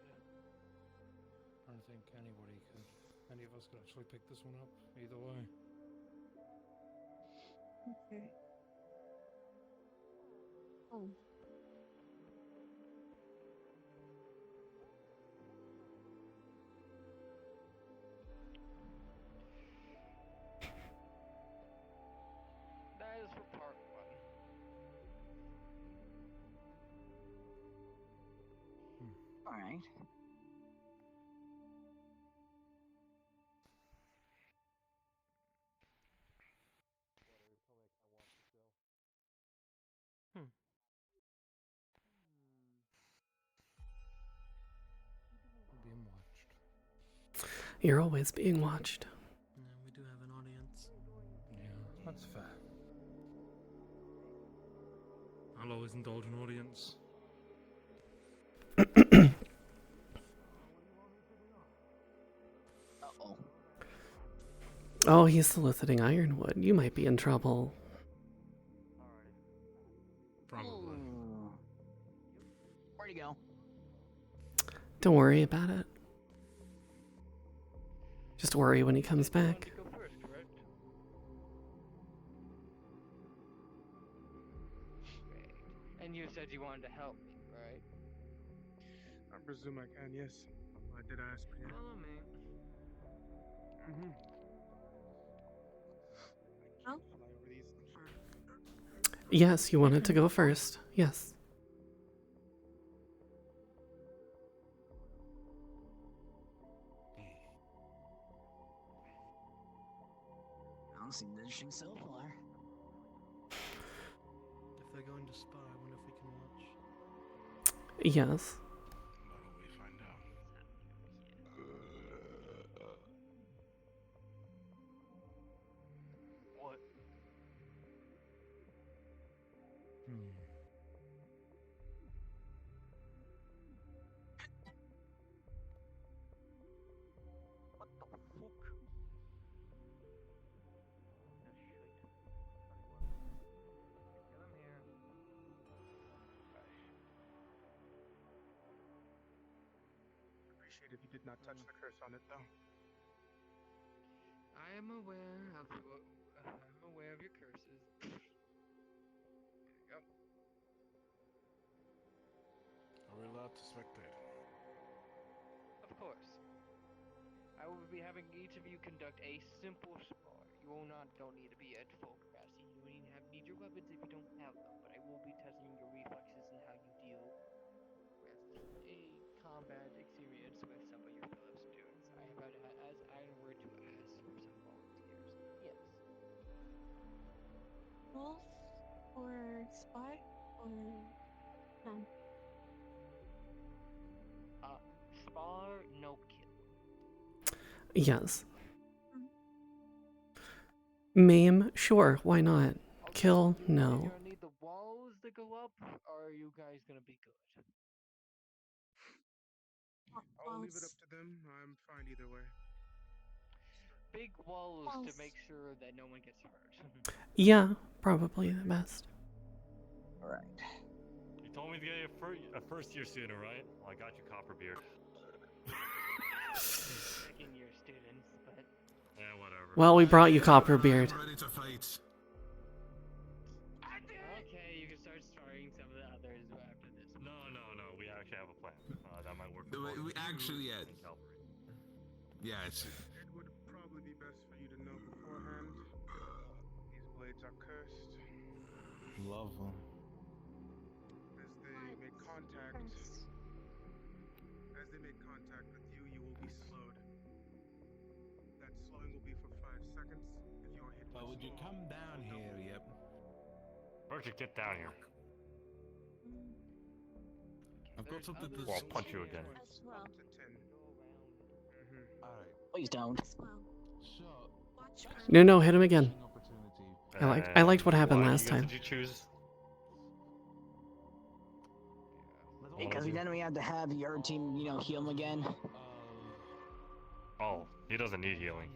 I don't think anybody could. Any of us could actually pick this one up, either way. Okay. Oh. That is for part one. Alright. Being watched. You're always being watched. Yeah, we do have an audience. Yeah, that's fair. I'll always indulge an audience. Uh-oh. Oh, he's soliciting ironwood. You might be in trouble. Probably. Where'd he go? Don't worry about it. Just worry when he comes back. Go first, correct? Right. And you said you wanted to help me, right? I presume I can, yes. I did ask for you. Follow me. Mm-hmm. Oh. Fly over these, I'm sure. Yes, you wanted to go first. Yes. That seems interesting so far. If they're going to spa, I wonder if we can watch. Yes. What'll we find out? What? What the fuck? Kill him here. Appreciate if you did not touch the curse on it, though. I am aware of your curses. There you go. Are we allowed to spectate? Of course. I will be having each of you conduct a simple spar. You don't need to be at full capacity. You don't even need your weapons if you don't have them, but I will be testing your reflexes and how you deal with a combat experience with some of your fellow students. I have as I were to ask for some volunteers. Yes. Wolf or spy or none? Spar, no kill. Yes. Maim? Sure, why not? Kill? Are No. you gonna need the walls to go up, or are you guys gonna be good? I'll leave it up to them. I'm fine either way. Big walls to make sure that no one gets hurt. Yeah, probably the best. Alright. You told me to get a first year student, right? Well, I got you, Copperbeard. Picking your students, but Yeah, whatever. Well, we brought you Copperbeard. I'm ready to fight. Okay, you can start starting some of the others after this. No. We actually have a plan. That might work. We actually, yeah. Yeah, it's. It would probably be best for you to know beforehand. These blades are cursed. Love them. As they make contact with you, you will be slowed. That slowing will be for 5 seconds. If you are hit with Would you come down here, yep? Virgil, get down here. I've got something to Or I'll punch you again. As well. up to 10. Alright. Please don't. As well. So, Watch No, hit him again. opportunity. I liked what happened last What time. did you choose? Because then we have to have your team, heal him again. Oh, he doesn't need healing.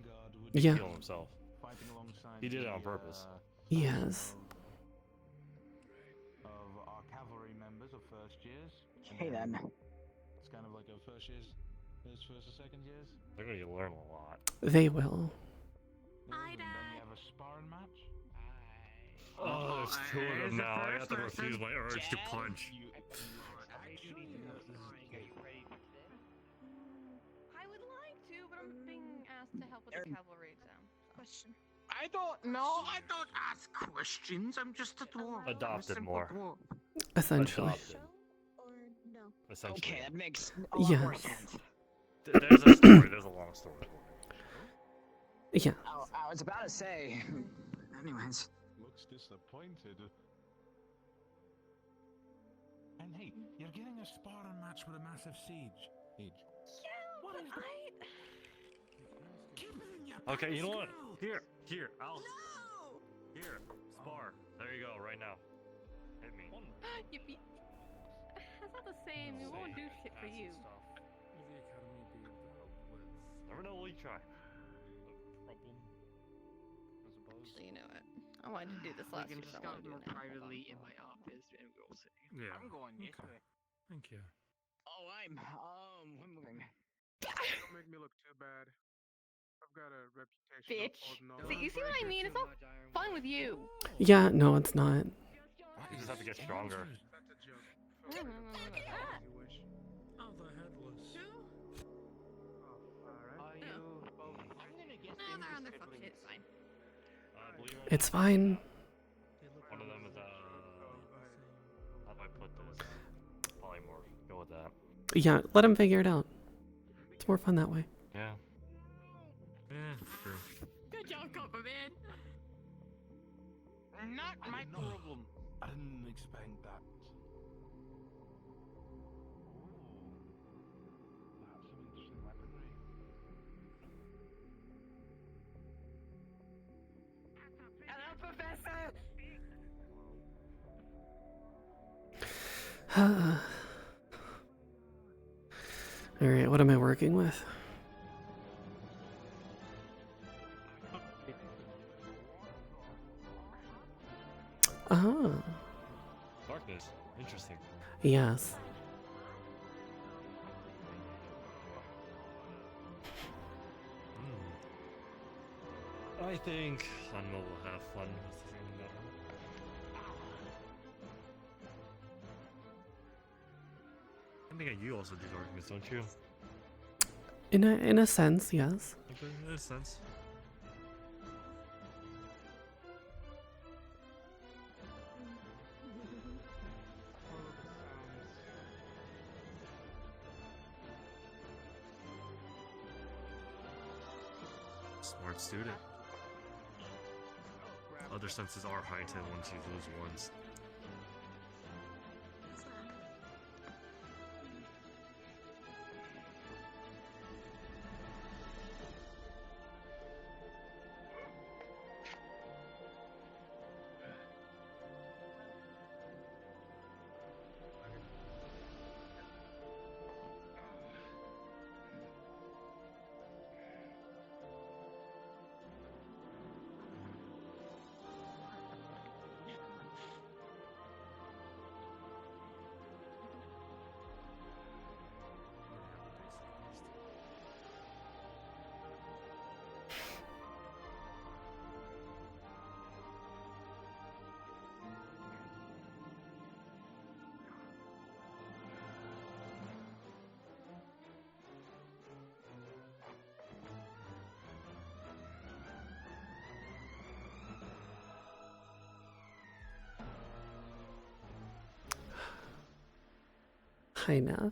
Yeah. Heal himself. He did it on purpose. Yes. of our cavalry members of first years. Hey then. It's kind of like a first or second years. They're gonna learn a lot. They will. Hi, Dad. Then you have a sparring match. Oh, there's two of them now. I have to refuse my urge to punch. I would like to, but I'm being asked to help with the cavalry exam. Question. I don't ask questions. I'm just a dwarf. Adopted more. Essentially. Adopted. Essentially. Okay, that makes a lot more sense. There's a story. There's a long story. Yeah. I was about to say. Anyways. Looks disappointed. And hey, you're getting a sparring match with a massive siege. What is Okay, you know what? Here, I'll. Here, spar. There you go, right now. Hit me. Yippee. That's not the same. We won't do shit for you. Will the academy be able to help with Never know what you try. the problem? I suppose. Actually, you know what? I wanted to do this We last can year, so I discuss want to do more it now. privately in my office, and we'll see. Yeah. I'm going this way. Thank you. Oh, I'm moving. Don't make me look too bad. I've got a reputation Bitch. of holding on. See, you see what I mean? It's not fun with you. Yeah, no, it's not. You just have to get stronger. That's a joke. Ah. You wish. Oh, the headless. Are you both? I'm gonna guess No, they're on their fuck shit. It's fine. Believe it or It's not, fine. one of them is how do I put this? Polymorph. Go with that. Yeah, let him figure it out. It's more fun that way. Yeah. Yeah, true. Good job, Copper Man. Not my problem. I didn't expect that. That's some interesting weaponry. Hello, Professor. Alright, what am I working with? Ah, Darkness. Interesting. yes. I think Hanma will have fun with doing that one. I think you also do darkness, don't you? In a sense, yes. Okay, in a sense. Smart student. Other senses are heightened once you lose ones. Hi, Neff.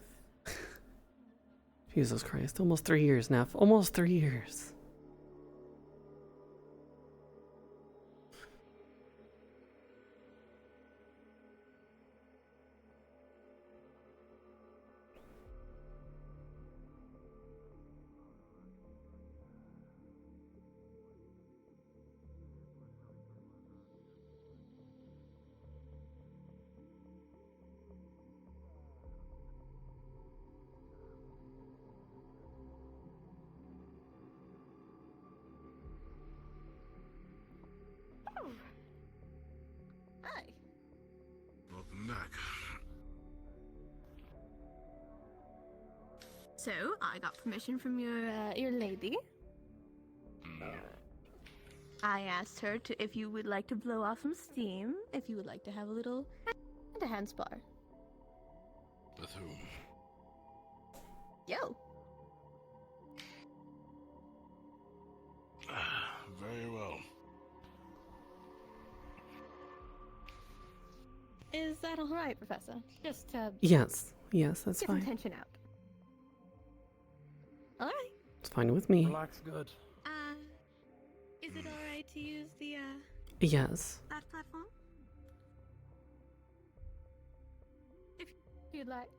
Jesus Christ, almost 3 years, Neff. Almost 3 years. So I got permission from your lady. I asked her to if you would like to blow off some steam, if you would like to have a little hand spar. With whom? Yo. Very well. Is that all right, Professor? Just to Yes, that's get some fine. tension out. All right. It's fine with me. Relax good. Is it all right to use the Yes. that platform? If you'd like.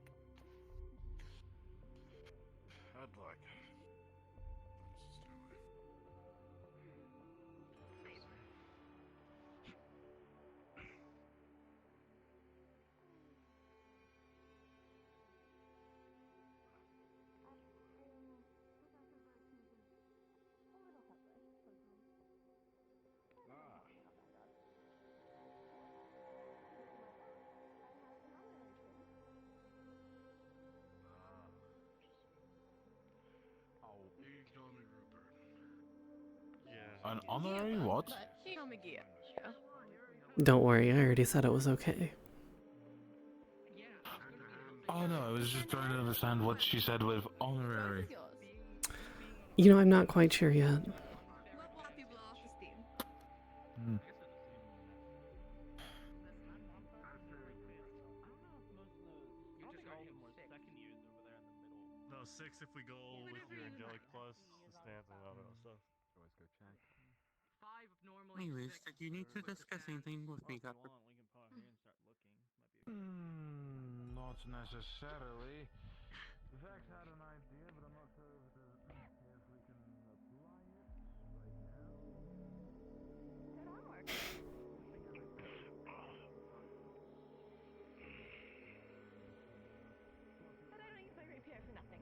I'd like. An honorary what? Don't worry, I already said it was okay. Oh no, I was just trying to understand what she said with honorary. You know, I'm not quite sure yet. Hmm. No, 6 if we go with your angelic plus the stance and all that stuff. Let's go check. Anyways, did you need to discuss anything with me, Doctor? Not necessarily. Vex had an idea, but I'm not sure if we can apply it right now. But I don't use my rapier for nothing.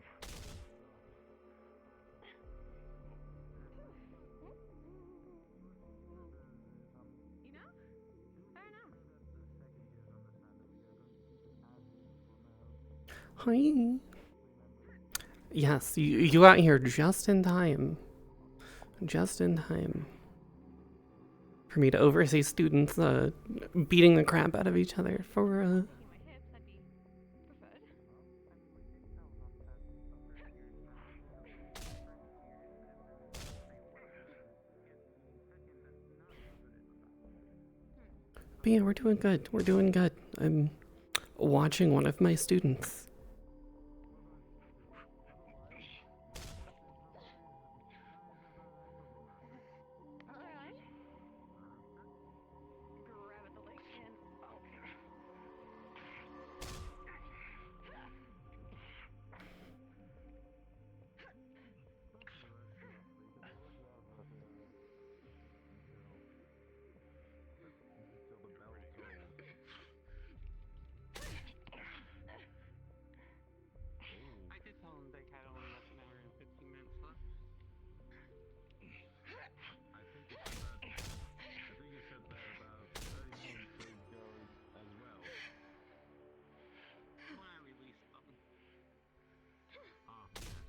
You know? Fair enough. Hi. Yes, you got here just in time. Just in time. For me to oversee students beating the crap out of each other for But yeah, we're doing good. We're doing good. I'm watching one of my students. Alright. Grab at the leg and bonk. I did tell him they had only less than an hour and 15 minutes left. I think you said that about 30 minutes ago as well. When I released them. Ah, yes.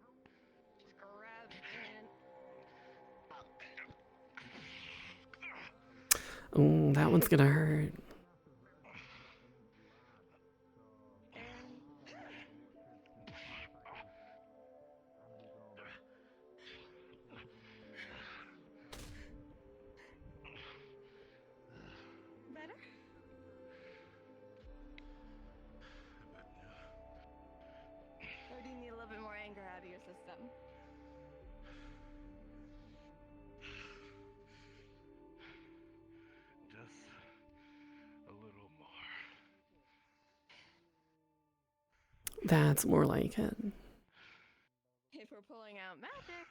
Something. Just grab and Oh, that one's gonna hurt. better? Or do you need a little bit more anger out of your system? Just a little more. That's more like it. If we're pulling out magic,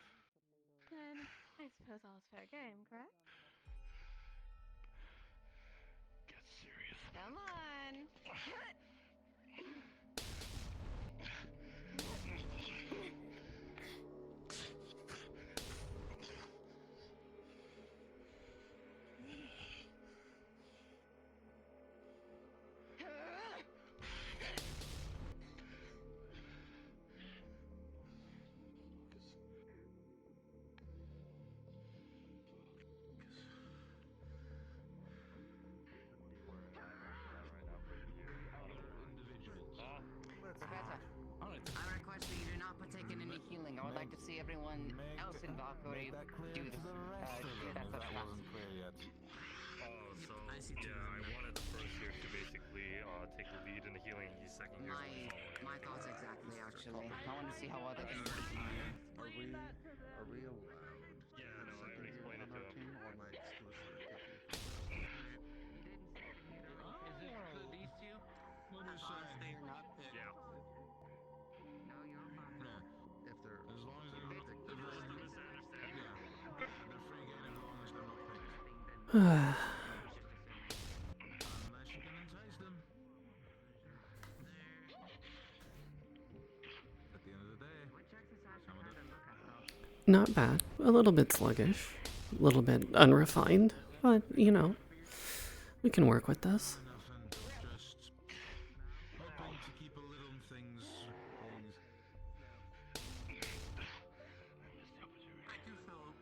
then I suppose all is fair game, correct? Get serious. Come on. everyone else in Valkyrie do the do that first class. Oh, so yeah, I wanted the first year to basically take the lead in the healing, and the second year is going to follow. My thoughts exactly. Actually, I want to see how other things work. Are we allowed? Yeah, no, I explained it to him. Or am I exclusively picky? Is it for these two? What are you saying? They're not picked. Yeah. No, you're fine. If they're As long as they're not picked. The rest of us understand. Yeah. They're free game as long as they're not picked. Unless you can entice them. At the end of the day, some of the... Not bad. A little bit sluggish. A little bit unrefined. But, you know, we can work with this. Just hoping to keep a little things. I do feel.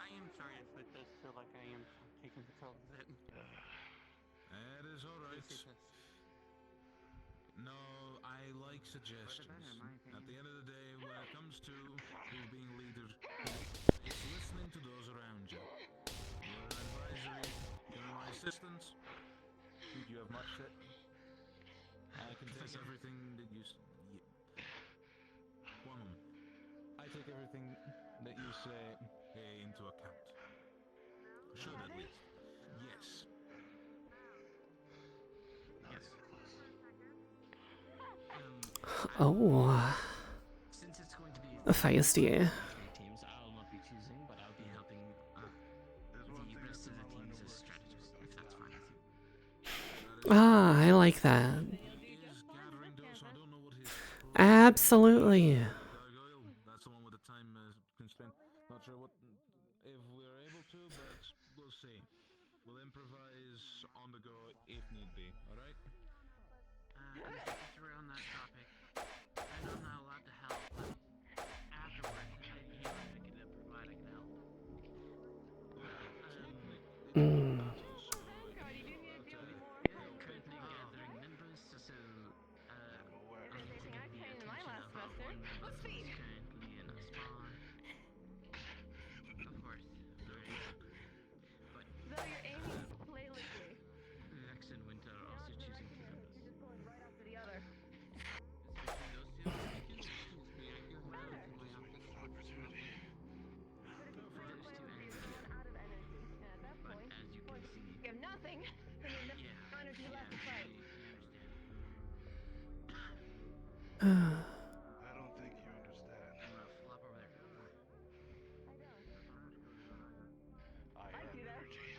I am sorry to put this feel like I am taking control of it. That is alright. No, I like suggestions. At the end of the day, when it comes to who's being leader, it's listening to those around you. You're an advisory, you're my assistant. Do you have much shit? I can take everything that you... One moment. I take everything that you say into account. Should at least. Yes. Yes. Oh. Since it's going to be Feisty. three teams, I'll not be choosing, but I'll be helping the rest of the teams as strategists, if that's fine with you. Ah, I like that. Absolutely. That's the one with the time constraint. Not sure what if we're able to, but we'll see. We'll improvise on the go if need be. All right. Since we're on that topic, I know I'm not allowed to help, but afterwards, if you want to get it provide, I can help. Currently gathering members, so I need to get the in my attention last of semester. one member Let's who see. is currently in a spa. Of course. But Though you're aiming flawlessly. Vex and Winter are also choosing team members. You're just going right after the other. Between those two, excuse me, I feel relatively But if you lose energy, you run out of energy. And at that but point, as you can see, you have nothing, and you have no energy left to fight. I don't think you understand. You want to flop over there? I don't. I am do that. energy.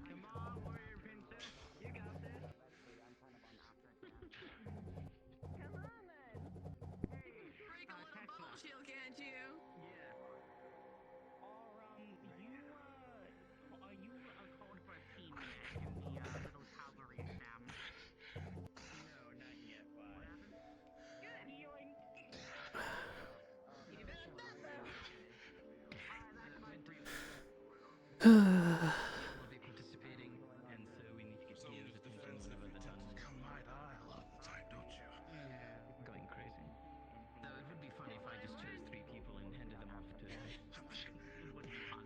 Come on, warrior princess. You got this. Come on, then. You can break a little bubble shield, can't you? Yeah. Are you called for a team yet in the little cavalry exam? No, not yet. Why? What happened? Good. Healing. Even at that, though. Will be participating, and so we need to get Peter's attention whenever the done. Come right aisle all the time, don't you? Yeah, going crazy. Though it would be funny if I just chose 3 people and handed them off to. It would be fun.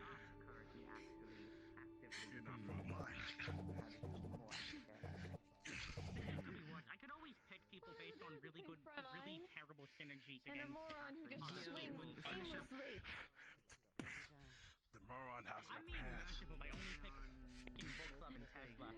You're not from mine. It could be worse. I could always pick people based on really good, really terrible synergy And a against. moron who can swing seamlessly. The moron has I'm my being pants. merciful by only picking Book Club and Tesla.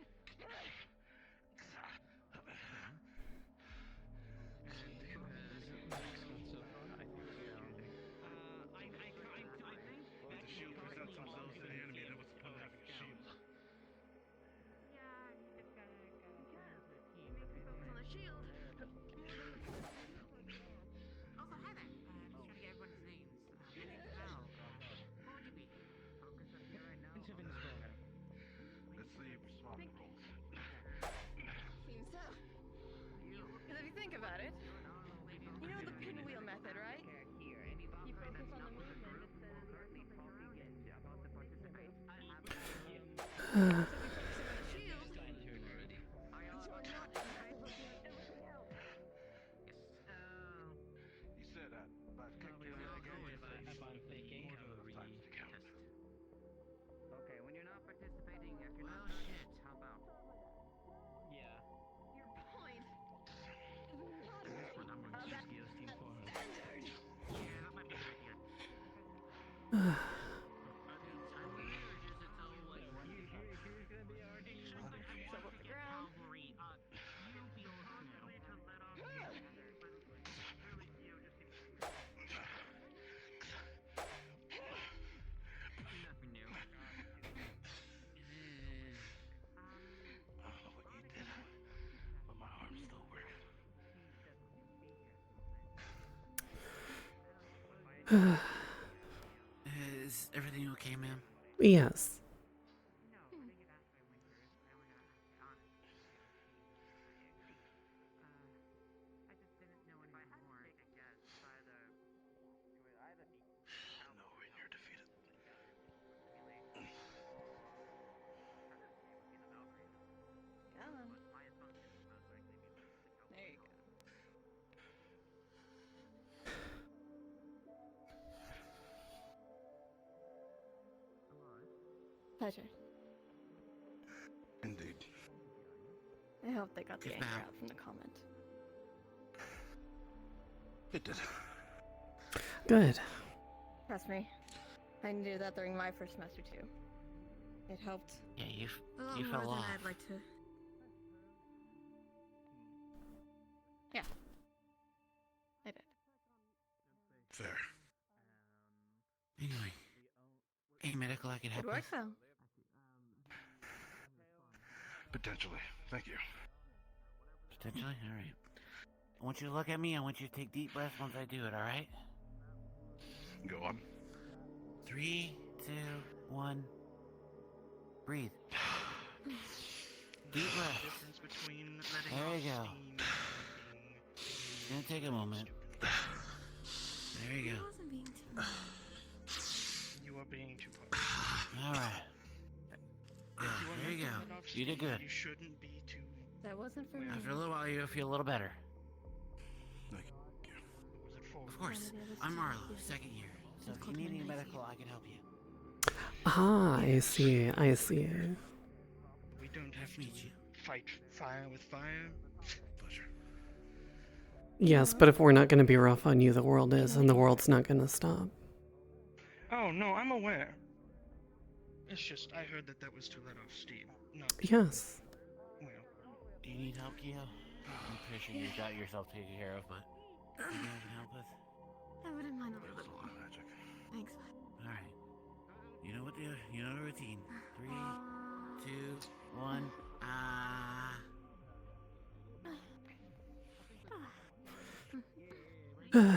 You said that, but Okay, when you're not participating, if you're not shit, how about? Yeah. Your point That's what I'm going to use Geo's team for. Yeah, that might be a good idea. Are they timely or just it's all like one big Here's gonna be our shovel the ground. cavalry? You be all now. Nothing new. I don't know what you did, but my arm's still working. Is everything okay, ma'am? Yes. No, when you're defeated. Go on. There you go. Pleasure. Indeed. I hope they got the Yes, anger ma'am. out from the comment. It did. Good. Trust me, I knew that during my first semester too. It helped. Yeah, you A lot you more fell than off. I'd like to. Yeah. I did. Fair. Anyway, any medical I can help Good work with? though. Potentially. Thank you. Potentially? Alright. I want you to look at me. I want you to take deep breaths once I do it, alright? Go on. 3, 2, 1. Breathe. Deep breath. Difference between letting There off you go. steam It's gonna take a moment. There you go. wasn't being too you are being too harsh. Alright. Yeah, You are there you meant go. to let off You did steam. good. You shouldn't be too. That wasn't for me. After a little while, you'll feel a little better. Thank you. What was it for? Of course. I'm Marlo, second year. So if you need any medical, I can help you. Ah, I see. I see. We don't have to meet you. fight fire with fire. Pleasure. Yes, but if we're not going to be rough on you, the world is, and the world's not going to stop. Oh no, I'm aware. It's just I heard that was to let off steam. No. Yes. Well. Do you need help, Gio? I'm pretty sure you got yourself taken care of, but anything I can help with? I wouldn't mind a little bit more. Magic. Thanks. Alright. You know what you know the routine. 3, 2, 1. There you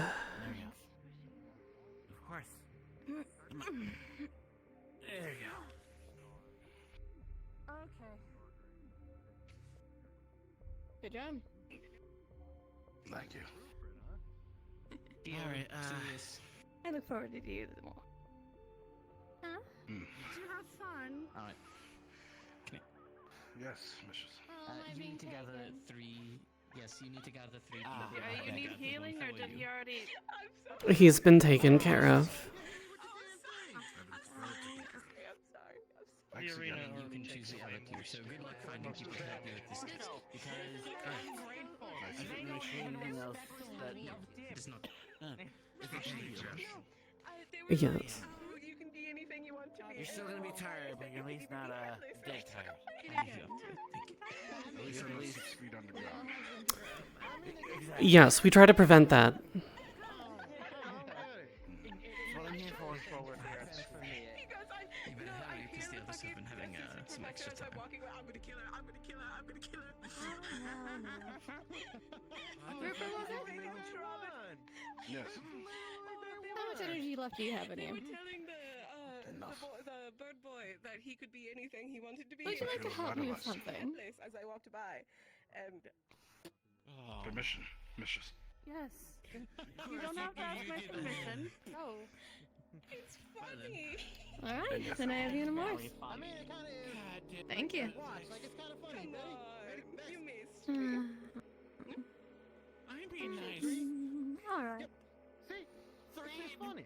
go. Of course. Come on. There you go. Okay. Good job. Thank you. Alright, I look forward to you more. Huh? Mm. Did you have fun? Alright. Yes, Mrs. You need to gather 3. Yes, you need to gather 3. You need healing, or did he already? He's been taken care of. Thanks The arena again. You can choose the other 2, so good luck finding people to help you with this test. Because anything else that does not. Yes. You can be anything you want to be. You're still gonna be tired, but you're at least not dead tired. At least I'm 6 feet underground. Exactly. Yes, we try to prevent that. That's what I'm here for. You better hurry because the others have been having some extra time. I'm gonna kill her. I'm gonna kill her. I'm gonna kill her. Yes. How much energy left do you have in They you? were telling the bird boy that he could be anything he wanted to be. Would you like to help me with something? As I walked by, and Permission, Mrs. Yes. you don't have to ask my permission. No. It's funny. All right, then I have you in a Mars. I mean, it kind of is. Thank you. Watch, like it's kind of funny. Come Betty, on, you missed me. I'm being nice. All right. See, it's funny.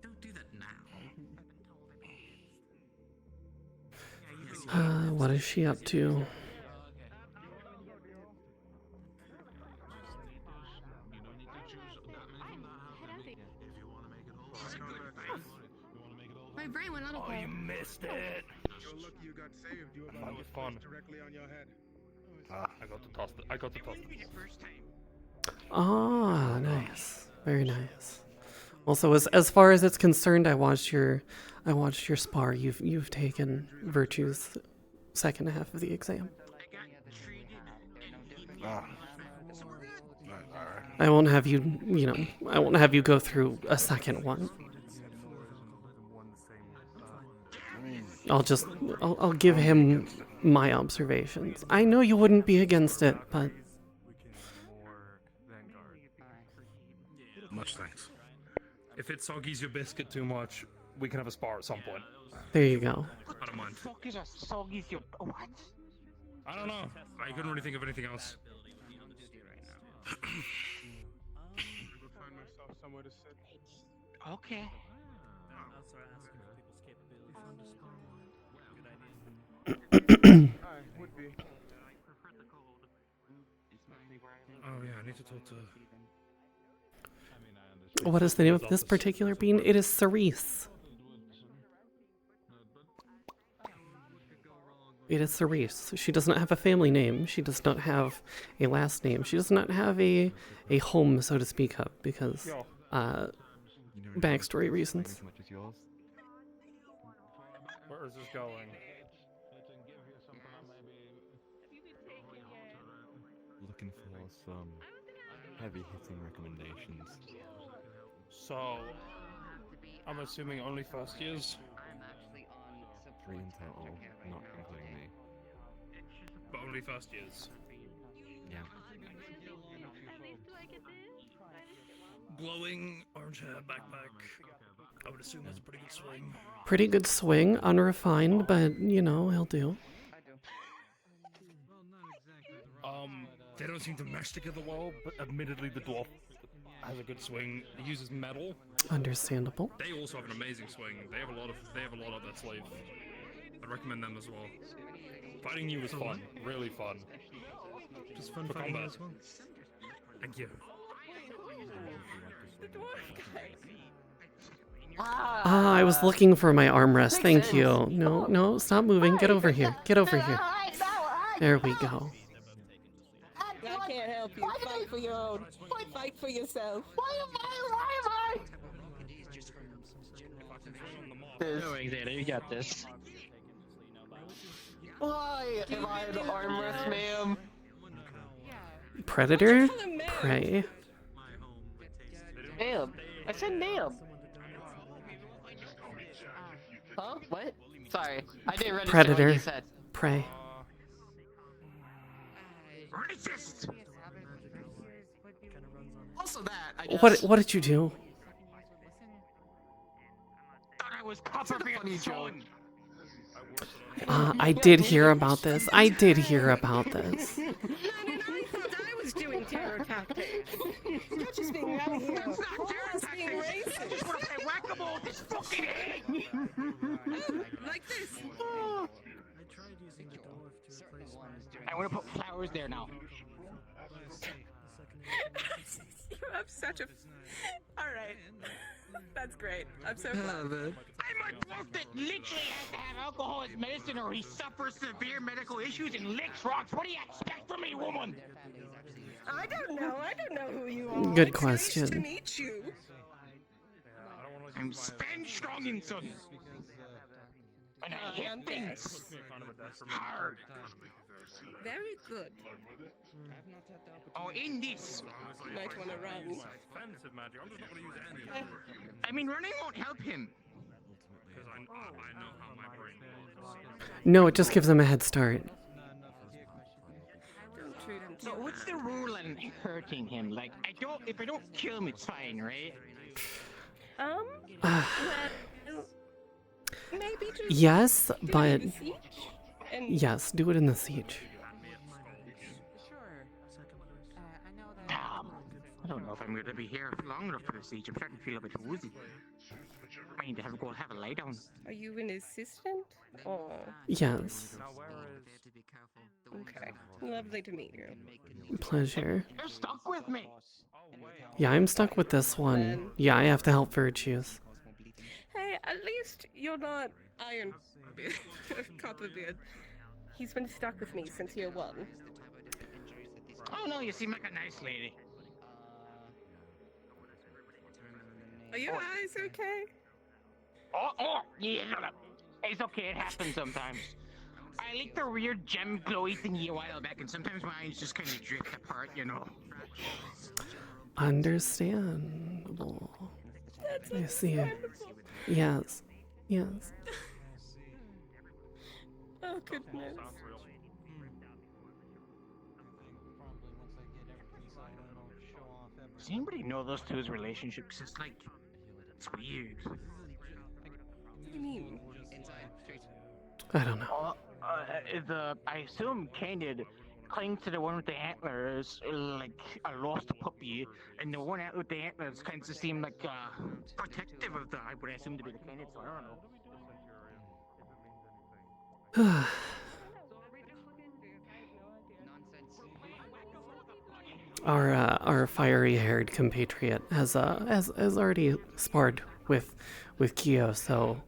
Don't do that now. What is she up to? My brain went Oh, you missed it. You're lucky you got saved. You were That about was to fun. directly on your head. I got to toss it. I got to toss it. Ah, nice. Very nice. Also, as far as it's concerned, I watched your spar. You've taken Virtue's second half of the exam. I won't have you, I won't have you go through a second one. I'll give him my observations. I know you wouldn't be against it, but Much thanks. If it soggies your biscuit too much, we can have a spar at some point. there you go. I don't mind. Fuck is a soggy your what? I don't know. I couldn't really think of anything else. I will find myself somewhere to sit. Okay. I would be. Oh yeah, I need to talk to. What is the name of this particular bean? It is cerise. It is cerise. She does not have a family name. She does not have a last name. She does not have a home, so to speak of, because backstory reasons. Where is this going? Looking for some heavy hitting recommendations. So, I'm assuming only first years? 3 in total, not including me. But only first years. Yeah. Glowing orange hair backpack. I would assume that's a pretty good swing. Pretty good swing, unrefined, but he'll do. They don't seem to mesh together well, but admittedly the dwarf has a good swing. He uses metal. Understandable. They also have an amazing swing. They have a lot of that sleeve. I'd recommend them as well. Fighting you was fun, really fun. Just fun For fighting combat. as well. Thank you. Ah, I was looking for my armrest. Thank you. No, stop moving. Get over here. Get over here. There we go. I can't help you. Fight for your own. Fight for yourself. Why am I? No, Xander, you got this. Why am I an armrest, ma'am? Predator? Prey. Ma'am. I said ma'am. Huh? What? Sorry, I didn't register what Predator. you said. Prey. Racist! Also that, I guess. What did you do? Thought I was Copperfield's son. I did hear about this. I did hear about this. I thought I was doing terror tactics. You're just being out here. That's not terror tactics. Being racist. I just want to play whack-a-mole with this fucking egg. Like this. I tried using the dwarf to replace my... I want to put flowers there now. You have such a... Alright. That's great. I'm so glad. I'm a dwarf that literally has to have alcohol as medicine or he suffers severe medical issues and licks rocks. What do you expect from me, woman? I don't know who you are. Good It's question. nice to meet you. I'm Sven Strongenson. And I hit things hard. Very good. Oh, in this. You might want to run. Offensive magic. I'm just not going to use any of it. I mean, running won't help him. Because I know how my brain works. No, it just gives him a head start. So what's the rule cruel and hurting him. Like, if I don't kill him, it's fine, right? Well, maybe just Yes, do it but in the siege? And yes, do it in the siege. I don't know if I'm going to be here long enough for the siege. I'm starting to feel a bit woozy. I need to go have a lie down. Are you an assistant? Or Yes. okay. Lovely to meet you. Pleasure. You're stuck with me. Yeah, I'm stuck with this one. Yeah, I have to help Virtues. Hey, at least you're not Iron Copperbeard. He's been stuck with me since year 1. Oh no, you seem like a nice lady. Are your eyes okay? Oh, yeah. It's okay, it happens sometimes. I licked a weird gem glowy thingy a while back, and sometimes my eyes just kind of drift apart, you know. Understandable. That's I see. understandable. Yes. Yes. Oh goodness. Does anybody know those two's relationship? 'Cause it's like, it's weird. What do you mean? I don't know. I assume Candid clings to the one with the antlers like a lost puppy, and the one with the antlers kind of seem like protective of the, I would assume to be the Candid, so I don't know. Our fiery-haired compatriot has already sparred with Kyo, so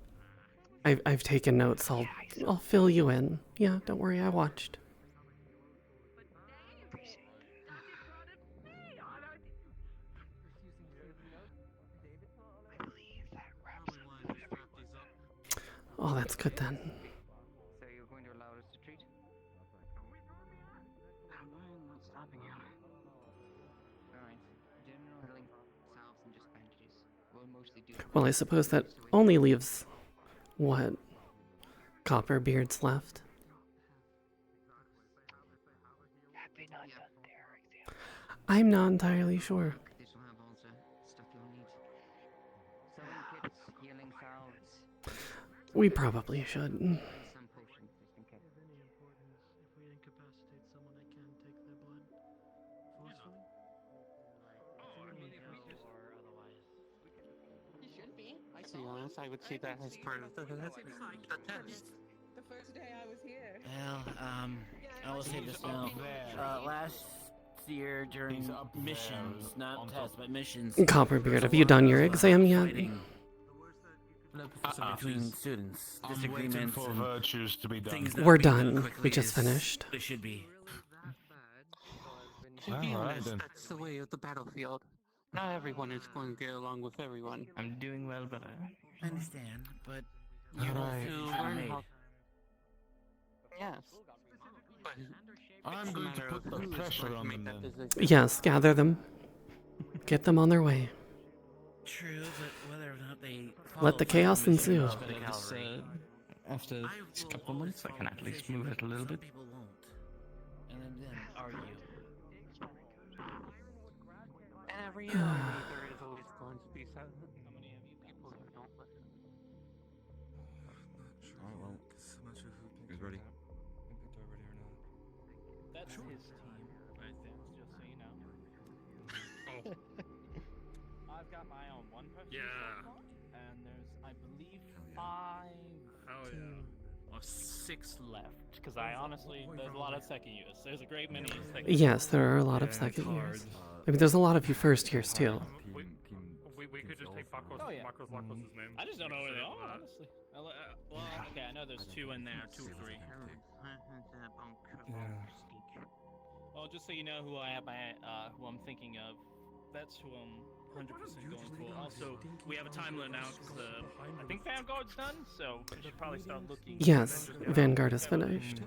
I've taken notes. I'll fill you in. Yeah, don't worry, I watched. Oh, that's good then. So you're going to allow us to treat? I'm not stopping you. Alright. General healing salves and just bandages. We'll mostly do. Well, I suppose that only leaves what Copperbeard's left. I'm not entirely sure. This will have all the stuff you'll need. Sewing kits, healing salves. We probably should. Some potion, just in case. Of any importance, if we incapacitate someone, I can take their blood forcefully. You should be. I To be honest, I would see that as part of the test. The first day I was here. Well, I will say this now. Last year during missions, not tests, but missions. Copperbeard, have you done your exam yet? Between students, I'm disagreements, waiting for and virtues to be done. things that We're be done. quickly We just as finished. They should be. To be Alright honest, then. that's the way of the battlefield. Not everyone is going to get along with everyone. I'm doing well, but I understand. But You you're have to learn made. how. Yes. But I'm it's a going to matter put of the who is pressure going to on make them that then. decision. Yes, gather them. Get them on their way. True, but whether or not they Let the chaos ensue. After a couple of months, I can at least move it a little bit. People won't, and then argue. Every year, there is always going to be some people who don't listen. Alright, well, I'm not sure who's ready. That's his team, right there, just so you know. I've got my own one person. Yeah. And there's, I believe, 5 or 6 left. Because I honestly, there's a lot of second years. There's a great many second years. Yes, there are a lot of second years. I mean, there's a lot of you first years too. We could just take Marcos' name. I just don't know where they are, honestly. Well, okay, I know there's 2 in there, 2 or 3. Well, just so you know who I have who I'm thinking of, that's who I'm 100% going for. Also, we have a time limit now because I think Vanguard's done, so we should probably start looking. Yes, Vanguard is finished.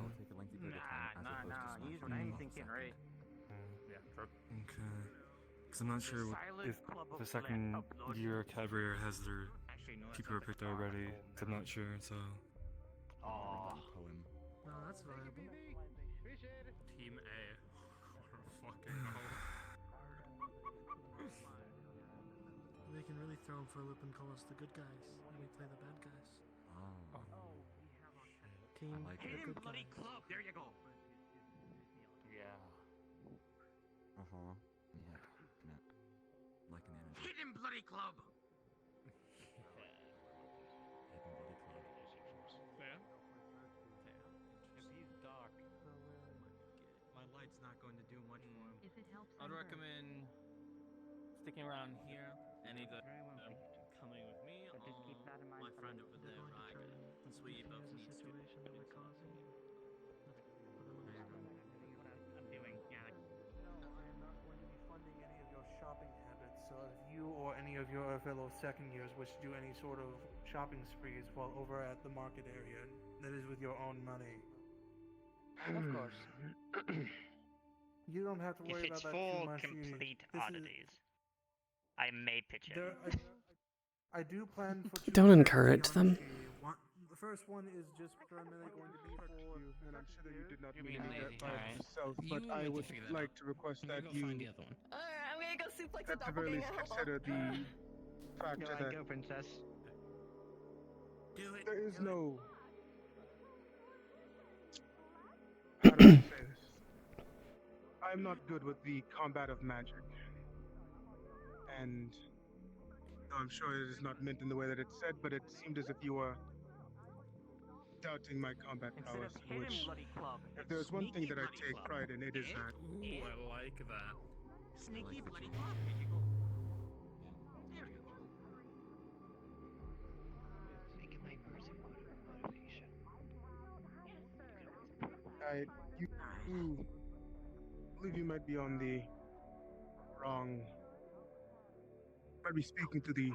Nah, he's what I'm thinking, right? Yeah, sure. Okay. Because I'm not sure if the second year cavalry has their people picked already. 'Cause I'm not sure, so. Aww. No, that's viable. Team A. Fucking hell. we can really throw him for a loop and call us the good guys, and we play the bad guys. Oh. Team, I like the it. good Bloody guys. club. There you go. Yeah. Uh-huh. Yeah. Like an energy. Hidden bloody club. Hidden bloody club. Fair. If he's dark, my light's not going to do much for him. If it helps, I'd recommend sticking around here and either coming with me or my friend over there, Ryder, since we both need to. Situation that we're causing. I'm doing. Yeah. No, I am not going to be funding any of your shopping habits, so if you or any of your fellow second years wish to do any sort of shopping sprees while over at the market area, that is with your own money. Of course. You don't have to worry If it's about that too full much. complete This is- oddities, I may pitch it. I do plan for two Don't sets encourage on them. One, the first one is just primarily going to be for you, and I'm sure that you did not You're mean being that lazy. by Alright. yourself, You but I need to would figure that like out. to request I'm that gonna go you find the other one. Alright, I'm gonna go suplex a at the very least doppelganger. consider the factor Go that on, go, princess. Do it. there is no. How do I say this? I'm not good with the combat of magic, and though I'm sure it is not meant in the way that it's said, but it seemed as if you were doubting my combat prowess. In which, bloody club. if there's one thing that I take pride in, it is that. Ooh, I like that. Sneaky bloody club. There you go. There you go. Making my person motivation. You believe you might be on the wrong. Might be speaking to the.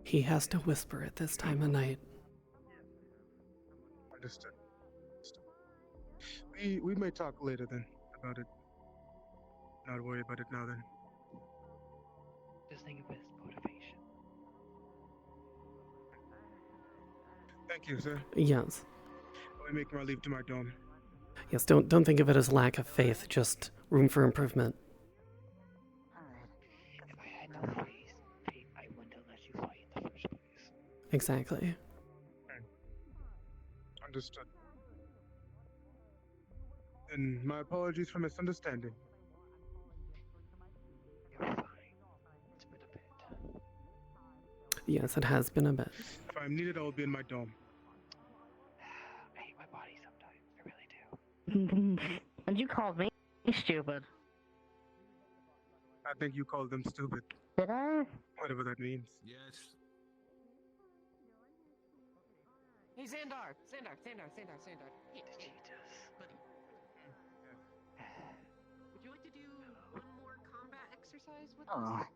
He has to whisper at this time of night. Understood. We may talk later then about it. Not worry about it now then. Just think of it as motivation. Thank you, sir. Yes. I'll be making my leave to my dome. Yes, don't think of it as lack of faith, just room for improvement. If I had no faith, I wouldn't have let you fight in the first place. Exactly. Understood. And my apologies for misunderstanding. You're fine. It's been a bit. Yes, it has been a bit. If I'm needed, I will be in my dome. I hate my body sometimes. I really do. And you called me stupid. I think you called them stupid. Did I? Whatever that means. Yes. Hey, Xandar! Xandar! Hey, buddy. Would you like to do one more combat exercise with us?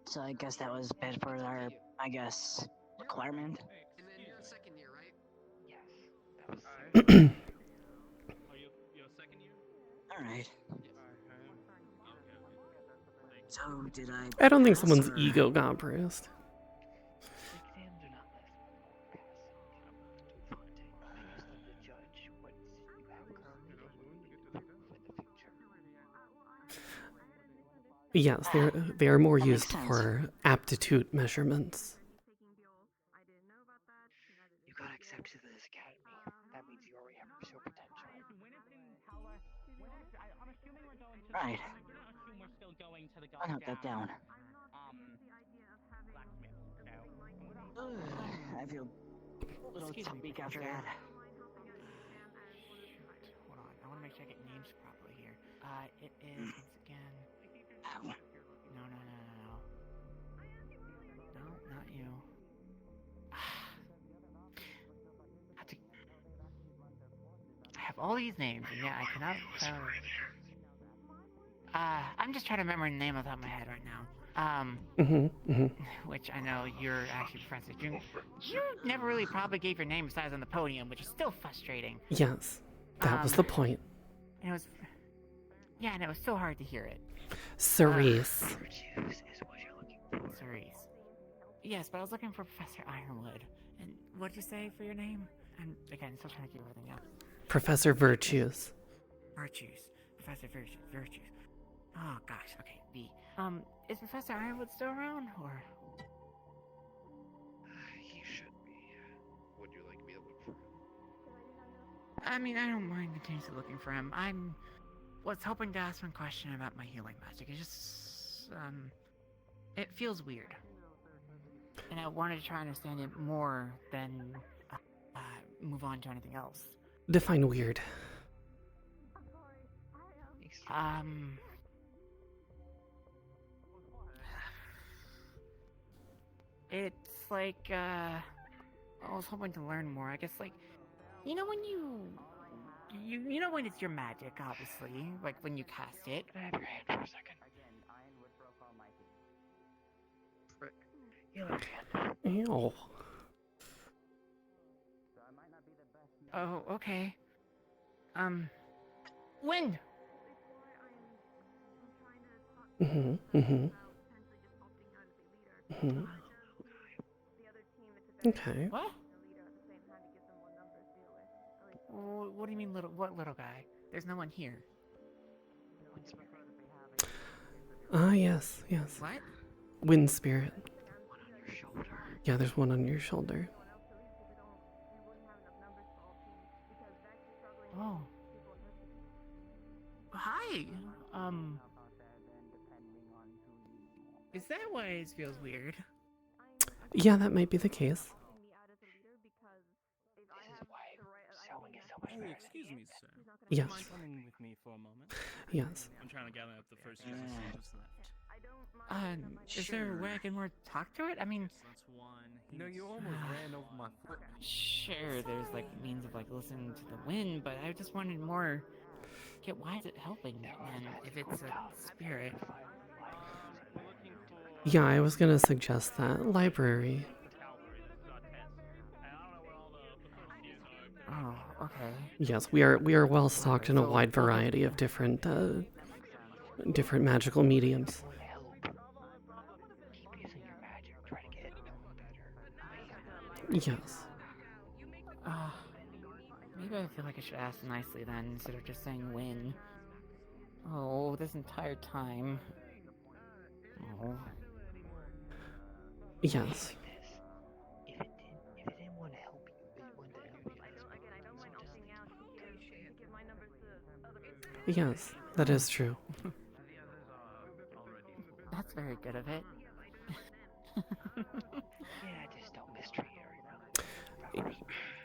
So I guess that was bad for our, I guess, requirement. And then you're a second year, right? Yes. That was Are you your second year? Alright. So did I don't think pass, someone's or- ego got bruised. exams are not less than passing. I use them to judge what you have currently and what you need to improve in the future. Yes, they are more That makes used sense. for aptitude measurements. You got accepted to this academy. That means you already have real potential. Right. We're not assuming we're still going to the I note that down. Blacksmith. So, I feel a little weak after that. Hold on, I want to make sure I get names properly here. It is once again. Ow. No. No, not you. I have all these names, and yet I cannot. I'm just trying to remember the name off the top of my head right now. Which I know you're actually Professor June. You never really probably gave your name besides on the podium, which is still frustrating. Yes, that was the point. And it was, yeah, and it was so hard to hear it. Cerise. Cerise. Yes, but I was looking for Professor Ironwood. And what'd you say for your name? And again, still trying to keep everything up. Professor Virtues. Virtues. Professor Virtues. Oh gosh, okay, B. Is Professor Ironwood still around, or? He should be. Would you like me to look for him? I mean, I don't mind continuously looking for him. Was hoping to ask one question about my healing magic. It just, it feels weird. And I wanted to try and understand it more than, move on to anything else. Define weird. It's like, I was hoping to learn more. I guess, like, you know when you know when it's your magic, obviously, like when you cast it. Can I have your hand for a second? Frick. You have your hand. Ew. Oh, okay. Wind! Okay. What? What do you mean, what little guy? There's no one here. Ah, yes. What? Wind spirit. One on your shoulder. Yeah, there's one on your shoulder. Oh. Hi! Is that why it feels weird? Yeah, that might be the case. Oh, excuse me, sir. Yes. Mind coming with me for a moment? Yes. I'm trying to gather up the first user who just left. Is there a way I can more talk to it? I mean, That's one. No, you almost ran over my foot. sure, there's like means of like listening to the wind, but I just wanted more. Why is it helping me? And if it's a spirit. Yeah, I was gonna suggest that. Library. Oh, okay. Yes, we are well stocked in a wide variety of different different magical mediums. Yes. Maybe I feel like I should ask nicely then, instead of just saying when. Oh, this entire time. Oh. Yes. If it didn't want to help you, it wanted to help you. Yes, that is true. That's very good of it. Yeah, just don't mistreat her.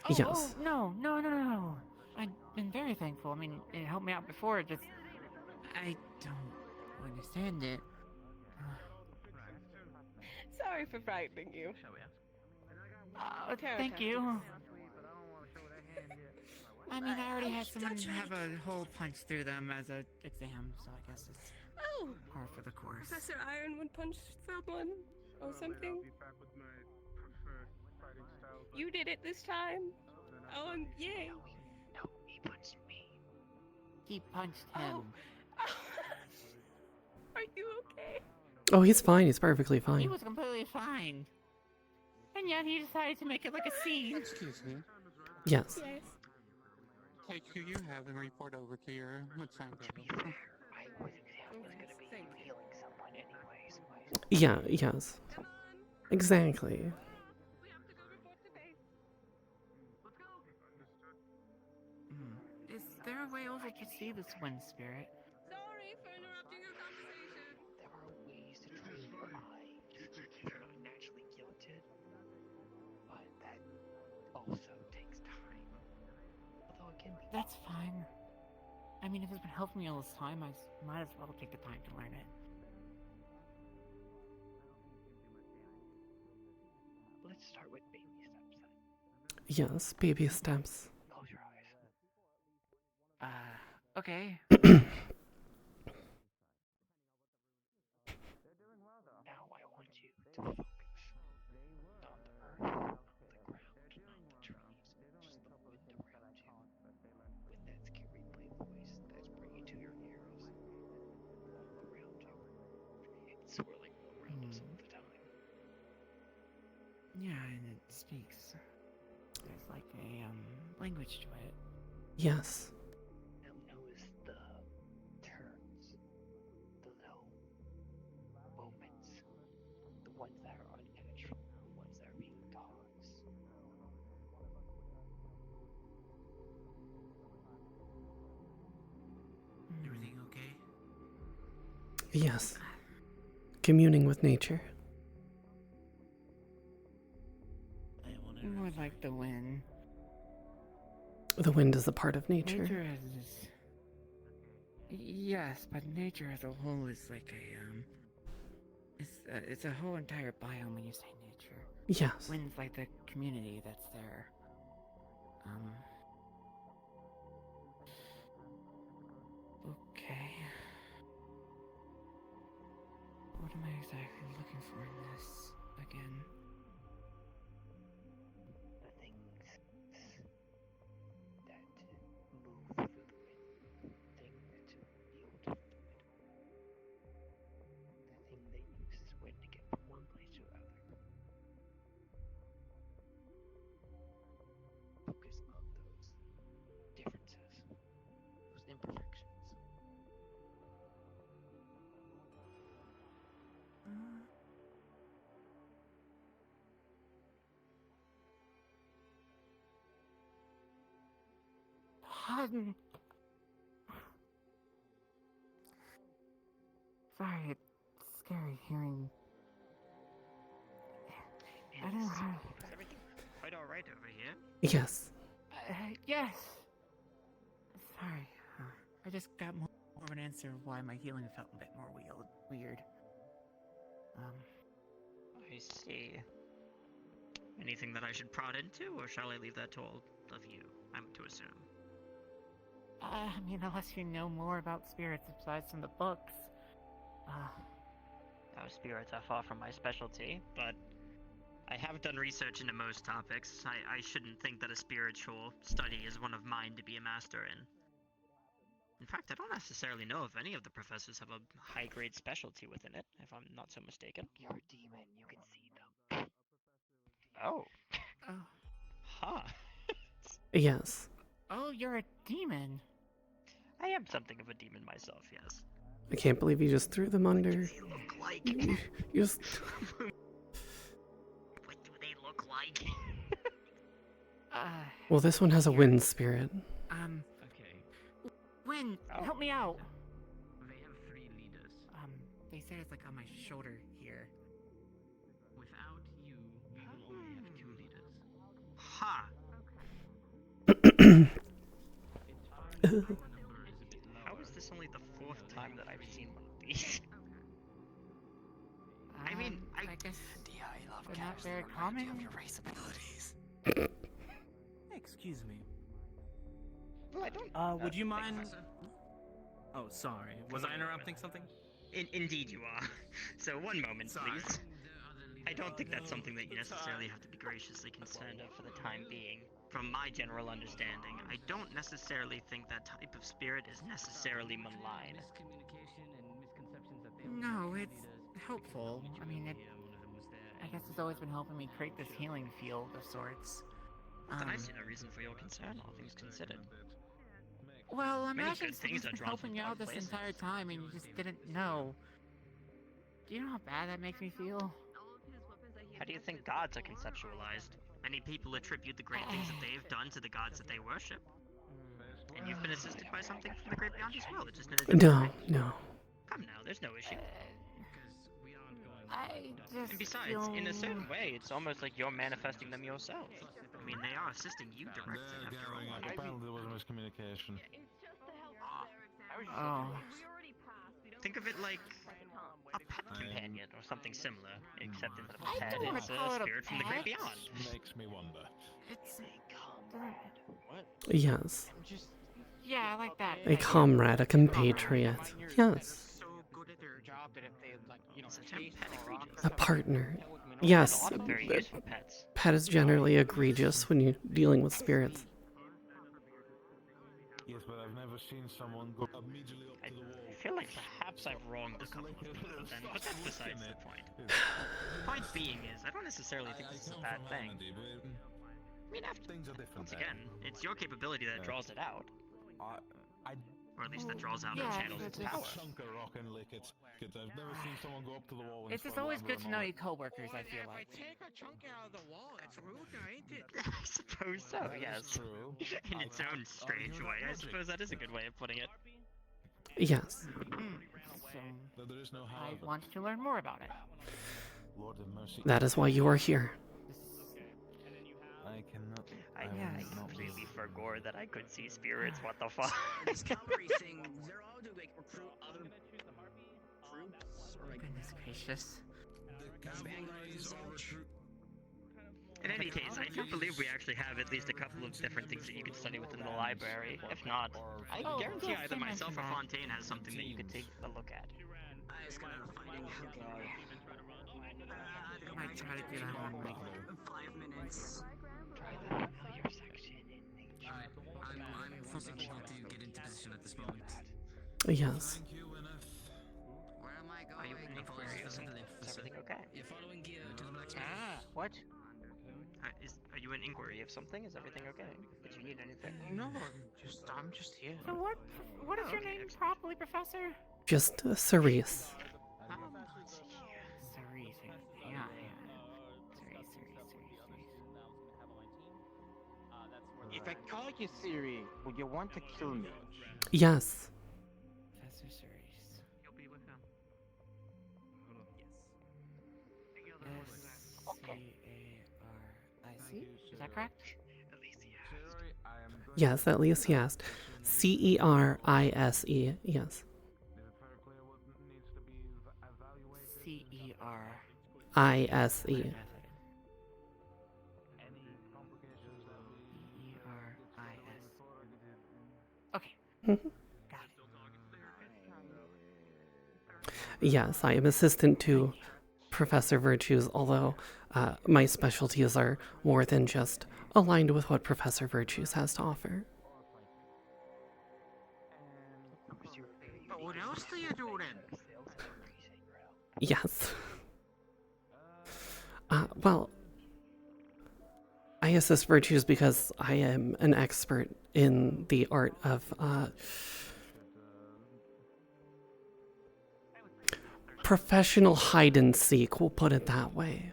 Yes. Oh, no. I've been very thankful. I mean, it helped me out before, just... I don't understand it. Sorry for frightening you. Thank you. I mean, I already had someone have a hole punched through them as an exam, so I guess it's par for the course. Professor Ironwood punched someone or something. You did it this time. Oh, and yay! No, he punched me. He punched him. Are you okay? Oh, he's fine. He's perfectly He fine. was completely fine. And yet he decided to make it like a scene. Excuse me. Yes. Take who you have and report over to your assigned. To be fair, I was going to be healing someone anyways. Yeah, yes. Exactly. Is there a way over to see this wind spirit? Sorry for interrupting your conversation. There are ways to train your eye if you're not naturally gifted, but that also takes time. Although it can be. That's fine. I mean, if it's been helping me all this time, I might as well take the time to learn it. Let's start with baby steps then. Yes, baby steps. Close your eyes. Okay. Now I want you to focus on the earth, on the ground, not the trees, just the wind around you. With that scary blue voice that's bringing to your ears, all around you. It's swirling around us all the time. Yeah, and it speaks. There's like a, language to it. Yes. Now notice the turns, ones that are unnatural, ones that are being dogs. Everything okay? Yes. Communing with nature. More like the wind. The wind is a part of nature. Nature has this. Yes, but nature as a whole is like it's a whole entire biome when you say nature. Yes. Wind's like the community that's there. Okay. What am I exactly looking for in this again? The things that move through the wind, the thing that yield from the wind, the thing that uses wind to get from one place to another. Focus on those differences, those imperfections. Sorry, it's scary hearing. I don't know how. Is everything quite alright over here? Yes. Yes. Sorry, I just got more of an answer of why my healing felt a bit more weird. I see. Anything that I should prod into, or shall I leave that to all of you? I'm to assume. I mean, unless you know more about spirits besides from the books. Now, spirits are far from my specialty, but I have done research into most topics. I shouldn't think that a spiritual study is one of mine to be a master in. In fact, I don't necessarily know if any of the professors have a high-grade specialty within it, if I'm not so mistaken. You're a demon, you can see them. Oh. Oh. Huh. Yes. Oh, you're a demon. I am something of a demon myself, yes. I can't believe you just threw them under. What do they look like? You just... What do they look like? Well, this one has a wind spirit. Okay. Wind, help me out. They have 3 leaders. They said it's like on my shoulder here. Without you, we will only have 2 leaders. Ha! How is this only the 4th time that I've seen one of these? I mean, I guess DI love they're not very common. of your race abilities. Excuse me. Well, I don't. Would you mind? Oh, sorry. Was I interrupting something? Indeed, you are. So, one moment, please. I don't think that's something that you necessarily have to be graciously concerned of for the time being. From my general understanding, I don't necessarily think that type of spirit is necessarily malign. No, it's helpful. I mean, I guess it's always been helping me create this healing field of sorts. Then I see no reason for your concern, all things considered. Well, Many imagine good things someone's are been drawn helping from you out dark this places. entire time and you just didn't know. Do you know how bad that makes me feel? How do you think gods are conceptualized? Many people attribute the great things that they've done to the gods that they worship. And you've been assisted by something from the great beyond as well, just in a different No, way. no. Come now, there's no issue. I just And besides, in a certain way, it's almost like you're manifesting them yourself. I mean, they are assisting you directly after all. Apparently there was a miscommunication. Oh. Think of it like a pet companion or something similar, except instead of a I pet, don't it's call a it a spirit from the great pet. beyond. Makes me wonder. It's Yes. yeah, I like that. A comrade, a compatriot. Yes. So good at their job that if they like, such a pet egregious. A partner. Yes. A lot of very useful pets. Pet is generally egregious when you're dealing with spirits. Yes, but I've never seen someone go immediately up to the wall. I feel like perhaps I've wronged a couple of people then, but that's besides the point. Point being is, I don't necessarily think this is a bad thing. I mean, after things are different. once again, it's your capability that draws it out. I Or at least that draws out yeah, and channels its it's power. Chunk of rock and lick its. I've never seen someone go up to the wall and It's just start always good lathering to on know it. your coworkers, I feel like. Take a chunk out of the wall. That's rude, ain't it? I suppose so. That is Yes. true. In its own strange way. I suppose that is a good way of putting it. Yes. So, But there is no I however. want to learn more about it. Lord have mercy. That is why you are here. I cannot. I will completely forgot that I could see spirits. What the fuck? This cavalry thing, they're all to like recruit other troops or like Goodness gracious. In any case, I do believe we actually have at least a couple of different things that you can study within the library. If not, I guarantee yes, either they myself or mentioned that. Fontaine has something that you could take a look at. I was kind of fighting. Okay. I might try to do that one later. 5 minutes. Try the familiar section in nature. I'm forcing people to get into position at this moment. Yes. Where am I going? Are you in Curiosum? Is everything okay? You're following gear to the blacksmith. What? Are you in inquiry of something? Is everything okay? Did you need anything? No, I'm just here. So what is your name properly, Professor? Just Cerise. Cerise. Yeah. If I call you Siri, would you want to kill me? Yes. Professor Cerise. You'll be with him. S-C-A-R-I-C? Is that correct? Yes, at least yes. Cerise. Yes. C-E-R. ISE. Okay. Mhm. Yes, I am assistant to Professor Virtues, although my specialties are more than just aligned with what Professor Virtues has to offer. But what else do you do then? Yes. Well, I assist Virtues because I am an expert in the art of professional hide and seek, we'll put it that way.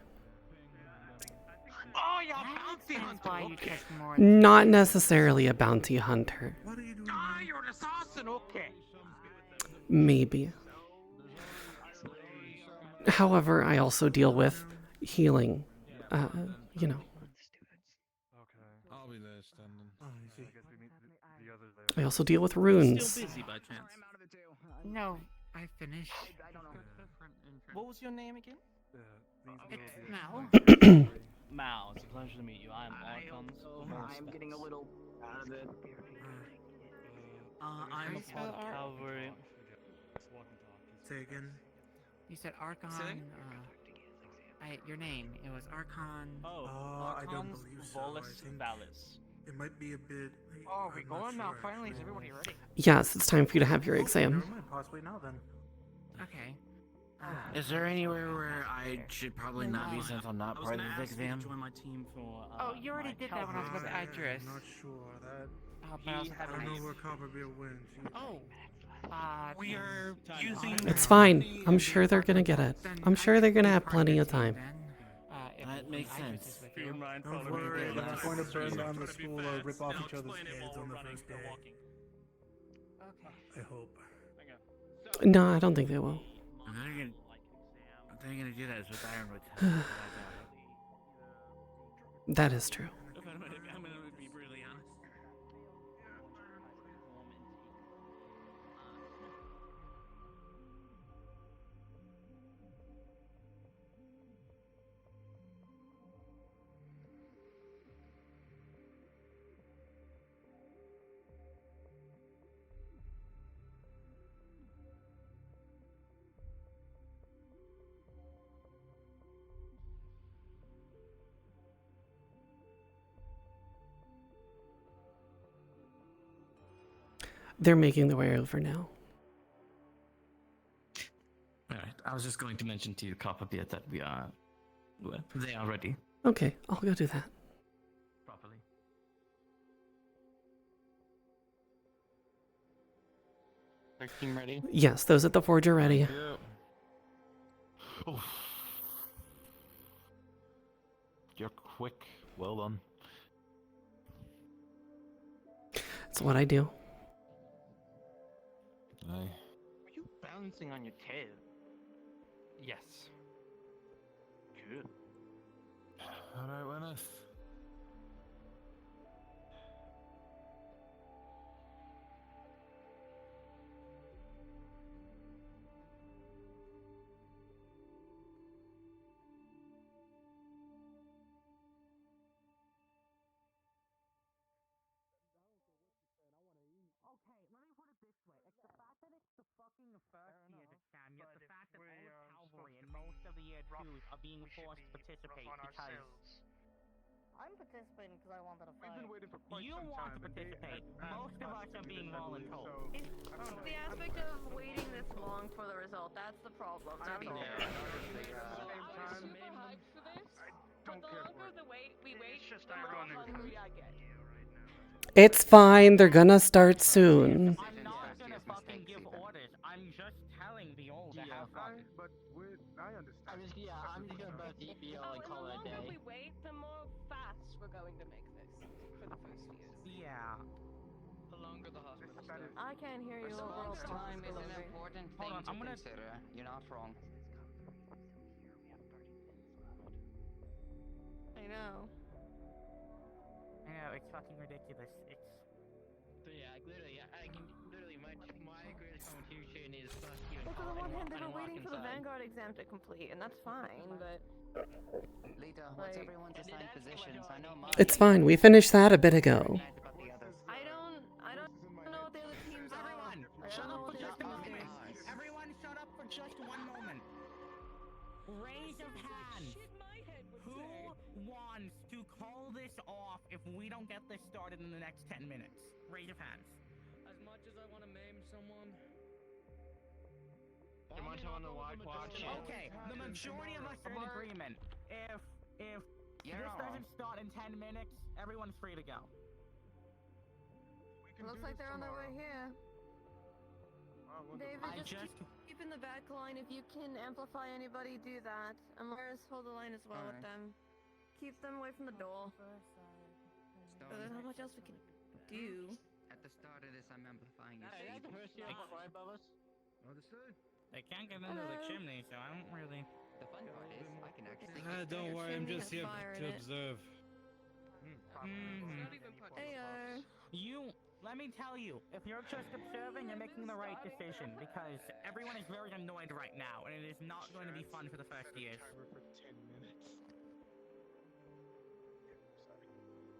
Oh, you're a bounty hunter. Okay. Not necessarily a bounty hunter. Ah, you're an assassin. Okay. Maybe. However, I also deal with healing, you know. I'll be there standing. Oh, I see. I also deal with runes. Still busy by chance? No, I finished. What was your name again? It's Mal. Mal, it's a pleasure to meet you. I am Archon's I'm getting a little out of it. I'm a part of Cavalry. Say again. You said Archon. Your name. It was Archon. Oh, I don't Archon's believe so. Volus I think Valis. it might be a bit. Oh, we're I'm not going now. sure, Finally, is actually. everybody ready? Yes, it's time for you to have your Never exam. mind. Possibly now then. Okay. Is there anywhere where I should probably not be since I'm not I was part of gonna this ask you to exam? join my team for. Oh, you already did that when I was with Idris. I'm not sure that. But I was I don't know where Copperbeard went. Oh. We are using. It's fine. I'm sure they're gonna get it. I'm sure they're gonna have plenty of time. That makes sense. Don't worry, they're not going to burn down the school or rip off each other's heads on the first day. I hope. No, I don't think they will. They're gonna do that with Ironwood. That is true. I'm gonna be really honest. They're making their way over now. Alright, I was just going to mention to you, Copperbeard, that they are ready. Okay, I'll go do that. Properly. Team ready? Yes, those at the forge are ready. Yeah. Oh. You're quick. Well done. That's what I do. Aye. Are you balancing on your tail? Yes. Good. Alright, Wenneth. Okay, let me put it this way. It's the fact that it's the fucking first year to Sam, yet the fact that all of Calvary and most of the year twos are being forced to participate because... I'm participating because I wanted to fight. We've been waiting for quite some time. You want to participate. Most of us are being voluntold. It's the aspect of waiting this long for the result. That's the problem. That's all. I'm super hyped for this, but the longer the wait we wait, the more hungry I get. It's fine. They're gonna start soon. I'm not gonna fucking give orders. I'm just telling the old to have fun. But I understand. I'm just gonna both eat BL and call it a The day. longer we wait, the more fast we're going to make this for the first few. Yeah. The longer the hospital stays. I can't hear you. Overall Time is an important thing Hold on, to I'm gonna... consider. You're not wrong. I know. I know, it's fucking ridiculous. It's... But yeah, I can literally, my greatest competition is first year. Well, on the one hand, they were waiting for the Vanguard exam to complete, and that's fine, but... Lita, what's everyone's assigned positions? I know mine. It's fine. We finished that a bit ago. I don't know what the other teams are. Everyone, shut up for just a moment. Everyone, shut up for just one moment. Raise of hands. Who wants to call this off if we don't get this started in the next 10 minutes? Raise of hands. As much as I want to maim someone. You want someone to watch it? Okay, the majority of us are in agreement. If this doesn't start in 10 minutes, everyone's free to go. Looks like they're on their way here. David, just keep in the back line. If you can amplify anybody, do that. Amaris, hold the line as well with them. Keep them away from the door. There's not much else we can do. At the start of this, I'm amplifying your Hey, that's the first year right above us. Understood. They can't get into the chimney, so I don't really... The fun part is, I can actually... Don't worry, I'm just here to observe. Let me tell you, if you're just observing, you're making the right decision, because everyone is very annoyed right now, and it is not going to be fun for the first years.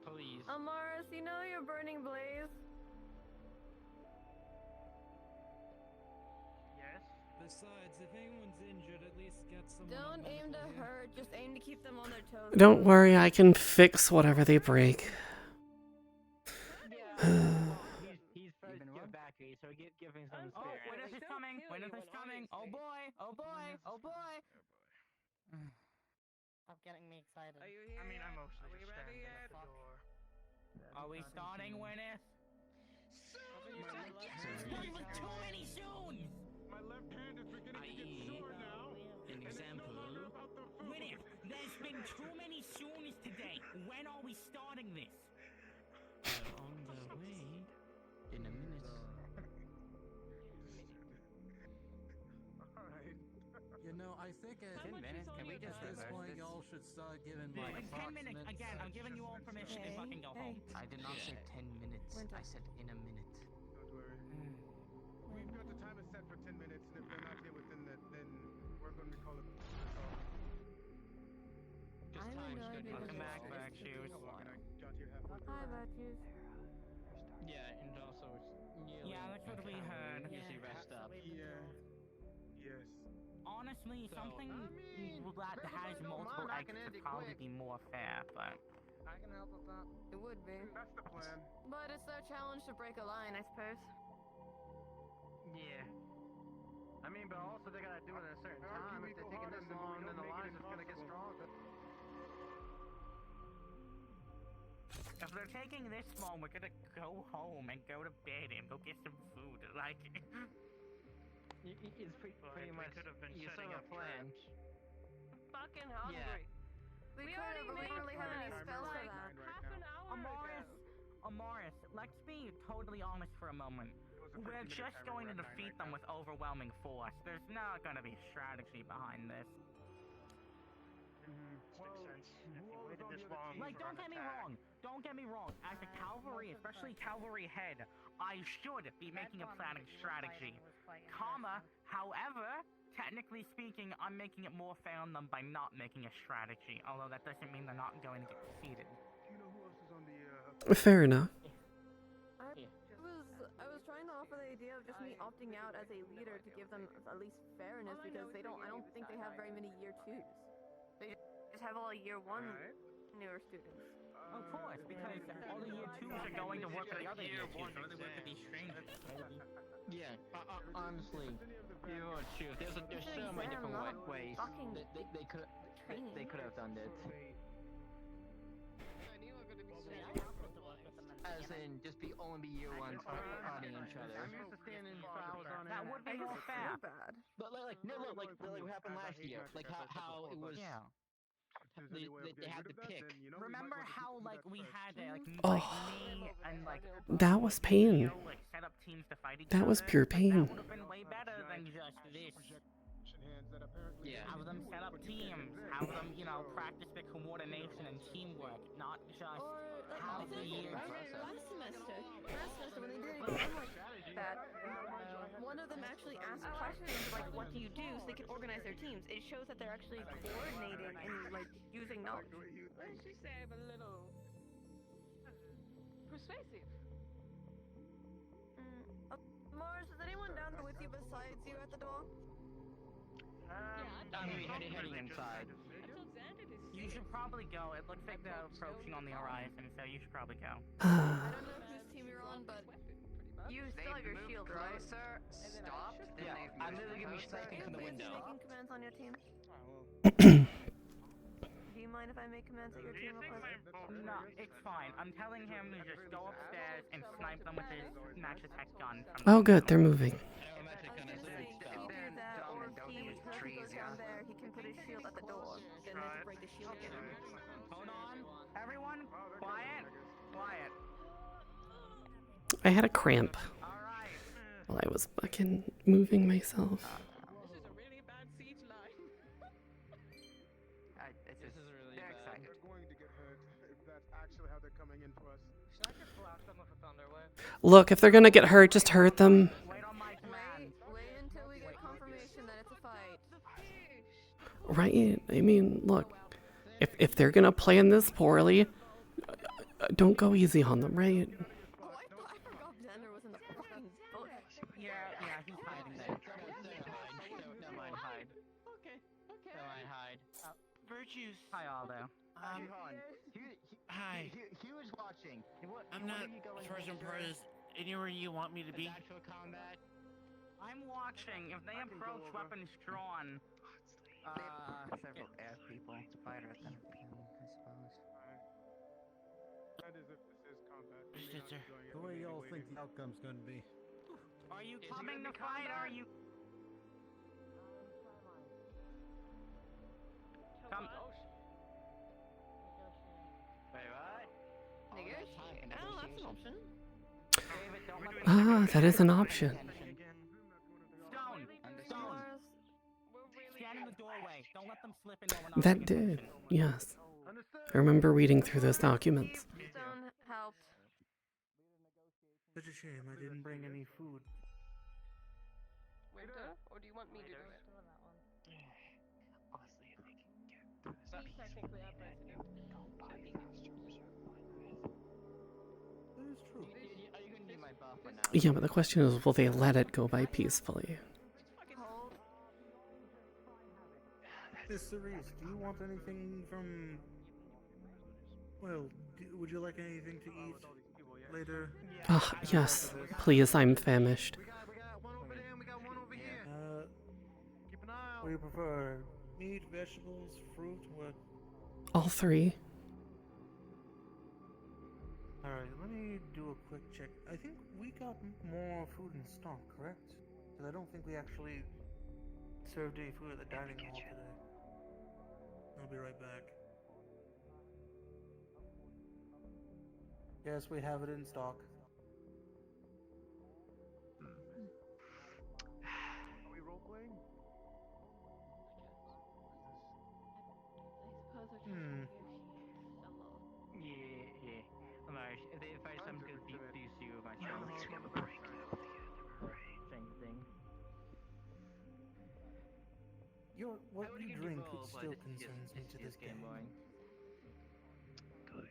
Please. Amaris, you know you're burning blaze. Besides, if anyone's injured, at least get someone. Don't aim to hurt, just aim to keep them on their toes. Don't worry, I can fix whatever they break. He's first year back, so giving some spirit. Oh, Winter's is coming! Winter's is coming! Oh boy! Oh boy! Oh boy! Stop getting me excited. Are you here? I mean, I'm mostly just standing at the door. Are we starting, Winter? With too many zooms! My left hand is beginning to get sore now. An example. Winner, there's been too many zooms today. When are we starting this? They're on their way in a minute. Alright. You know, I think at 10 minutes, can we just this reverse point this? y'all should start giving like In 10 minutes, again, I'm giving you all permission to fucking go home. I did not say 10 minutes. I said in a minute. Don't worry. We've got the timer set for 10 minutes, and if they're not here within that, then we're going to call it off. I'll come back, back shoes. Hi, Virtues. Yeah, and also it's Yeah, that's what we heard. Easy rest up. Yeah. Yes. Honestly, So, something that has multiple exits would probably be more fair, but... I can help with that. It would be. That's the plan. But it's their challenge to break a line, I suppose. Yeah. I mean, but also they gotta do it at a certain time. If they're taking this long, then the line's just gonna get stronger. If they're taking this long, we're gonna go home and go to bed and go get some food. Like, It's pretty much could have been you setting saw up a plan. Fucking hungry. We could have, but we don't really have any spells for that. Half an hour Amaris, let's be totally honest for a moment. We're just going to defeat them with overwhelming force. There's not going to be strategy behind this. Like, don't get me wrong. Don't get me wrong. As a cavalry, especially cavalry head, I should be making a plan and strategy. However, technically speaking, I'm making it more fair on them by not making a strategy. Although that doesn't mean they're not going to get defeated. Fair enough. I was trying to offer the idea of just me opting out as a leader to give them at least fairness because I don't think they have very many year 2s. They just have all year 1 newer students. Of course, because all the year 2s are going to work with the other year 2s, or they work with these strangers. Yeah, honestly, you're true. There's so many different ways they could have done this. As in, just only be year 1s fighting each other. That would be more fair. But like what happened last year? Like how it was. Yeah. They had to pick. Remember how like we had Oh. me and like That was pain. set up teams to fight each That was other? pure pain. That would have been way better than just this. Yeah. Have them set up teams. Have them, practice their coordination and teamwork, not just how the year. Last semester when they did an exam like that, one of them actually asked questions like, "What do you do?" so they can organize their teams. It shows that they're actually coordinating and like using knowledge. Let's just say I'm a little persuasive. Mars, is anyone down there with you besides you at the door? I'm heading inside. You should probably go. It looks like they're approaching on the horizon, so you should probably go. I don't know whose team you're on, but you still have your shield, right? Stopped. Yeah, I'm literally gonna be sniping from the window. Making commands on your team. Do you mind if I make commands at your team real quick? No, it's fine. I'm telling him to just go upstairs and snipe them with his match attack gun. Oh, good, they're moving. He goes down there, he can put his shield at the door. Then they can break the shield again. Hold on, everyone, quiet. I had a cramp while I was fucking moving myself. This is a really bad siege line. They're excited. They're going to get hurt if that's actually how they're coming into us. Should I just blast them with a thunder wave? Look, if they're gonna get hurt, just hurt them. Wait on my command. Wait until we get confirmation that it's a fight. Right? I mean, look, if they're gonna plan this poorly, don't go easy on them, right? Oh, I forgot Xander was in the fucking bush. Yeah, he's hiding there. Never mind, hide. Okay. Never mind, hide. Virtues. Hi, Aldo. Hi. He was watching. I'm not first and first anywhere you want me to be. Actual combat. I'm watching. If they approach weapons drawn, Several air people to fight her than I suppose. That is if this is combat. Sister. What do y'all think the outcome's going to be? are you coming to fight? Or are you? Come. Wait, what? Negotiate. Oh, that's an option. David, don't let them Ah, that is an option. Stone. Stand in the doorway. Don't let them slip into an That did, yes. I remember reading through those documents. Stone helped. Such a shame I didn't bring any food. Winter, or do you want me to do it? Honestly, if they can get through this He's technically our president. That is true. Are you gonna need my buff or no? Yeah, but the question is, will they let it go by peacefully? Miss Cerise, do you want anything from... Well, would you like anything to eat later? Ah, yes. Please, I'm famished. What do you prefer? Meat, vegetables, fruit, what? All three. Alright, let me do a quick check. I think we got more food in stock, correct? Because I don't think we actually served any food at the dining hall today. I'll be right back. Yes, we have it in stock. Are we role playing? Yeah. If I some good beat these you myself. Yeah, at least we have a break though. Same thing. What you drink still concerns me to this day. Good.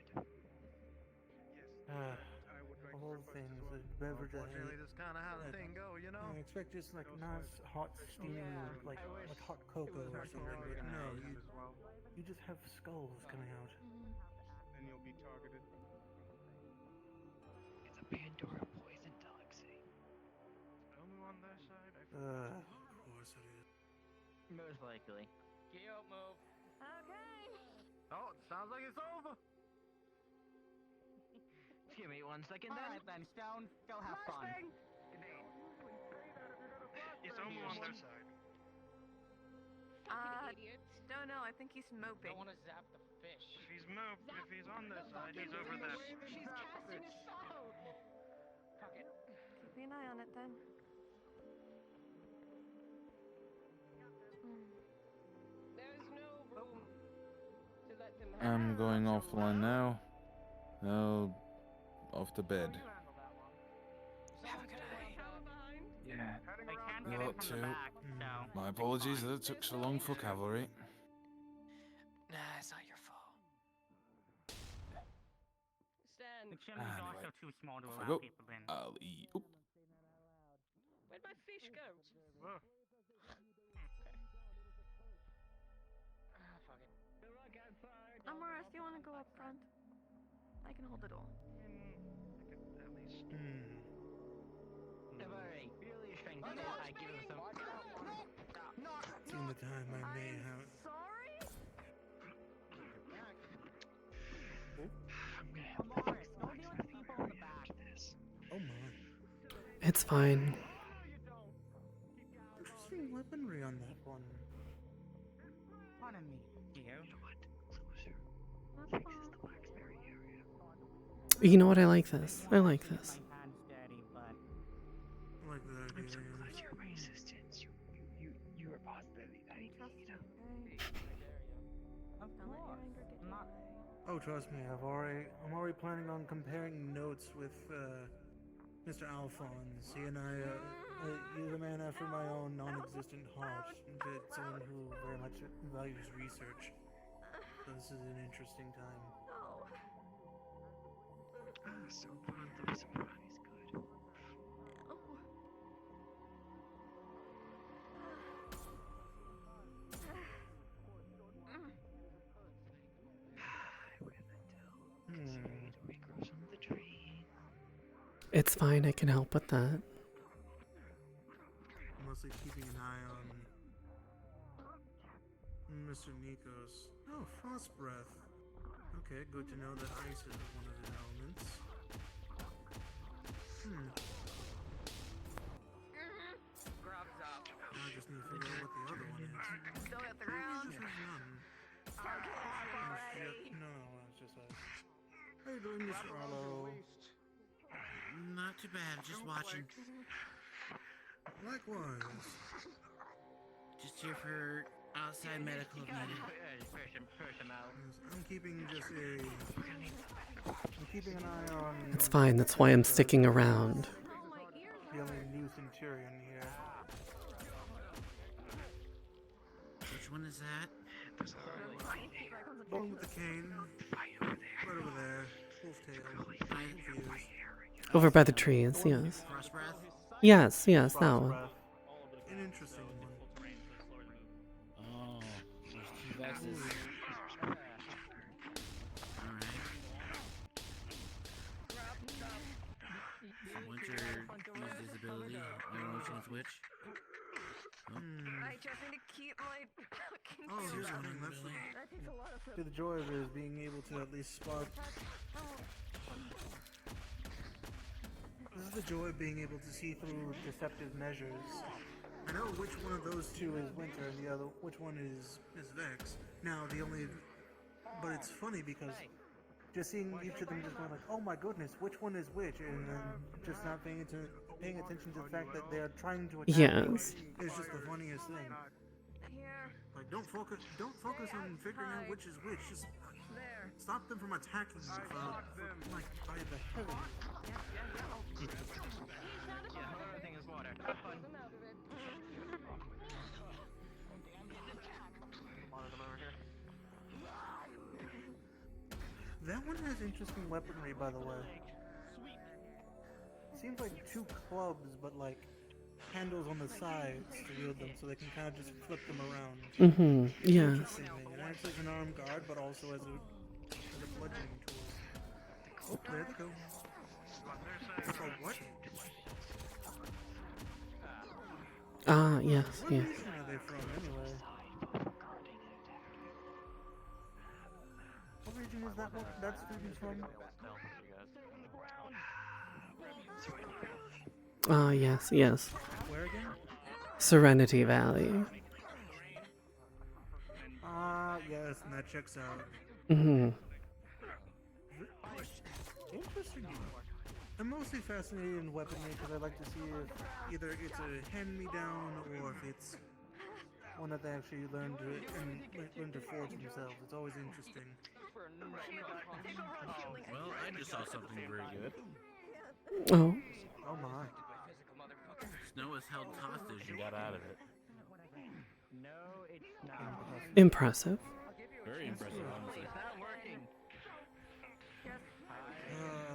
All things, the beverage. Unfortunately, that's kind of how the thing go, you know. I expect just like nice hot steaming, like hot cocoa or something. But no, you just have skulls coming out. Then you'll be targeted. It's a Pandora poison toxin. Only on their side. Of course it is. Most likely. Get up, move. Okay. Oh, sounds like it's over. Give me 1 second then. Alright then, Stone. Go have fun. It's only on their side. Don't know. I think he's moping. Don't want to zap the fish. If he's on their side, he's over there. She's casting a spell. Fuck it. Keep an eye on it then. There's no room to let them have I'm going offline now. Now, off to bed. Yeah. I can't get You it ought from the to. back, so. My apologies that it took so long for cavalry. Nah, it's not your fault. Stan. The chimney's Anyway, also too small to off I allow go. people in. I'll eat. Oop. Where'd my fish go? Whoa. Fuck it. Amaris, do you want to go up front? I can hold the door. Alright, really strange. I give him some. In the time I may have. Sorry? Oh my. It's fine. Interesting weaponry on that one. Pardon me, dear. You know what? I like this. I like this. I like that idea. I'm so glad you're my assistant. You are possibly that you know. Of course. Not. Oh, trust me, I'm already planning on comparing notes with Mr. Alphonse. He and he's a man after my own non-existent heart, but someone who very much values research. So this is an interesting time. So fun, the surprise, good. It's fine. I can help with that. Mostly keeping an eye on Mr. Nikos. Oh, frost breath. Okay, good to know that ice is one of his elements. Grubs up. Now I just need to figure out what the other one is. Still got the ground. No, it's just us. How you doing, Mr. Arlo? Not too bad, just watching. Likewise. Just here for outside medical if needed. I'm keeping an eye on. It's fine. That's why I'm sticking around. The only new Centurion here. Which one is that? One with the cane. Right over there. Wolf tail. Over by the trees, yes. Yes, that one. An interesting one. Oh, there's two vexes. Alright. I want your use this ability. I don't know which one's which. I just need to keep my fucking. Oh, here's one. That takes a lot of. The joy of it is being able to at least spot This is the joy of being able to see through deceptive measures. I know which one of those two is Winter and the other, which one is Vex. Now, but it's funny because just seeing each of them just going like, oh my goodness, which one is which, and then just not paying attention to the fact that they are trying to attack you Yes. is just the funniest thing. Like, don't focus on figuring out which is which. Just stop them from attacking you like by the heavens. Everything is water. Have fun. That one has interesting weaponry, by the way. Seems like two clubs, but like handles on the sides to wield them, so they can kind of just flip them around. Mm-hmm. Yeah. Interesting thing. It acts as an armed guard, but also as a bludgeoning tool. Oh, there they go. Oh, what? Ah, yes, What yes. region are they from, anyway? What region is that one? That student's from? Ah, yes, yes. Where again? Serenity Valley. Ah, yes, and that checks out. Mm-hmm. Interesting. I'm mostly fascinated in weaponry because I like to see if either it's a hand-me-down or if it's one that they actually learn to forge themselves. It's always interesting. Well, I just saw something very good. Oh. Oh my. Snow was held hostage and got out of it. No, it's not. Impressive. Very impressive, honestly. It's not working.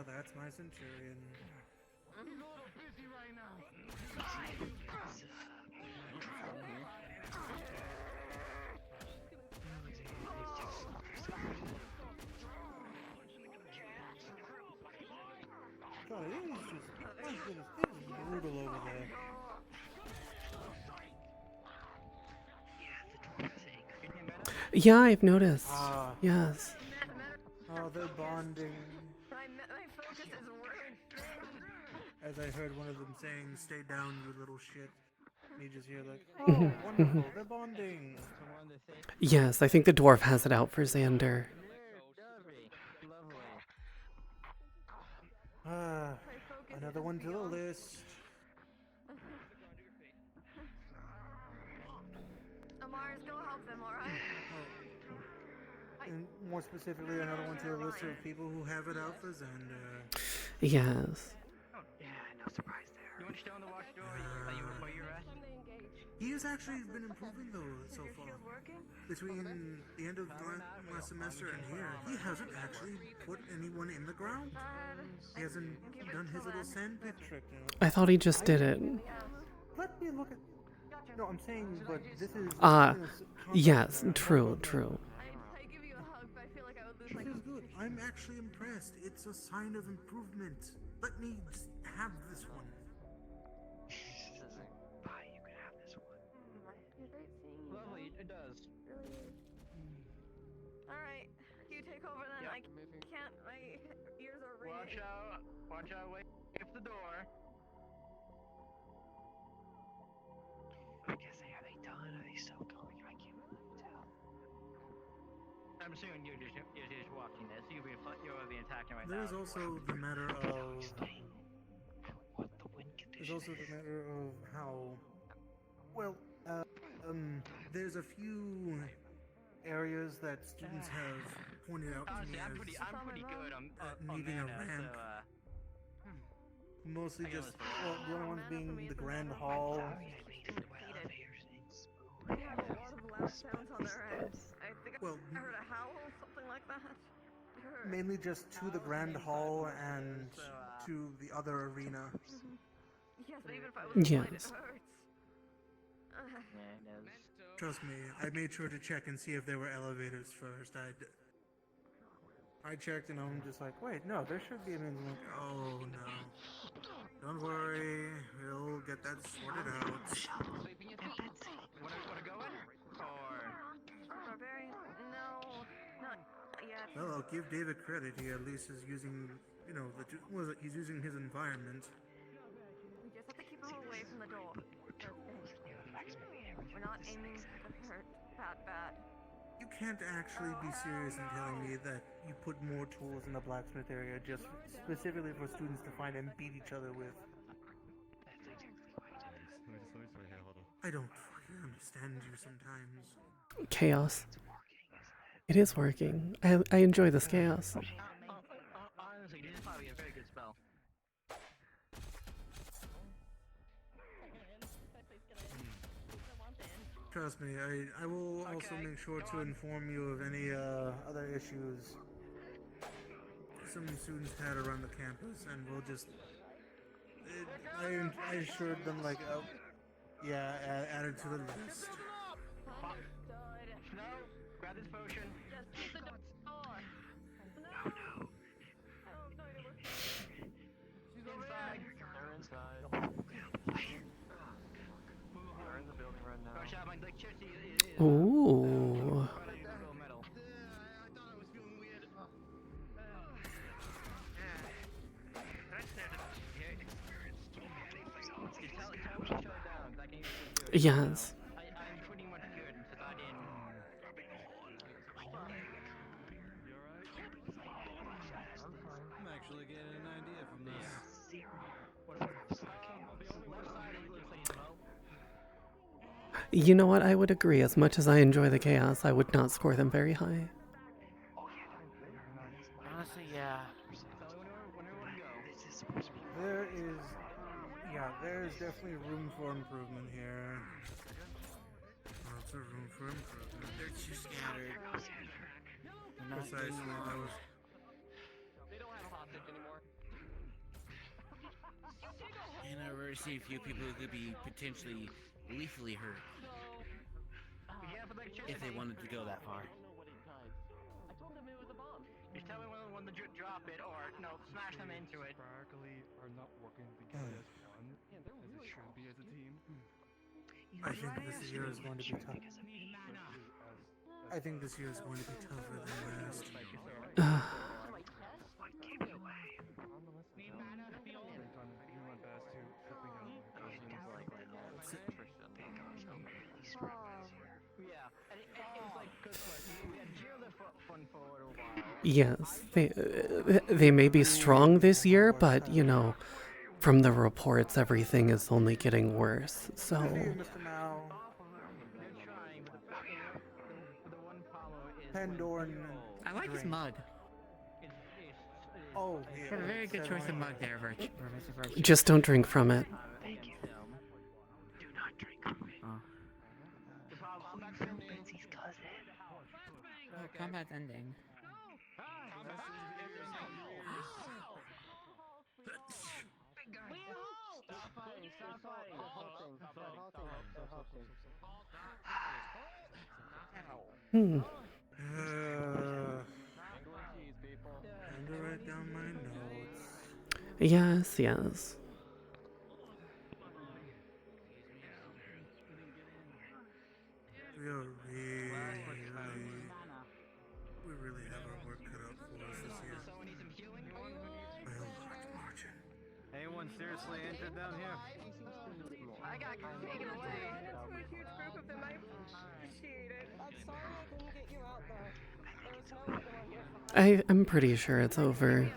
That's my centurion. I'm a little busy right now. God, it is just, my goodness, it is brutal over there. Yeah, I've noticed. Ah. Yes. Oh, they're bonding. My focus is ruined. As I heard one of them saying, "Stay down, you little shit." And you just hear like, Mhm, "Oh, wonderful, mhm. they're bonding." Yes, I think the dwarf has it out for Xander. Ah, another one to the list. Amars, go help them, alright? And more specifically, another one to the list of people who have it out for Xander. Yes. Yeah, no surprise there. You want to stay on the watch door? Are you rest? He has actually been improving though so far. Between the end of last semester and here, he hasn't actually put anyone in the ground. He hasn't done his little sandpit trick. I thought he just did it. Let me look at. No, I'm saying, but this is. Yes, true, true. I give you a hug, but I feel like I would lose This is good. I'm actually impressed. It's a sign of improvement. Let me just have this one. Bye, you can have this one. You're great seeing you. Lovely, it does. Really is. Alright, you take over then. Yep. I can't, my ears are ringing. Watch out, wait for the door. I guess are they done? Are they still going? I can't really tell. I'm assuming you're just watching this. You'll be attacking right There's now. also the matter of. What the wind There's also the matter of how. Well, there's a few areas that students have pointed out to me Honestly, as I'm pretty good on needing a mana, ramp. so, Mostly just, well, the only ones being the Grand Hall. They have a lot of loud sounds on their ends. I think Well, I heard a howl, something like that. mainly just to the Grand Hall and to the other arena. Yes, but even if I was blind, it Yes. hurts. Trust me, I made sure to check and see if there were elevators first. I checked and I'm just like, wait, no, there should be. And I'm like, oh no. Don't worry, we'll get that sorted out. wanna go in? Or Barbarian? No, not yet. Well, I'll give David credit. He at least is using, he's using his environment. aiming to hurt bad. You can't actually be serious in telling me that you put more tools in the blacksmith area just specifically for students to find and beat each other with. I don't fucking understand you sometimes. Chaos. It is working. I enjoy this chaos. Honestly, this is probably a very good spell. Trust me, I will also make sure to inform you of any other issues some students had around the campus, and we'll just. I assured them, like, add it to the list. No, grab this potion. Just the door. No. She's inside. They're inside. They're in the building right now. Gosh, my electricity is Ooh. metal. I thought I was feeling weird. Yes. I'm pretty much good since I didn't. I'm actually getting an idea from this. You know what? I would agree. As much as I enjoy the chaos, I would not score them very high. Honestly, yeah. There is definitely room for improvement here. Lots of room for improvement. They're too scattered. Precisely, that was. They don't have a hostage anymore. And I've already seen a few people who could be potentially lethally hurt if they wanted to go that far. I told them it was a bomb. Just tell me when to drop it, or no, smash them into it. Practically are not working together as one, as it should be as a team. I think this year is going to be tough. I think this year is going to be tougher than last. Yes, they may be strong this year, but you know, from the reports, everything is only getting worse. So. I like his mug. Oh, He's got a very good choice of mug there, Professor Virtue. Just don't drink from it. Thank you. Do not drink from it. Oh. From Betsy's cousin. Oh, combat's ending. Hmm. I'm gonna write down my notes. Yes, yes. We really have our work cut out for us this year. By a large margin. Anyone seriously injured down here? I got taken away. To a huge group of them. I appreciate it. I'm sorry I couldn't get you out there. There was no other one here. I'm pretty sure it's over.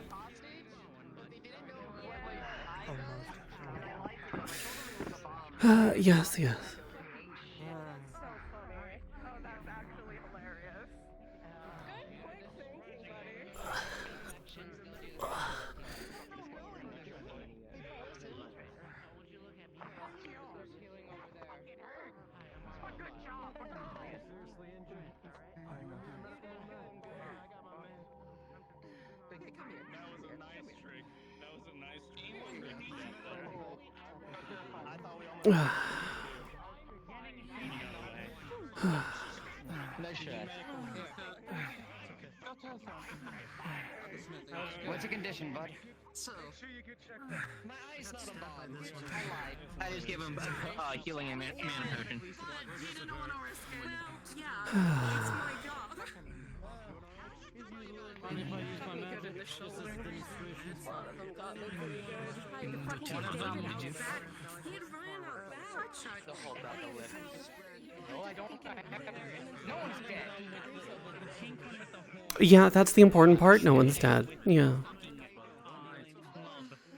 Yes, yes. Nice shot. What's your condition, bud? So, My eye's not a bomb. I lied. I just gave him healing and mana potion. You don't want to risk it. Well, yeah, it's my job. And if I use my magic, this is a demonstration. He had ran out back. Hold back a lift. I don't. No one's dead. Yeah, that's the important part. No one's dead. Yeah.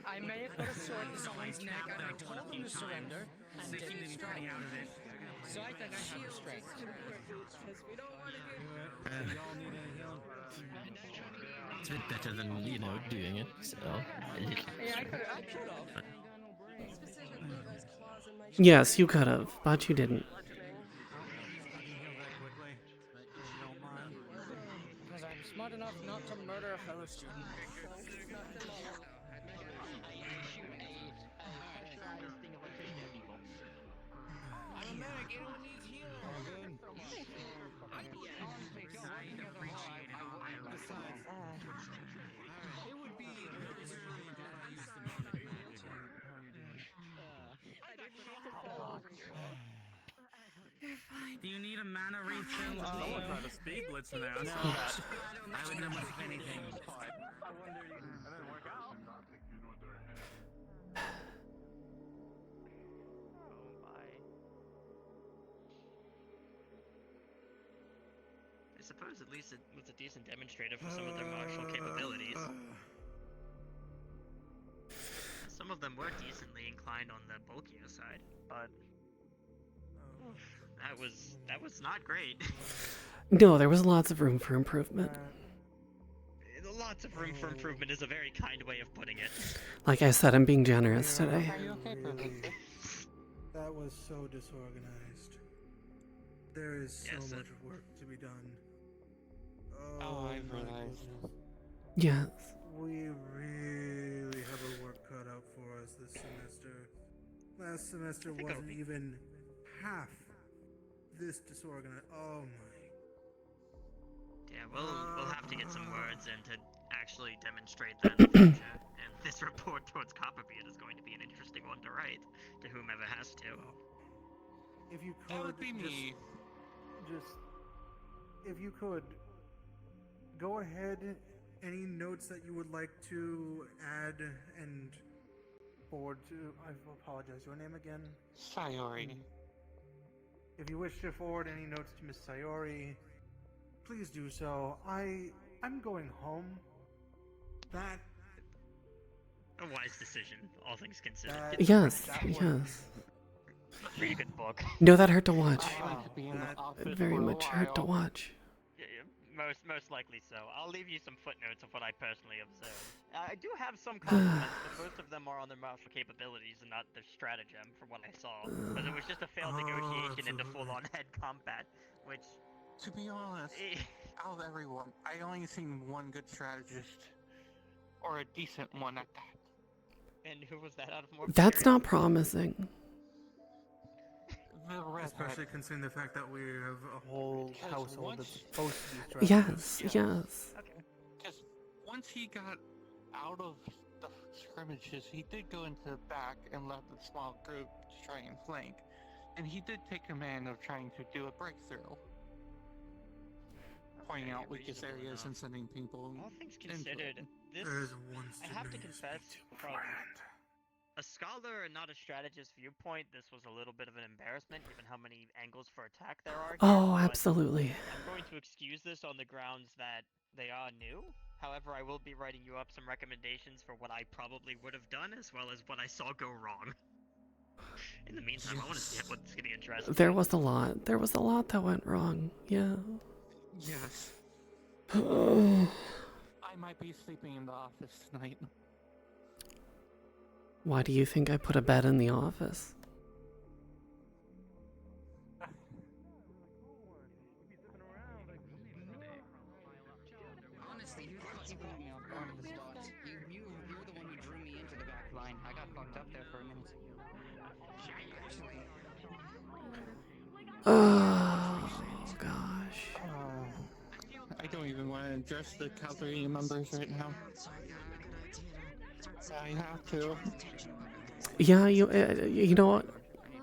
I may have put a sword to someone's neck. I told them to surrender and didn't strike. So I think I have the strength. It's a bit better than, you know, doing it, so... Yeah, I could have. Yes, you could have, but you didn't. Because I'm smart enough not to murder a fellow student. I'm a medic, anyone needs healing. It would be arbitrarily if I used the mana Do you need a mana refill? Someone tried to speed blitz and ass. No, I would know much of anything. I suppose at least it was a decent demonstrator for some of their martial capabilities. Some of them were decently inclined on the bulkier side, but that was not great. No, there was lots of room for improvement. Lots of room for improvement is a very kind way of putting it. Like I said, I'm being generous today. That was so disorganized. There is so much work to be done. Oh, I've realized. Yes. We really have our work cut out for us this semester. Last semester wasn't even half this disorganized. Oh my. Yeah, we'll have to get some words in to actually demonstrate that in the future. And this report towards Copperbeard is going to be an interesting one to write to whomever has to. If you could, That would be me. Just if you could go ahead. Any notes that you would like to add and forward to? I apologize. Your name again? Sayori. If you wish to forward any notes to Miss Sayori, please do so. I'm going home. That a wise decision, all things considered. Yes, yes. Pretty good book. No, that hurt to watch. That Very much hurt to watch. Most likely so. I'll leave you some footnotes of what I personally observed. I do have some compliments, but most of them are on their martial capabilities and not their stratagem, from what I saw. Because it was just a failed negotiation into full-on head combat, which... To be honest, out of everyone, I only seen one good strategist. Or a decent one at that. And who was that out of more? That's not promising. especially considering the fact that we have a whole household that's supposed to be strategist. Yes, yes. Because once he got out of the scrimmages, he did go into the back and left a small group to try and flank. And he did take command of trying to do a breakthrough. Pointing out weakest areas and sending people. All things considered, this I have to confess, from a scholar and not a strategist viewpoint, this was a little bit of an embarrassment, given how many angles for attack there are. Oh, absolutely. I'm going to excuse this on the grounds that they are new. However, I will be writing you up some recommendations for what I probably would have done, as well as what I saw go wrong. In the meantime, I want to see what's going to be interesting. There was a lot. There was a lot that went wrong. Yeah. Yes. I might be sleeping in the office tonight. Why do you think I put a bed in the office? Honestly, you put me on the spot. You were the one who drew me into the back line. I got fucked up there for a minute. Oh, gosh. I don't even want to address the cavalry members right now. I have to. Yeah, you know what?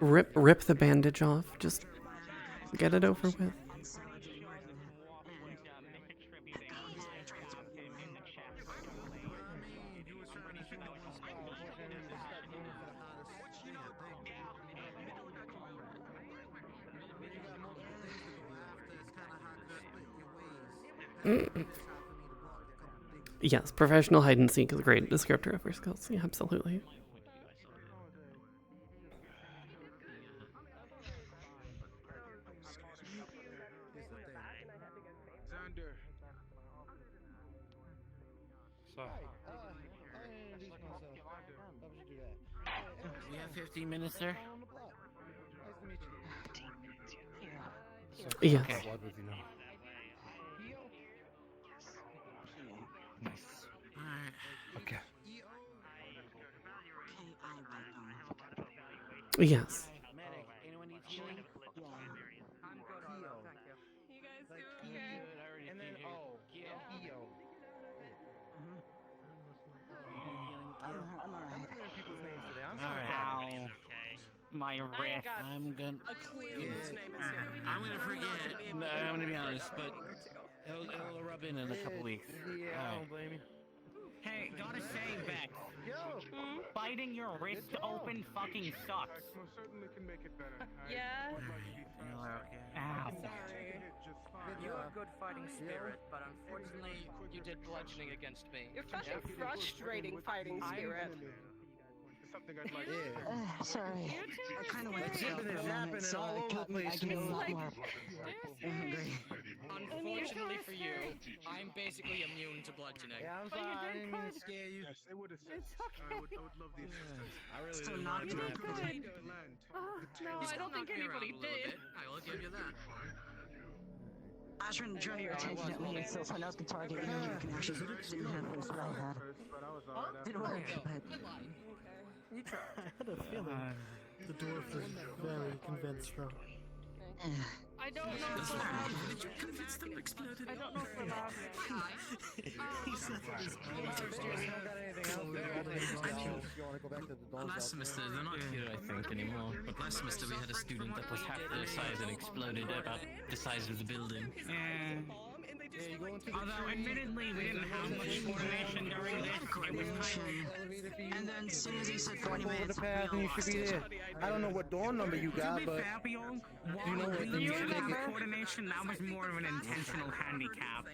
Rip the bandage off. Just get it over with. Yes, professional hide and seek is a great descriptor of your skills. Yeah, absolutely. Xander. We have 15 minutes, sir. Yes. Okay. Nice. Alright. Okay. Yes. Medic, anyone needs healing? Yeah. I'm good, Arlo. Thank you. You guys Like, do okay? good. I already And then figured. O. Keo. I'm alright. I'm people's names today. I'm so Alright. sorry. My wrist. I'm gonna. A clue whose name is here. I'm gonna forget. No, I'm gonna be honest, but it'll rub in a couple weeks. Yeah, I don't blame you. Hey, gotta say, Bex, Yo. biting your wrist open fucking sucks. Most certainly can make it better. Yeah? I'd like to be fast. Ow. Sorry. Just fine. You have good fighting spirit, but unfortunately, you did bludgeoning against me. You're fucking frustrating fighting spirit. Something I'd like Sorry. I kind of went to Zipping and zapping and all over the place. Unfortunately for you, I'm basically immune to bludgeoning. Yeah, I'm fine. I didn't mean to scare you. Yes, they would have said. It's okay. I would love the assistance. I really Still didn't not want good. to happen. Land. No, I don't think anybody did. I will give you that. I was trying to draw your attention at me, so if I know the target, you can actually do this what I had. Didn't work, but... You tried. I had a feeling the dwarf was very convinced, though. I don't know if we're allowed. Did you convince them exploded? I don't know if we're allowed yet. He said that his Last semester, they're not here, I think, anymore. But last semester we had a student that was half their size and exploded about the size of the building. Although, admittedly, we didn't have much coordination during this. It was kind of... And then as soon as he said 40 minutes, the path and you should be there. I don't know what door number you got, but you know what? we didn't have coordination, that was more of an intentional handicap.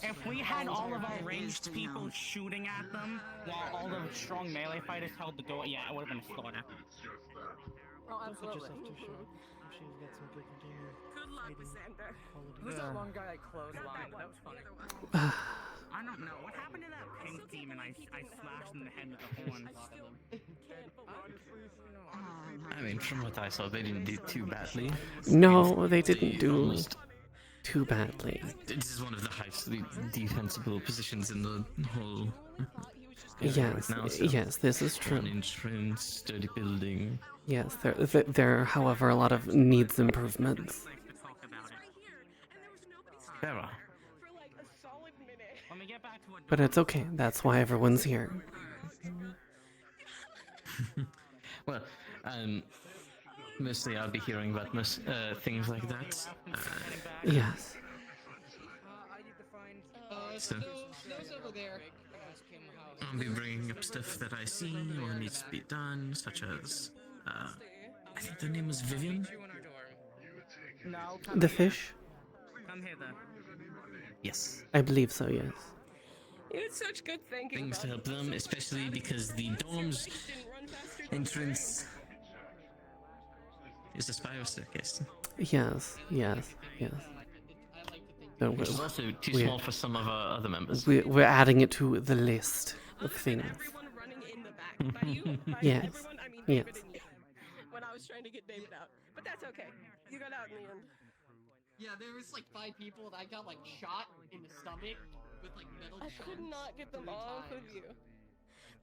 If we had all of our ranged people shooting at them while all the strong melee fighters held the door, yeah, it would have been a slaughter. Oh, absolutely. Good luck with Xander. Who's that one guy that closed line? That was funny. I don't know. What happened to that pink demon I slashed in the head with the horn? I mean, from what I saw, they didn't do too badly. No, they didn't do too badly. This is one of the highest defensible positions in the whole. Yes, right now, so yes, this is true. One entrance, sturdy building. Yes, there are, however, a lot of needs improvements. There are. But it's okay, that's why everyone's here. Well, mostly I'll be hearing about things like that. Yes. So, Those over there. I'll be bringing up stuff that I see or needs to be done, such as, I think the name was Vivian? The fish? Come here, then. Yes. I believe so, yes. You had such good thinking. Things to help them, especially because the dorm's entrance is a spiral staircase. Yes, yes, yes. So Which is also too we're- small for some of our other members. We're adding it to the list of things. Everyone running in the back. By you? By Yes. everyone? I mean, Yes. David and you. When I was trying to get David out. But that's okay. You got out in the end. Yeah, there was like 5 people and I got like shot in the stomach with like metal I could not get them off of you.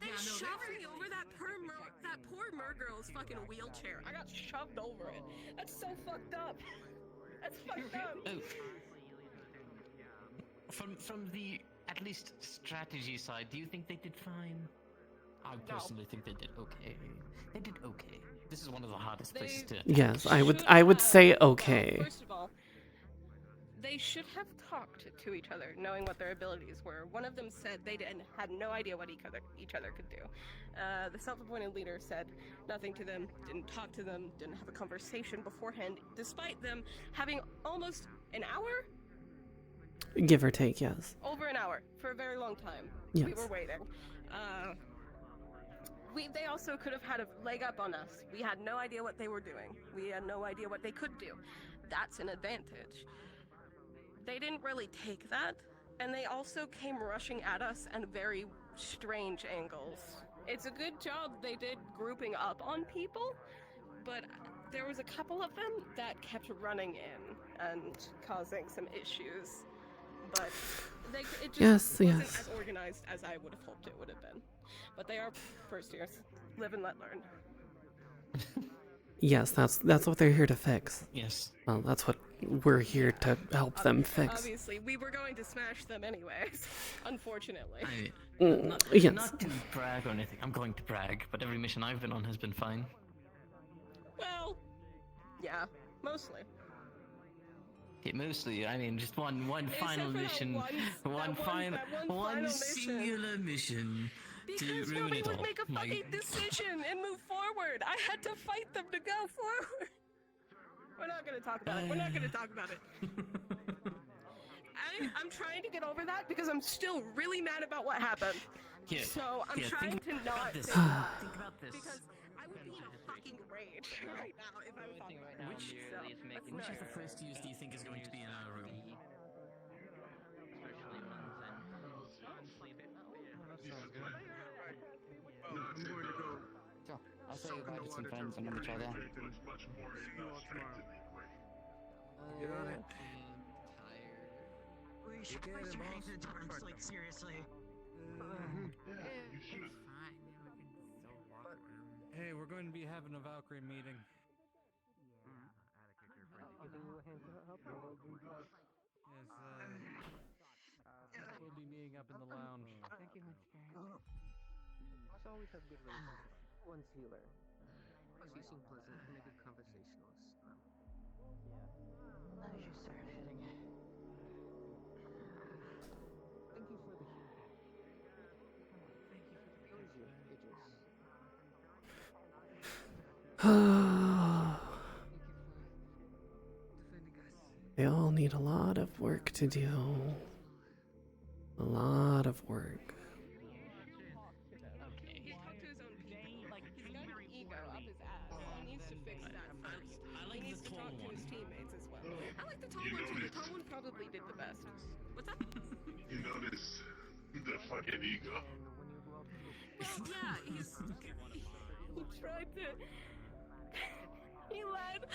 They shoved me over that poor girl's fucking wheelchair. I got shoved over it. That's so fucked up. That's fucked up. Oh. From the, at least, strategy side, do you think they did fine? I personally think they did okay. They did okay. This is one of the hardest places to attack. Yes, I would say okay. First of all, They should have talked to each other, knowing what their abilities were. One of them said they had no idea what each other could do. The self-appointed leader said nothing to them, didn't talk to them, didn't have a conversation beforehand, despite them having almost an hour? Give or take, yes. Over an hour, for a very long time. Yes. We were waiting. They also could have had a leg up on us. We had no idea what they were doing. We had no idea what they could do. That's an advantage. They didn't really take that, and they also came rushing at us at very strange angles. It's a good job they did grouping up on people, but there was a couple of them that kept running in and causing some issues. But it just wasn't as organized as I would have hoped it would have been. But they are first years. Live and let learn. Yes, that's what they're here to fix. Yes. Well, that's what we're here to help them fix. Obviously, we were going to smash them anyways, unfortunately. Yes. Not to brag or anything, I'm going to brag, but every mission I've been on has been fine. Well, yeah, mostly. Okay, mostly, I mean, just one final mission, one singular mission to ruin it all. Would make a fucking decision and move forward. I had to fight them to go forward. We're not gonna talk about it. We're not gonna talk about it. I'm trying to get over that because I'm still really mad about what happened. Yeah, so I'm trying to not think about this. Because I would be in a fucking rage right now if I was talking about it. Which of the first use do you think is going to be in our room? So, I'll say goodbye to some friends and then we try that. We should place your hands in terms, like, seriously. Hey, we're going to be having a Valkyrie meeting. Yes, we'll be meeting up in the lounge. Thank you, Mr. Must always have good reasons. One's healer. Plus, you seem pleasant and a good conversationalist. How did you start hitting it? Thank you for the humor. Thank you for the pleasure, Idris. They all need a lot of work to do. A lot of work. He's talked to his own people. Like, he's got an ego up his ass. He needs to fix that first. He needs to talk to his teammates as well. I like the tall one too. The tall one probably did the best. What's up? You notice the fucking ego. Well, yeah, he tried to... He led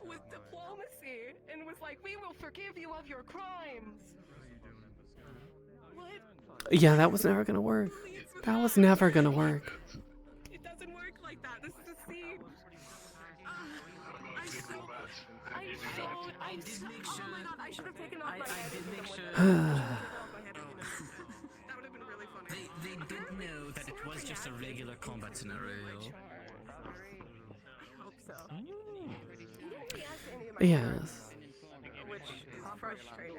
with diplomacy and was like, we will forgive you of your crimes. What? Yeah, that was never gonna work. That was never gonna work. It doesn't work like that. This is a siege. Oh my god, I should have taken off my head. That would have been really funny. They did know that it was just a regular combat scenario. Hope so. Yes. Which is frustrating.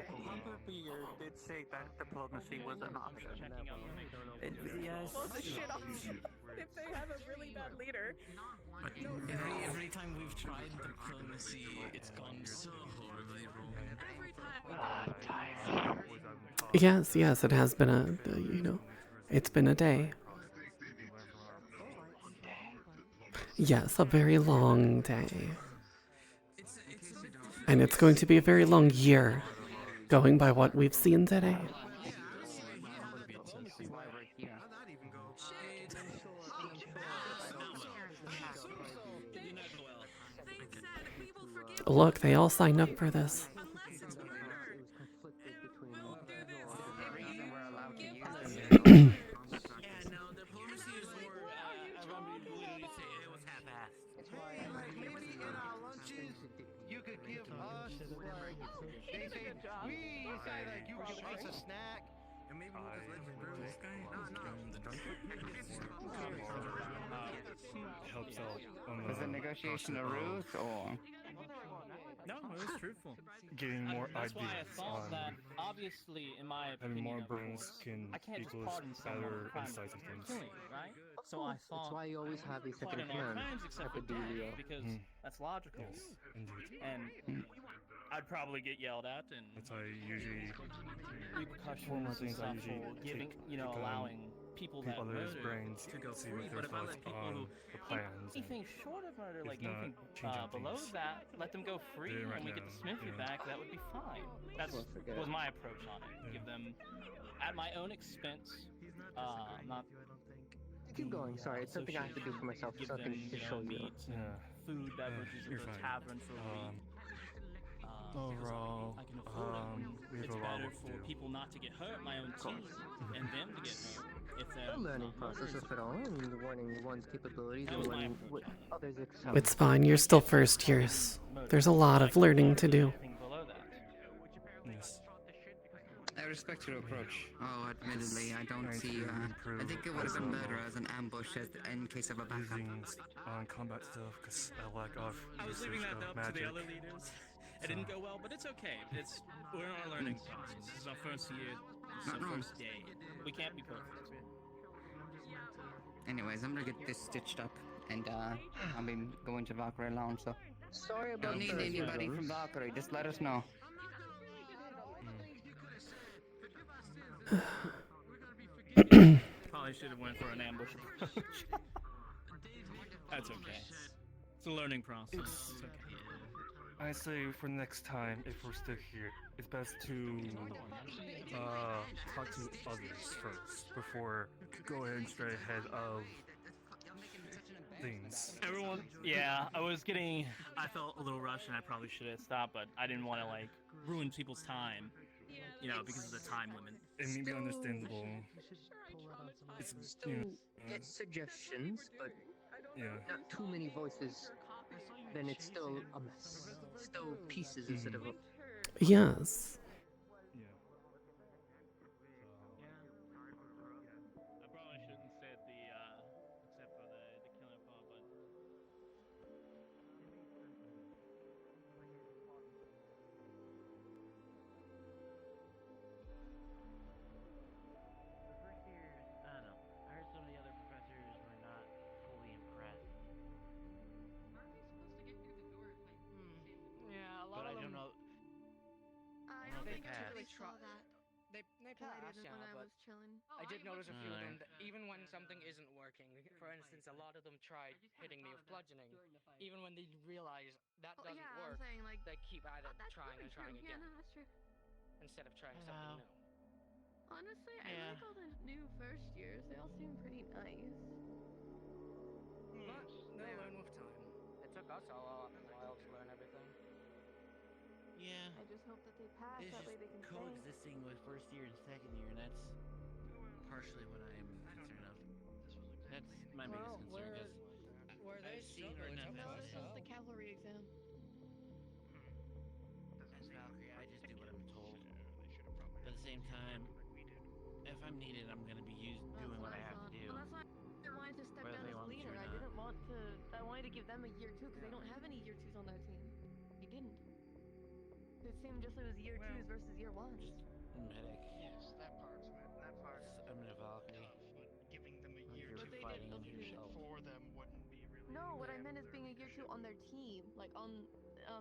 Beard did say that diplomacy was an option. Yes. Well, the shit option. If they have a really bad leader. But every time we've tried diplomacy, it's gone so horribly wrong. Yes, it has been it's been a day. Yes, a very long day. And it's going to be a very long year, going by what we've seen today. Look, they all signed up for this. Is the negotiation a ruse or? No, it was truthful. Getting more That's why I ideas thought on that, obviously, in my having opinion, more of burns course, can I can't just equals pardon someone better for crime insights and things. killing, right? Of So I course, thought it's why you always have a second pardon all command crimes except for type of death, dealio. because that's logical. Yes, indeed. And I'd probably get yelled at and That's why I usually repercussions one more and things I stuff usually for giving, allowing people that others' murder brains to go see free. what their But if I thoughts let people on who the plans anything short of murder, if like not anything changing below things. that, let them go free Doing right and we now, get the Smithy yeah. back, that would be fine. That's Well, forget was it. my approach on it. Yeah. Give them at my own expense. Not Keep going. Sorry, it's something I have to do for myself give so I them, can just show you. meat and food, beverages you're at the fine. tavern for a week. Overall, I can afford it. we have It's a lot better of for work to do. people not to get hurt, my own team, and them to get hurt if they're A learning not process murderers. of it all, and learning one's capabilities and learning what others excel. It's fine. You're still first years. There's a lot of learning to do. Yes. I respect your approach. Oh, admittedly, I don't see. I think it would have been better as an ambush in case of a backup. Using on combat stuff because I lack of I was leaving usage that of up to the magic. other leaders. It didn't go well, but it's okay. We're in our learning process. This is our first year. This is Not our wrong. first day. We can't be perfect. Anyways, I'm gonna get this stitched up, and I'll be going to Valkyrie Lounge. So sorry about don't need the anybody errors. from Valkyrie. Just let us know. Probably should have went for an ambush approach. That's okay. It's a learning process. It's okay. I say for next time, if we're still here, it's best to talk to others first before go ahead and stray ahead of things. Everyone, yeah, I felt a little rushed and I probably should have stopped, but I didn't want to, ruin people's time, because of the time limit. It may be understandable. It's, Still get suggestions, but yeah. not too many voices. Then it's still a mess. Still pieces instead of a. Yes. I probably shouldn't said except for the killing part, but. The first years, I don't know. I heard some of the other professors were not fully impressed. Yeah, a lot But I of don't them. know. I don't don't think think they I really passed. saw that. They I passed, didn't yeah, when I but was chilling. I did notice a few of them Alright. that even when something isn't working, for instance, a lot of them tried hitting me with bludgeoning. Even when they realize that doesn't Yeah, I'm work, saying they keep at it, that's trying really and trying true. Yeah, again, no, that's true. instead of trying something new. Honestly, I Yeah. like all the new first years. They all seem pretty nice. But they'll learn with time. It took us a while to learn everything. Yeah. I just hope that they pass. It's That way just they can stay. coexisting with first year and second year, and that's partially what I am concerned of. That's my biggest concern, because Where they I've seen struggle, enough No, this as is the cavalry exam. Valkyrie, I just do what I'm told. But at the same time, if I'm needed, I'm gonna be doing what I have to do. Well, that's why I wanted to step Whether down they as want me to leader. or I not. didn't want to. I wanted to give them a year two because they don't have any year twos on their team. They didn't. It seemed just like it was year twos versus year ones. Medic. Yes, that part's that part. I'm in a Valkyrie. But giving them a year You're two fighting on yourself. for them wouldn't be really. No, what I meant is being a year two on their team, like on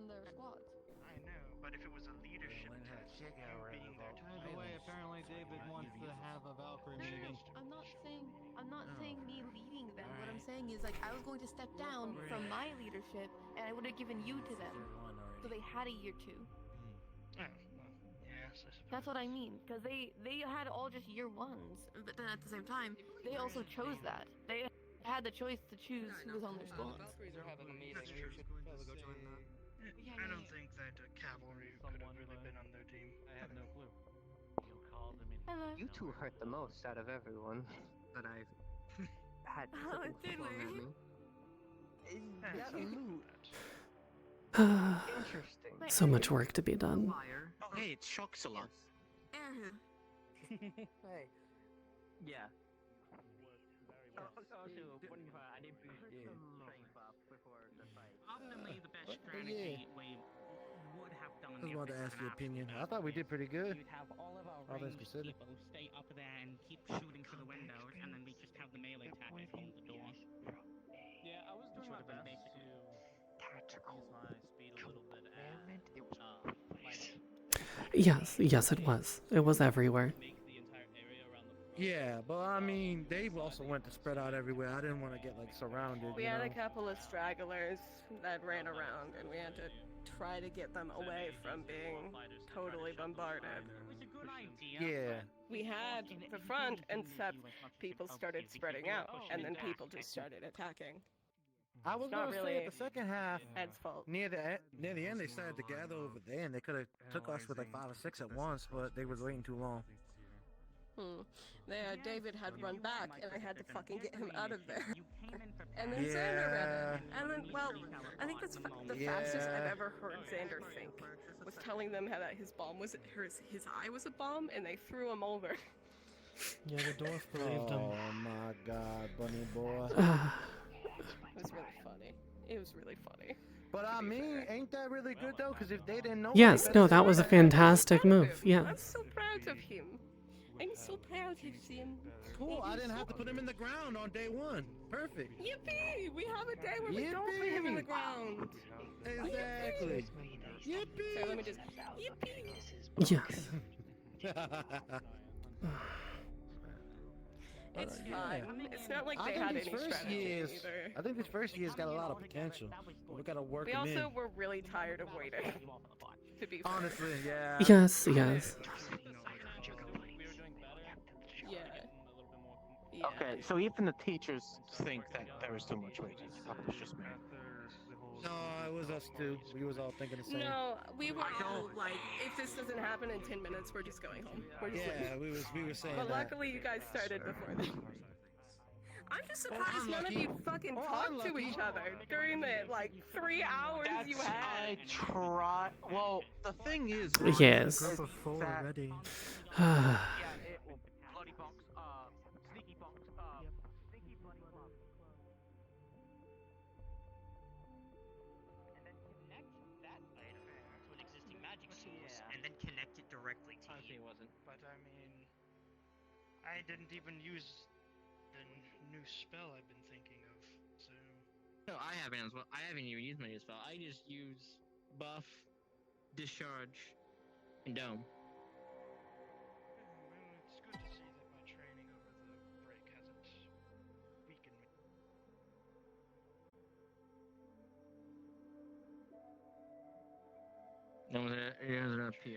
their squads. I know, but if it was a leadership learn how to test, check out you being there to By the way, apparently David wants to have a Valkyrie meeting. I'm not saying me leading them. What I'm saying is like I was going to step down from my leadership and I would have given you to them. So they had a year two. Oh, well, yes, I suppose. That's what I mean, because they had all just year ones, but then at the same time, they also chose that. They had the choice to choose who was on their squad. Valkyries are having a meeting. That's You true. should probably go join that. I don't think that cavalry could have really been on their team. I have no clue. You call them in. You two hurt the most out of everyone that I've had Oh, flipping did flung at we? me. That loot. Interesting. So much work to be done. Oh, hey, it's Shoxala. Hey. Yeah. I did boost strength up before the fight. Ultimately, the best strategy Just wanted to ask your opinion. I thought we did pretty good. We'd have all of our All things ranged considered. people stay up there and keep shooting through the windows, and then we just have the melee attackers hold the door. Yeah, I was doing my best to use my speed a little bit and Yes, it was. It was everywhere. Yeah, but I mean, they also went to spread out everywhere. I didn't want to get like surrounded. We you had know? a couple of stragglers that ran around, and we had to try to get them away from being totally bombarded. It was a good idea. Yeah. We had the front, except people started spreading out, and then people just started attacking. I was not gonna really say at the second half, Ed's fault. near the end, they started to gather over there, and they could have took us with like 5 or 6 at once, but they was waiting too long. David had run back, and I had to fucking get him out of there. And then Xander ran in. And then, well, I think that's the fastest I've ever heard Xander think was telling them how that his eye was a bomb, and they threw him over. Yeah, the dwarf believed him. Oh my God, bunny boy. It was really funny. It was really funny. But I mean, ain't that really good though? Because if they didn't know. Yes, no, that was a fantastic move. I'm Yes. so proud of him. I'm so proud of him. Cool, I didn't have to put him in the ground on day 1. Perfect. Yippee! We have a day where we don't put him in the ground. Exactly. Yippee! So let me just. Yippee! Yes. It's fine. It's not like they had any strategy either. I think this first year's got a lot of potential. But we gotta work We them also in. were really tired of waiting. To be fair. Honestly, yeah. Yes, yes. Yeah. Okay, so even the teachers think that there was too much waiting. It's just me. No, it was us too. We was all thinking the same. No, we were all like, if this doesn't happen in 10 minutes, we're just going home. We're just Yeah, leaving. we were saying But that. luckily, you guys started before then. I'm just surprised none of unlucky. you fucking talked to each other during the like 3 hours you had. I try. Well, the thing is. Yes. Group of 4 already. Bloody box. Sneaky box. Sneaky bloody box. And then connect that nightmare to an existing magic source, and then connect it directly to Honestly, it wasn't. But I mean, I didn't even use the new spell I've been thinking of, so. No, I haven't as well. I haven't even used my new spell. I just use buff, discharge, and dome. It's good to see that my training over the break hasn't weakened me. It was up here.